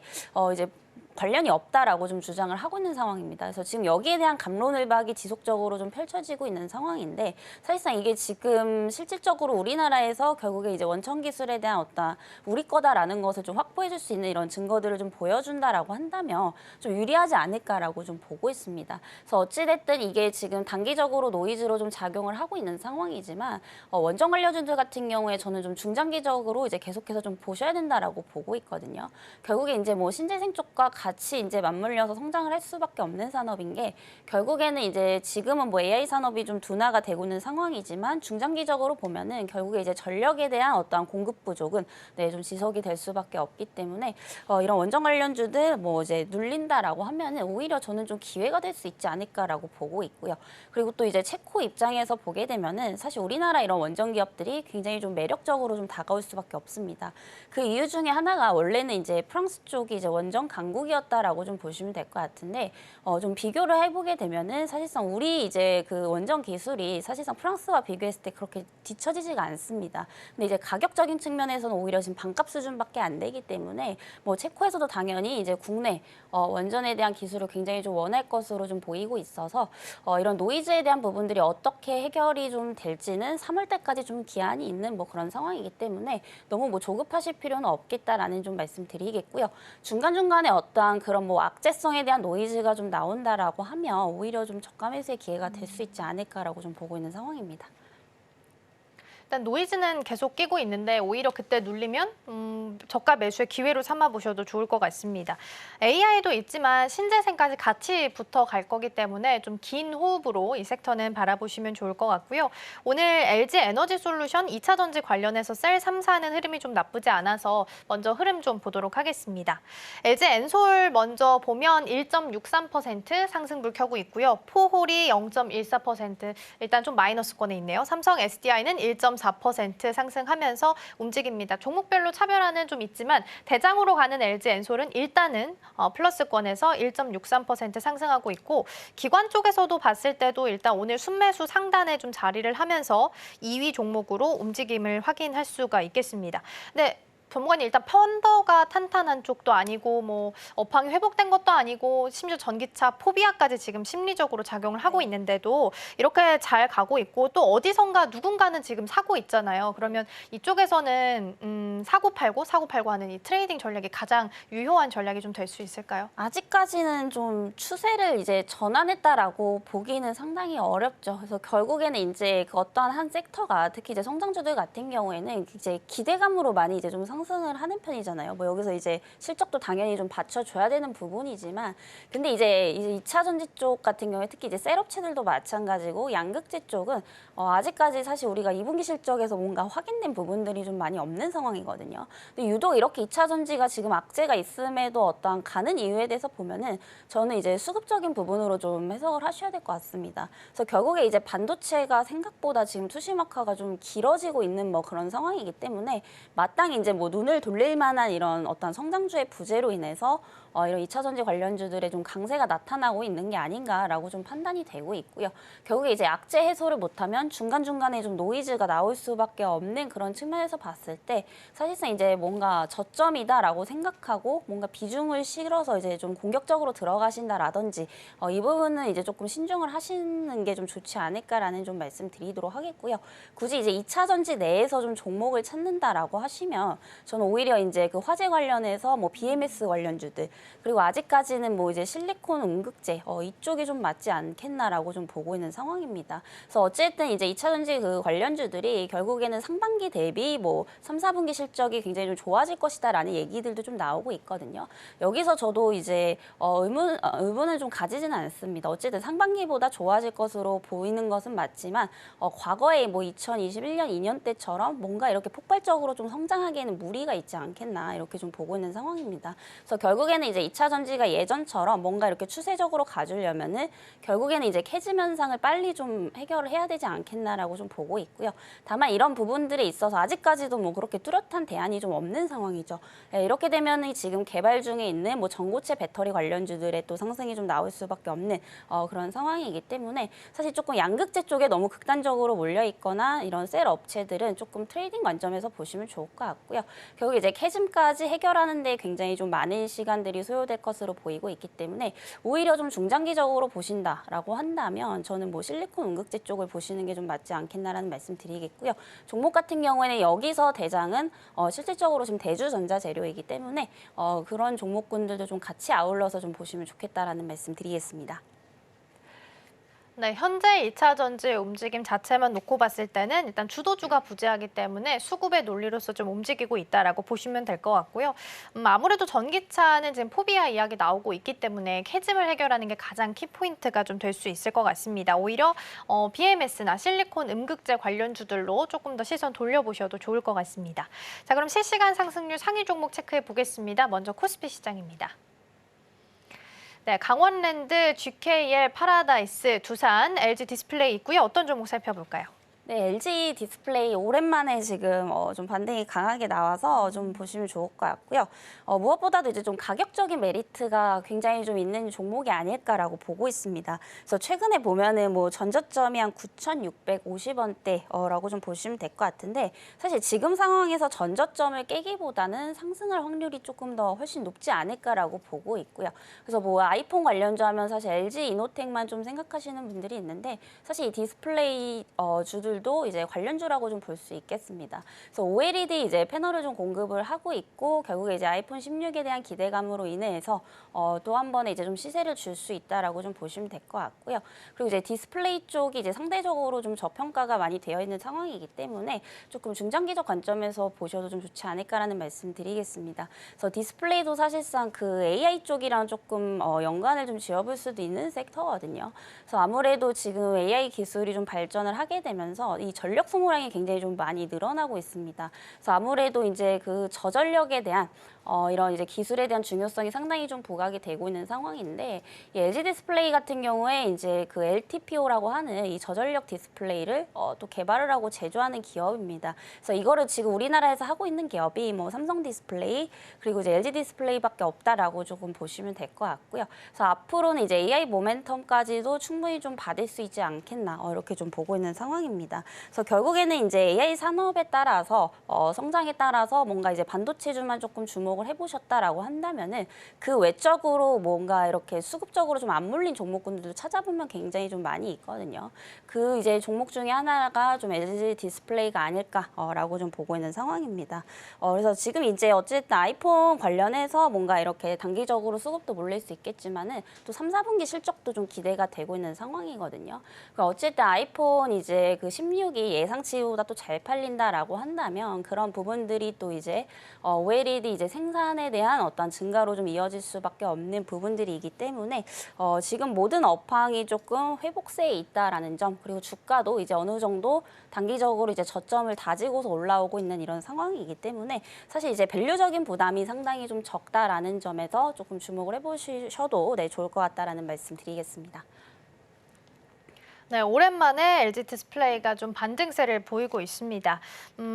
Speaker 7: 이제 관련이 없다라고 좀 주장을 하고 있는 상황입니다. 그래서 지금 여기에 대한 갑론을박이 지속적으로 좀 펼쳐지고 있는 상황인데 사실상 이게 지금 실질적으로 우리나라에서 결국에 이제 원천 기술에 대한 어떤 우리 거다라는 것을 좀 확보해 줄 수 있는 이런 증거들을 좀 보여준다라고 한다면 좀 유리하지 않을까라고 좀 보고 있습니다. 그래서 어찌됐든 이게 지금 단기적으로 노이즈로 좀 작용을 하고 있는 상황이지만 원전 관련주들 같은 경우에 저는 좀 중장기적으로 이제 계속해서 좀 보셔야 된다라고 보고 있거든요. 결국에 이제 뭐 신재생 쪽과 같이 이제 맞물려서 성장을 할 수밖에 없는 산업인 게 결국에는 이제 지금은 뭐 AI 산업이 좀 둔화가 되고 있는 상황이지만 중장기적으로 보면은 결국에 이제 전력에 대한 어떠한 공급 부족은 좀 지속이 될 수밖에 없기 때문에 이런 원전 관련주들 뭐 이제 눌린다라고 하면은 오히려 저는 좀 기회가 될 수 있지 않을까라고 보고 있고요. 그리고 또 이제 체코 입장에서 보게 되면은 사실 우리나라 이런 원전 기업들이 굉장히 좀 매력적으로 좀 다가올 수밖에 없습니다. 그 이유 중에 하나가 원래는 이제 프랑스 쪽이 이제 원전 강국이었다라고 좀 보시면 될 것 같은데 좀 비교를 해보게 되면은 사실상 우리 이제 그 원전 기술이 사실상 프랑스와 비교했을 때 그렇게 뒤처지지가 않습니다. 근데 이제 가격적인 측면에서는 오히려 지금 반값 수준밖에 안 되기 때문에 뭐 체코에서도 당연히 이제 국내 원전에 대한 기술을 굉장히 좀 원할 것으로 좀 보이고 있어서 이런 노이즈에 대한 부분들이 어떻게 해결이 좀 될지는 3월 때까지 좀 기한이 있는 뭐 그런 상황이기 때문에 너무 뭐 조급하실 필요는 없겠다라는 좀 말씀드리겠고요. 중간중간에 어떠한 그런 뭐 악재성에 대한 노이즈가 좀 나온다라고 하면 오히려 좀 저가 매수의 기회가 될 수 있지 않을까라고 좀 보고 있는 상황입니다.
Speaker 3: 일단 노이즈는 계속 끼고 있는데 오히려 그때 눌리면 저가 매수의 기회로 삼아보셔도 좋을 것 같습니다. AI도 있지만 신재생까지 같이 붙어갈 거기 때문에 좀 긴 호흡으로 이 섹터는 바라보시면 좋을 것 같고요. 오늘 LG 에너지 솔루션 2차 전지 관련해서 셀 3사는 흐름이 좀 나쁘지 않아서 먼저 흐름 좀 보도록 하겠습니다. LG 엔솔 먼저 보면 1.63% 상승불 켜고 있고요. 포홀이 0.14% 일단 좀 마이너스권에 있네요. 삼성 SDI는 1.4% 상승하면서 움직입니다. 종목별로 차별화는 좀 있지만 대장으로 가는 LG 엔솔은 일단은 플러스권에서 1.63% 상승하고 있고 기관 쪽에서도 봤을 때도 일단 오늘 순매수 상단에 좀 자리를 하면서 2위 종목으로 움직임을 확인할 수가 있겠습니다. 네. 전문가님 일단 펀더가 탄탄한 쪽도 아니고 뭐 업황이 회복된 것도 아니고 심지어 전기차 포비아까지 지금 심리적으로 작용을 하고 있는데도 이렇게 잘 가고 있고 또 어디선가 누군가는 지금 사고 있잖아요. 그러면 이쪽에서는 사고 팔고 하는 이 트레이딩 전략이 가장 유효한 전략이 좀 될 수 있을까요?
Speaker 7: 아직까지는 좀 추세를 이제 전환했다라고 보기는 상당히 어렵죠. 그래서 결국에는 이제 그 어떠한 한 섹터가 특히 이제 성장주들 같은 경우에는 이제 기대감으로 많이 이제 좀 상승을 하는 편이잖아요. 뭐 여기서 이제 실적도 당연히 좀 받쳐줘야 되는 부분이지만, 근데 이제 2차 전지 쪽 같은 경우에 특히 이제 셀업체들도 마찬가지고 양극재 쪽은 아직까지 사실 우리가 2분기 실적에서 뭔가 확인된 부분들이 좀 많이 없는 상황이거든요. 근데 유독 이렇게 2차 전지가 지금 악재가 있음에도 어떠한 가는 이유에 대해서 보면은 저는 이제 수급적인 부분으로 좀 해석을 하셔야 될 것 같습니다. 그래서 결국에 이제 반도체가 생각보다 지금 투시마카가 좀 길어지고 있는 뭐 그런 상황이기 때문에 마땅히 이제 뭐 눈을 돌릴 만한 이런 어떤 성장주의 부재로 인해서 이런 2차 전지 관련주들의 좀 강세가 나타나고 있는 게 아닌가라고 좀 판단이 되고 있고요. 결국에 이제 악재 해소를 못하면 중간중간에 좀 노이즈가 나올 수밖에 없는 그런 측면에서 봤을 때 사실상 이제 뭔가 저점이다라고 생각하고 뭔가 비중을 실어서 이제 좀 공격적으로 들어가신다라든지 이 부분은 이제 조금 신중을 하시는 게 좀 좋지 않을까라는 좀 말씀드리도록 하겠고요. 굳이 이제 2차 전지 내에서 좀 종목을 찾는다라고 하시면 저는 오히려 이제 그 화재 관련해서 뭐 BMS 관련주들 그리고 아직까지는 뭐 이제 실리콘 음극재 이쪽이 좀 맞지 않겠나라고 좀 보고 있는 상황입니다. 그래서 어쨌든 이제 2차 전지 그 관련주들이 결국에는 상반기 대비 뭐 3, 4분기 실적이 굉장히 좀 좋아질 것이다라는 얘기들도 좀 나오고 있거든요. 여기서 저도 이제 의문을 좀 가지지는 않습니다. 어쨌든 상반기보다 좋아질 것으로 보이는 것은 맞지만 과거에 뭐 2021년 2년 때처럼 뭔가 이렇게 폭발적으로 좀 성장하기에는 무리가 있지 않겠나 이렇게 좀 보고 있는 상황입니다. 그래서 결국에는 이제 2차 전지가 예전처럼 뭔가 이렇게 추세적으로 가주려면은 결국에는 이제 캐즘 현상을 빨리 좀 해결을 해야 되지 않겠나라고 좀 보고 있고요. 다만 이런 부분들에 있어서 아직까지도 뭐 그렇게 뚜렷한 대안이 좀 없는 상황이죠. 이렇게 되면은 지금 개발 중에 있는 뭐 전고체 배터리 관련주들의 또 상승이 좀 나올 수밖에 없는 그런 상황이기 때문에 사실 조금 양극재 쪽에 너무 극단적으로 몰려 있거나 이런 셀 업체들은 조금 트레이딩 관점에서 보시면 좋을 것 같고요. 결국 이제 캐즘까지 해결하는 데 굉장히 좀 많은 시간들이 소요될 것으로 보이고 있기 때문에 오히려 좀 중장기적으로 보신다라고 한다면 저는 뭐 실리콘 음극재 쪽을 보시는 게 좀 맞지 않겠나라는 말씀 드리겠고요. 종목 같은 경우에는 여기서 대장은 실질적으로 지금 대주전자 재료이기 때문에 그런 종목군들도 좀 같이 아울러서 좀 보시면 좋겠다라는 말씀 드리겠습니다.
Speaker 3: 네, 현재 2차 전지의 움직임 자체만 놓고 봤을 때는 일단 주도주가 부재하기 때문에 수급의 논리로서 좀 움직이고 있다라고 보시면 될 것 같고요. 아무래도 전기차는 지금 포비아 이야기 나오고 있기 때문에 캐즘을 해결하는 게 가장 키포인트가 좀 될 수 있을 것 같습니다. 오히려 BMS나 실리콘 음극재 관련주들로 조금 더 시선 돌려보셔도 좋을 것 같습니다. 자, 그럼 실시간 상승률 상위 종목 체크해 보겠습니다. 먼저 코스피 시장입니다. 네, 강원랜드, GKL, 파라다이스, 두산, LG 디스플레이 있고요. 어떤 종목 살펴볼까요?
Speaker 7: 네, LG 디스플레이 오랜만에 지금 좀 반등이 강하게 나와서 좀 보시면 좋을 것 같고요. 무엇보다도 이제 좀 가격적인 메리트가 굉장히 좀 있는 종목이 아닐까라고 보고 있습니다. 그래서 최근에 보면은 뭐 전저점이 한 9,650원대라고 좀 보시면 될 것 같은데 사실 지금 상황에서 전저점을 깨기보다는 상승할 확률이 조금 더 훨씬 높지 않을까라고 보고 있고요. 그래서 뭐 아이폰 관련주 하면 사실 LG 이노텍만 좀 생각하시는 분들이 있는데 사실 이 디스플레이 주들 도 이제 관련주라고 좀 볼 수 있겠습니다. 그래서 OLED 이제 패널을 좀 공급을 하고 있고 결국에 이제 아이폰 16에 대한 기대감으로 인해서 또 한 번에 이제 좀 시세를 줄 수 있다라고 좀 보시면 될 것 같고요. 그리고 이제 디스플레이 쪽이 이제 상대적으로 좀 저평가가 많이 되어 있는 상황이기 때문에 조금 중장기적 관점에서 보셔도 좀 좋지 않을까라는 말씀 드리겠습니다. 그래서 디스플레이도 사실상 그 AI 쪽이랑 조금 연관을 좀 지어볼 수도 있는 섹터거든요. 그래서 아무래도 지금 AI 기술이 좀 발전을 하게 되면서 이 전력 소모량이 굉장히 좀 많이 늘어나고 있습니다. 그래서 아무래도 이제 그 저전력에 대한 이런 이제 기술에 대한 중요성이 상당히 좀 부각이 되고 있는 상황인데 이 LG 디스플레이 같은 경우에 이제 그 LTPO라고 하는 이 저전력 디스플레이를 또 개발을 하고 제조하는 기업입니다. 그래서 이거를 지금 우리나라에서 하고 있는 기업이 뭐 삼성 디스플레이 그리고 이제 LG 디스플레이밖에 없다라고 조금 보시면 될 것 같고요. 그래서 앞으로는 이제 AI 모멘텀까지도 충분히 좀 받을 수 있지 않겠나 이렇게 좀 보고 있는 상황입니다. 그래서 결국에는 이제 AI 산업에 따라서 성장에 따라서 뭔가 이제 반도체주만 조금 주목을 해보셨다라고 한다면은 그 외적으로 뭔가 이렇게 수급적으로 좀 안 물린 종목군들도 찾아보면 굉장히 좀 많이 있거든요. 그 이제 종목 중에 하나가 좀 LG 디스플레이가 아닐까라고 좀 보고 있는 상황입니다. 그래서 지금 이제 어쨌든 아이폰 관련해서 뭔가 이렇게 단기적으로 수급도 몰릴 수 있겠지만은 또 3, 4분기 실적도 좀 기대가 되고 있는 상황이거든요. 그러니까 어쨌든 아이폰 이제 그 16이 예상치보다 또 잘 팔린다라고 한다면 그런 부분들이 또 이제 OLED 이제 생산에 대한 어떤 증가로 좀 이어질 수밖에 없는 부분들이기 때문에 지금 모든 업황이 조금 회복세에 있다라는 점, 그리고 주가도 이제 어느 정도 단기적으로 이제 저점을 다지고서 올라오고 있는 이런 상황이기 때문에 사실 이제 밸류적인 부담이 상당히 좀 적다라는 점에서 조금 주목을 해보셔도 좋을 것 같다라는 말씀 드리겠습니다.
Speaker 3: 네, 오랜만에 LG 디스플레이가 좀 반등세를 보이고 있습니다.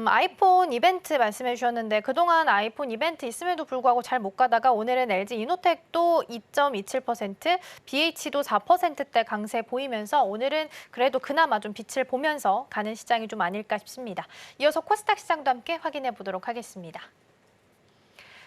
Speaker 3: 아이폰 이벤트 말씀해 주셨는데 그동안 아이폰 이벤트 있음에도 불구하고 잘 못 가다가 오늘은 LG 이노텍도 2.27%, BH도 4%대 강세 보이면서 오늘은 그래도 그나마 좀 빛을 보면서 가는 시장이 좀 아닐까 싶습니다. 이어서 코스닥 시장도 함께 확인해 보도록 하겠습니다.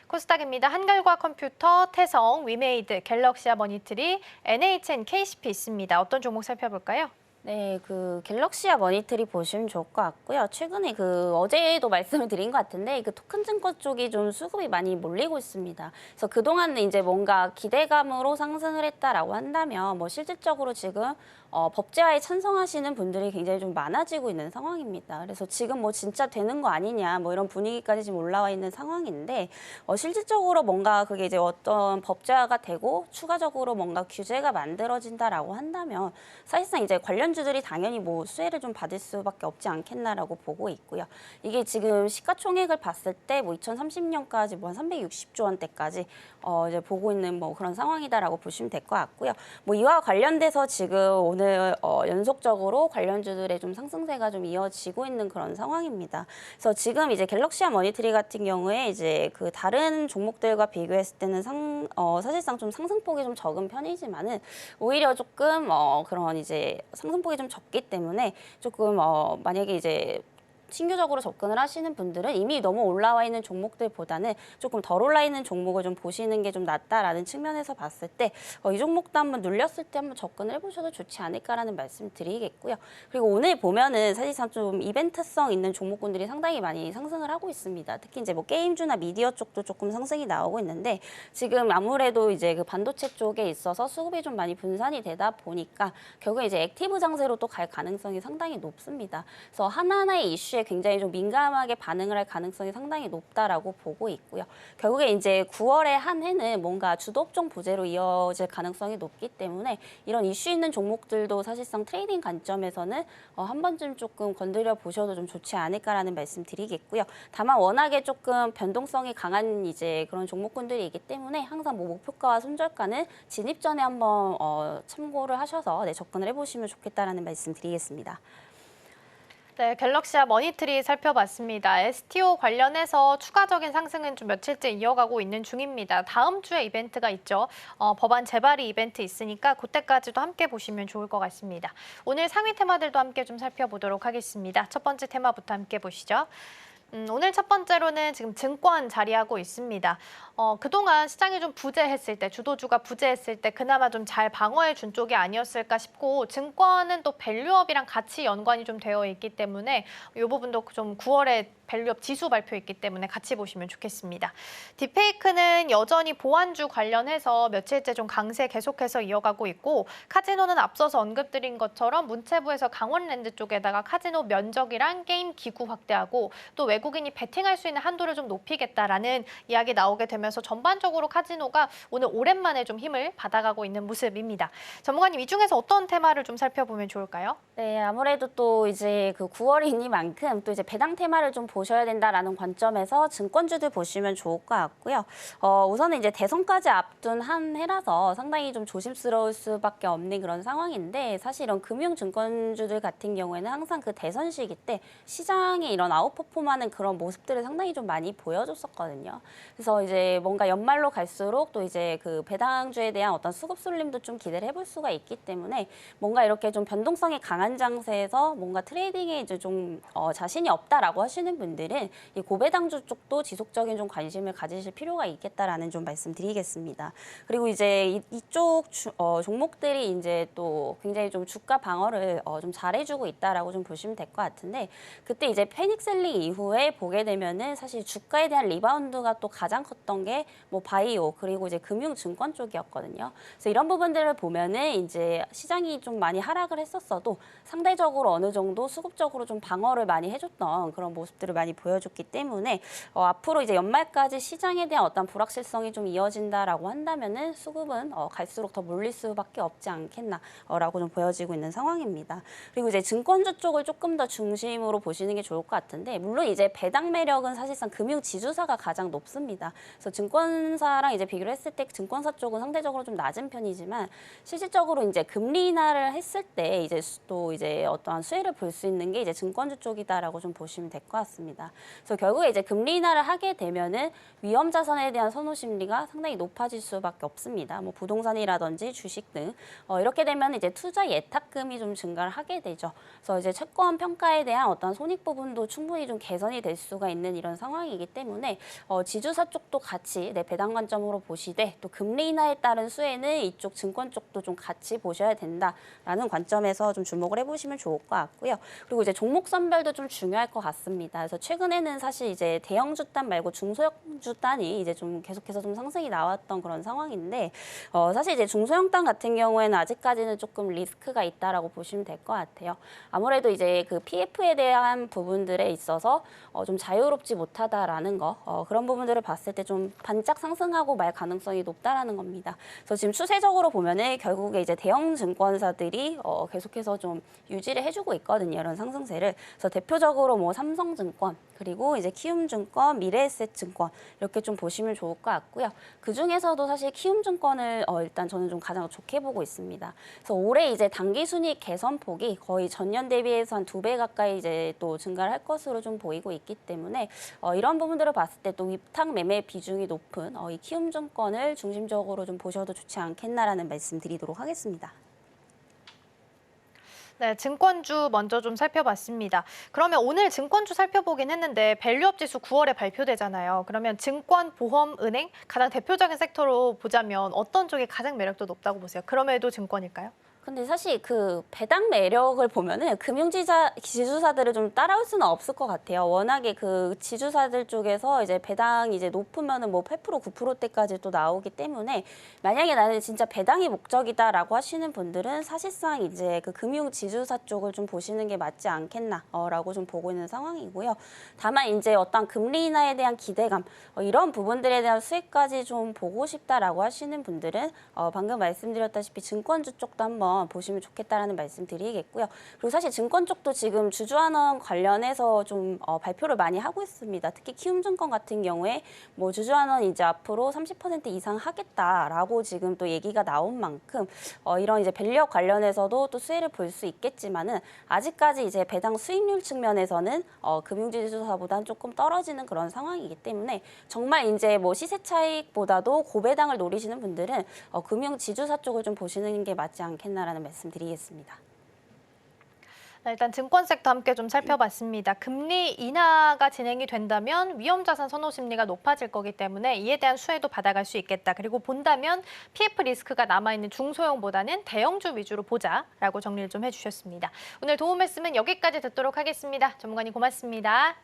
Speaker 3: 코스닥입니다. 한결과 컴퓨터, 태성, 위메이드, 갤럭시아 머니트리, NHN, KCP 있습니다. 어떤 종목 살펴볼까요?
Speaker 7: 네, 그 갤럭시아 머니터리 보시면 좋을 것 같고요. 최근에 어제도 말씀을 드린 것 같은데 그 토큰 증권 쪽이 좀 수급이 많이 몰리고 있습니다. 그래서 그동안은 이제 뭔가 기대감으로 상승을 했다라고 한다면 뭐 실질적으로 지금 법제화에 찬성하시는 분들이 굉장히 좀 많아지고 있는 상황입니다. 그래서 지금 뭐 진짜 되는 거 아니냐 뭐 이런 분위기까지 지금 올라와 있는 상황인데 실질적으로 뭔가 그게 이제 어떤 법제화가 되고 추가적으로 뭔가 규제가 만들어진다라고 한다면 사실상 이제 관련주들이 당연히 뭐 수혜를 좀 받을 수밖에 없지 않겠나라고 보고 있고요. 이게 지금 시가총액을 봤을 때 뭐 2030년까지 뭐 한 360조 원대까지 이제 보고 있는 뭐 그런 상황이다라고 보시면 될 것 같고요. 뭐 이와 관련돼서 지금 오늘 연속적으로 관련주들의 좀 상승세가 좀 이어지고 있는 그런 상황입니다. 그래서 지금 이제 갤럭시아 머니터리 같은 경우에 이제 그 다른 종목들과 비교했을 때는 사실상 좀 상승폭이 좀 적은 편이지만은 오히려 조금 그런 이제 상승폭이 좀 적기 때문에 조금 만약에 이제 신규적으로 접근을 하시는 분들은 이미 너무 올라와 있는 종목들보다는 조금 덜 올라 있는 종목을 좀 보시는 게 좀 낫다라는 측면에서 봤을 때 이 종목도 한번 눌렸을 때 한번 접근을 해보셔도 좋지 않을까라는 말씀 드리겠고요. 그리고 오늘 보면은 사실상 좀 이벤트성 있는 종목군들이 상당히 많이 상승을 하고 있습니다. 특히 이제 뭐 게임주나 미디어 쪽도 조금 상승이 나오고 있는데 지금 아무래도 이제 그 반도체 쪽에 있어서 수급이 좀 많이 분산이 되다 보니까 결국에 이제 액티브 장세로 또 갈 가능성이 상당히 높습니다. 그래서 하나하나의 이슈 굉장히 좀 민감하게 반응을 할 가능성이 상당히 높다라고 보고 있고요. 결국에 이제 9월에 한 해는 뭔가 주도 업종 부재로 이어질 가능성이 높기 때문에 이런 이슈 있는 종목들도 사실상 트레이딩 관점에서는 한 번쯤 조금 건드려 보셔도 좀 좋지 않을까라는 말씀 드리겠고요. 다만 워낙에 조금 변동성이 강한 이제 그런 종목군들이기 때문에 항상 뭐 목표가와 손절가는 진입 전에 한번 참고를 하셔서 접근을 해보시면 좋겠다라는 말씀 드리겠습니다.
Speaker 3: 네, 갤럭시아 머니터리 살펴봤습니다. STO 관련해서 추가적인 상승은 좀 며칠째 이어가고 있는 중입니다. 다음 주에 이벤트가 있죠. 법안 재발의 이벤트 있으니까 그때까지도 함께 보시면 좋을 것 같습니다. 오늘 상위 테마들도 함께 좀 살펴보도록 하겠습니다. 첫 번째 테마부터 함께 보시죠. 오늘 첫 번째로는 지금 증권 자리하고 있습니다. 그동안 시장이 좀 부재했을 때, 주도주가 부재했을 때 그나마 좀 잘 방어해 준 쪽이 아니었을까 싶고 증권은 또 밸류업이랑 같이 연관이 좀 되어 있기 때문에 이 부분도 좀 9월에 밸류업 지수 발표있기 때문에 같이 보시면 좋겠습니다. 딥페이크는 여전히 보안주 관련해서 며칠째 좀 강세 계속해서 이어가고 있고 카지노는 앞서서 언급드린 것처럼 문체부에서 강원랜드 쪽에다가 카지노 면적이랑 게임 기구 확대하고 또 외국인이 베팅할 수 있는 한도를 좀 높이겠다라는 이야기 나오게 되면서 전반적으로 카지노가 오늘 오랜만에 좀 힘을 받아가고 있는 모습입니다. 전문가님, 이 중에서 어떤 테마를 좀 살펴보면 좋을까요?
Speaker 7: 네, 아무래도 또 이제 그 9월이니만큼 또 이제 배당 테마를 좀 보셔야 된다라는 관점에서 증권주들 보시면 좋을 것 같고요. 우선은 이제 대선까지 앞둔 한 해라서 상당히 좀 조심스러울 수밖에 없는 그런 상황인데 사실 이런 금융 증권주들 같은 경우에는 항상 그 대선 시기 때 시장에 이런 아웃퍼폼하는 그런 모습들을 상당히 좀 많이 보여줬었거든요. 그래서 이제 뭔가 연말로 갈수록 또 이제 그 배당주에 대한 어떤 수급 쏠림도 좀 기대를 해볼 수가 있기 때문에 뭔가 이렇게 좀 변동성이 강한 장세에서 뭔가 트레이딩에 이제 좀 자신이 없다라고 하시는 분들은 이 고배당주 쪽도 지속적인 좀 관심을 가지실 필요가 있겠다라는 좀 말씀드리겠습니다. 그리고 이제 이쪽 종목들이 이제 또 굉장히 좀 주가 방어를 좀 잘해주고 있다라고 좀 보시면 될 것 같은데 그때 이제 패닉 셀링 이후에 경우에 보게 되면은 사실 주가에 대한 리바운드가 또 가장 컸던 게 뭐 바이오 그리고 이제 금융증권 쪽이었거든요. 그래서 이런 부분들을 보면은 이제 시장이 좀 많이 하락을 했었어도 상대적으로 어느 정도 수급적으로 좀 방어를 많이 해줬던 그런 모습들을 많이 보여줬기 때문에 앞으로 이제 연말까지 시장에 대한 어떤 불확실성이 좀 이어진다라고 한다면은 수급은 갈수록 더 몰릴 수밖에 없지 않겠나라고 좀 보여지고 있는 상황입니다. 그리고 이제 증권주 쪽을 조금 더 중심으로 보시는 게 좋을 것 같은데 물론 이제 배당 매력은 사실상 금융 지주사가 가장 높습니다. 그래서 증권사랑 이제 비교를 했을 때 증권사 쪽은 상대적으로 좀 낮은 편이지만 실질적으로 이제 금리 인하를 했을 때 이제 또 이제 어떠한 수혜를 볼 수 있는 게 이제 증권주 쪽이다라고 좀 보시면 될 것 같습니다. 그래서 결국에 이제 금리 인하를 하게 되면은 위험 자산에 대한 선호 심리가 상당히 높아질 수밖에 없습니다. 뭐 부동산이라든지 주식 등 이렇게 되면 이제 투자 예탁금이 좀 증가를 하게 되죠. 그래서 이제 채권 평가에 대한 어떤 손익 부분도 충분히 좀 개선이 될 수가 있는 이런 상황이기 때문에 지주사 쪽도 같이 배당 관점으로 보시되 또 금리 인하에 따른 수혜는 이쪽 증권 쪽도 좀 같이 보셔야 된다라는 관점에서 좀 주목을 해보시면 좋을 것 같고요. 그리고 이제 종목 선별도 좀 중요할 것 같습니다. 그래서 최근에는 사실 이제 대형주단 말고 중소형주단이 이제 좀 계속해서 좀 상승이 나왔던 그런 상황인데 사실 이제 중소형단 같은 경우에는 아직까지는 조금 리스크가 있다라고 보시면 될 것 같아요. 아무래도 이제 그 PF에 대한 부분들에 있어서 좀 자유롭지 못하다라는 거 그런 부분들을 봤을 때 좀 반짝 상승하고 말 가능성이 높다라는 겁니다. 그래서 지금 추세적으로 보면은 결국에 이제 대형 증권사들이 계속해서 좀 유지를 해주고 있거든요. 이런 상승세를. 그래서 대표적으로 뭐 삼성증권 그리고 이제 키움증권, 미래에셋증권 이렇게 좀 보시면 좋을 것 같고요. 그 중에서도 사실 키움증권을 일단 저는 좀 가장 좋게 보고 있습니다. 그래서 올해 이제 당기순이익 개선폭이 거의 전년 대비해서 한 2배 가까이 이제 또 증가를 할 것으로 좀 보이고 있기 때문에 이런 부분들을 봤을 때 또 위탁 매매 비중이 높은 이 키움증권을 중심적으로 좀 보셔도 좋지 않겠나라는 말씀 드리도록 하겠습니다.
Speaker 3: 네, 증권주 먼저 좀 살펴봤습니다. 그러면 오늘 증권주 살펴보긴 했는데 밸류업 지수 9월에 발표되잖아요. 그러면 증권, 보험, 은행 가장 대표적인 섹터로 보자면 어떤 쪽이 가장 매력도 높다고 보세요? 그럼에도 증권일까요?
Speaker 7: 근데 사실 그 배당 매력을 보면은 지주사들을 좀 따라올 수는 없을 것 같아요. 워낙에 그 지주사들 쪽에서 이제 배당이 이제 높으면은 뭐 8%, 9%대까지 또 나오기 때문에 만약에 나는 진짜 배당이 목적이다라고 하시는 분들은 사실상 이제 그 금융 지주사 쪽을 좀 보시는 게 맞지 않겠나라고 좀 보고 있는 상황이고요. 다만 이제 어떤 금리 인하에 대한 기대감 이런 부분들에 대한 수익까지 좀 보고 싶다라고 하시는 분들은 방금 말씀드렸다시피 증권주 쪽도 한번 보시면 좋겠다라는 말씀 드리겠고요. 그리고 사실 증권 쪽도 지금 주주환원 관련해서 좀 발표를 많이 하고 있습니다. 특히 키움증권 같은 경우에 뭐 주주환원 이제 앞으로 30% 이상 하겠다라고 지금 또 얘기가 나온 만큼 이런 이제 밸류업 관련해서도 또 수혜를 볼 수 있겠지만은 아직까지 이제 배당 수익률 측면에서는 금융지주사보다는 조금 떨어지는 그런 상황이기 때문에 정말 이제 뭐 시세 차익보다도 고배당을 노리시는 분들은 금융지주사 쪽을 좀 보시는 게 맞지 않겠나. 라는 말씀 드리겠습니다.
Speaker 3: 일단 증권 섹터 함께 좀 살펴봤습니다. 금리 인하가 진행이 된다면 위험자산 선호 심리가 높아질 거기 때문에 이에 대한 수혜도 받아갈 수 있겠다. 그리고 본다면 PF 리스크가 남아있는 중소형보다는 대형주 위주로 보자라고 정리를 좀 해주셨습니다. 오늘 도움 말씀은 여기까지 듣도록 하겠습니다. 전문가님 고맙습니다.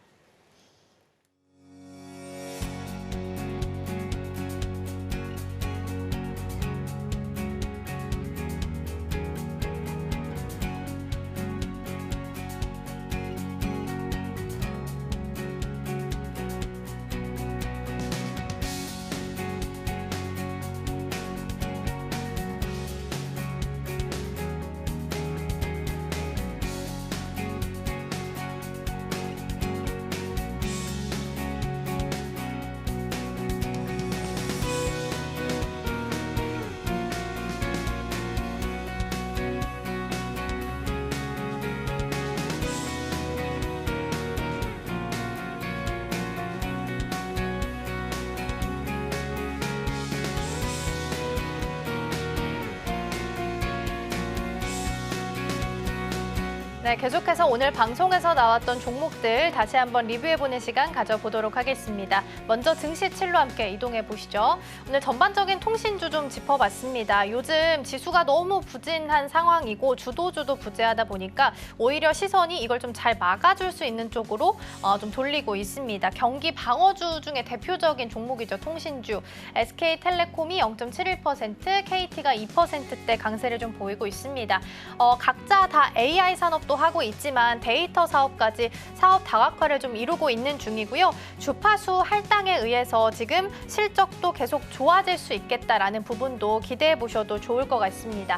Speaker 3: 네, 계속해서 오늘 방송에서 나왔던 종목들 다시 한번 리뷰해보는 시간 가져보도록 하겠습니다. 먼저 증시 7로 함께 이동해 보시죠. 오늘 전반적인 통신주 좀 짚어봤습니다. 요즘 지수가 너무 부진한 상황이고 주도주도 부재하다 보니까 오히려 시선이 이걸 좀 잘 막아줄 수 있는 쪽으로 좀 돌리고 있습니다. 경기 방어주 중에 대표적인 종목이죠. 통신주. SK텔레콤이 0.71%, KT가 2%대 강세를 좀 보이고 있습니다. 각자 다 AI 산업도 하고 있지만 데이터 사업까지 사업 다각화를 좀 이루고 있는 중이고요. 주파수 할당에 의해서 지금 실적도 계속 좋아질 수 있겠다라는 부분도 기대해 보셔도 좋을 것 같습니다.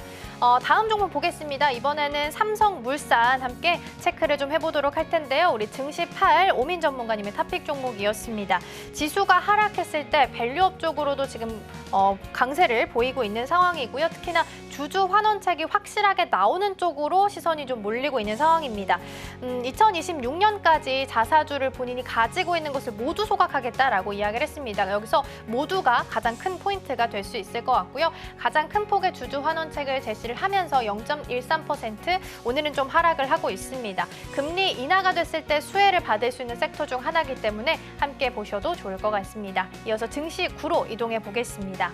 Speaker 3: 다음 종목 보겠습니다. 이번에는 삼성물산 함께 체크를 좀 해보도록 할 텐데요. 우리 증시 8 오민 전문가님의 탑픽 종목이었습니다. 지수가 하락했을 때 밸류업 쪽으로도 지금 강세를 보이고 있는 상황이고요. 특히나 주주 환원책이 확실하게 나오는 쪽으로 시선이 좀 몰리고 있는 상황입니다. 2026년까지 자사주를 본인이 가지고 있는 것을 모두 소각하겠다라고 이야기를 했습니다. 여기서 모두가 가장 큰 포인트가 될 수 있을 것 같고요. 가장 큰 폭의 주주 환원책을 제시를 하면서 0.13% 오늘은 좀 하락을 하고 있습니다. 금리 인하가 됐을 때 수혜를 받을 수 있는 섹터 중 하나이기 때문에 함께 보셔도 좋을 것 같습니다. 이어서 증시 9로 이동해 보겠습니다.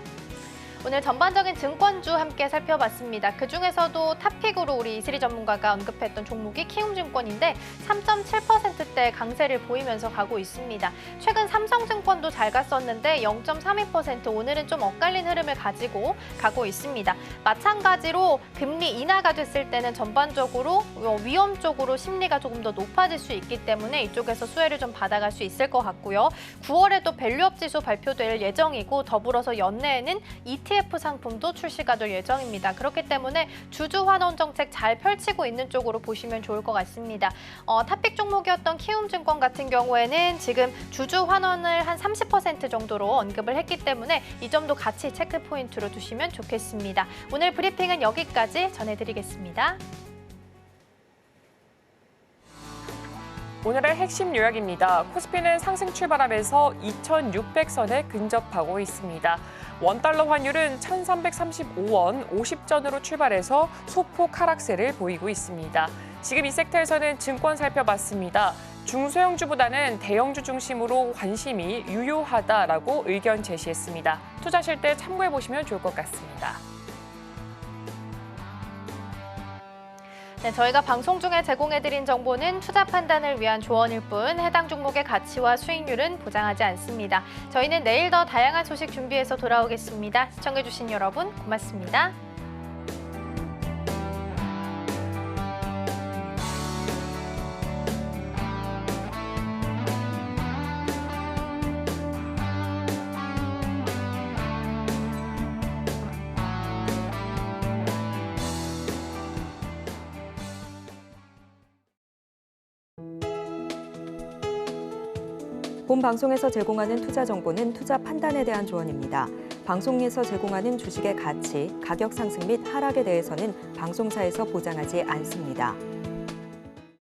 Speaker 3: 오늘 전반적인 증권주 함께 살펴봤습니다. 그중에서도 탑픽으로 우리 이슬이 전문가가 언급했던 종목이 키움증권인데 3.7%대 강세를 보이면서 가고 있습니다. 최근 삼성증권도 잘 갔었는데 0.32% 오늘은 좀 엇갈린 흐름을 가지고 가고 있습니다. 마찬가지로 금리 인하가 됐을 때는 전반적으로 위험 쪽으로 심리가 조금 더 높아질 수 있기 때문에 이쪽에서 수혜를 좀 받아갈 수 있을 것 같고요. 9월에도 밸류업 지수 발표될 예정이고 더불어서 연내에는 ETF 상품도 출시가 될 예정입니다. 그렇기 때문에 주주 환원 정책 잘 펼치고 있는 쪽으로 보시면 좋을 것 같습니다. 탑픽 종목이었던 키움증권 같은 경우에는 지금 주주 환원을 한 30% 정도로 언급을 했기 때문에 이 점도 같이 체크 포인트로 두시면 좋겠습니다. 오늘 브리핑은 여기까지 전해드리겠습니다. 오늘의 핵심 요약입니다. 코스피는 상승 출발하면서 2,600선에 근접하고 있습니다. 원달러 환율은 1,335원 50전으로 출발해서 소폭 하락세를 보이고 있습니다. 지금 이 섹터에서는 증권 살펴봤습니다. 중소형주보다는 대형주 중심으로 관심이 유효하다라고 의견 제시했습니다. 투자하실 때 참고해보시면 좋을 것 같습니다. 네, 저희가 방송 중에 제공해드린 정보는 투자 판단을 위한 조언일 뿐 해당 종목의 가치와 수익률은 보장하지 않습니다. 저희는 내일 더 다양한 소식 준비해서 돌아오겠습니다. 시청해주신 여러분 고맙습니다.
Speaker 1: 본 방송에서 제공하는 투자 정보는 투자 판단에 대한 조언입니다. 방송에서 제공하는 주식의 가치, 가격 상승 및 하락에 대해서는 방송사에서 보장하지 않습니다.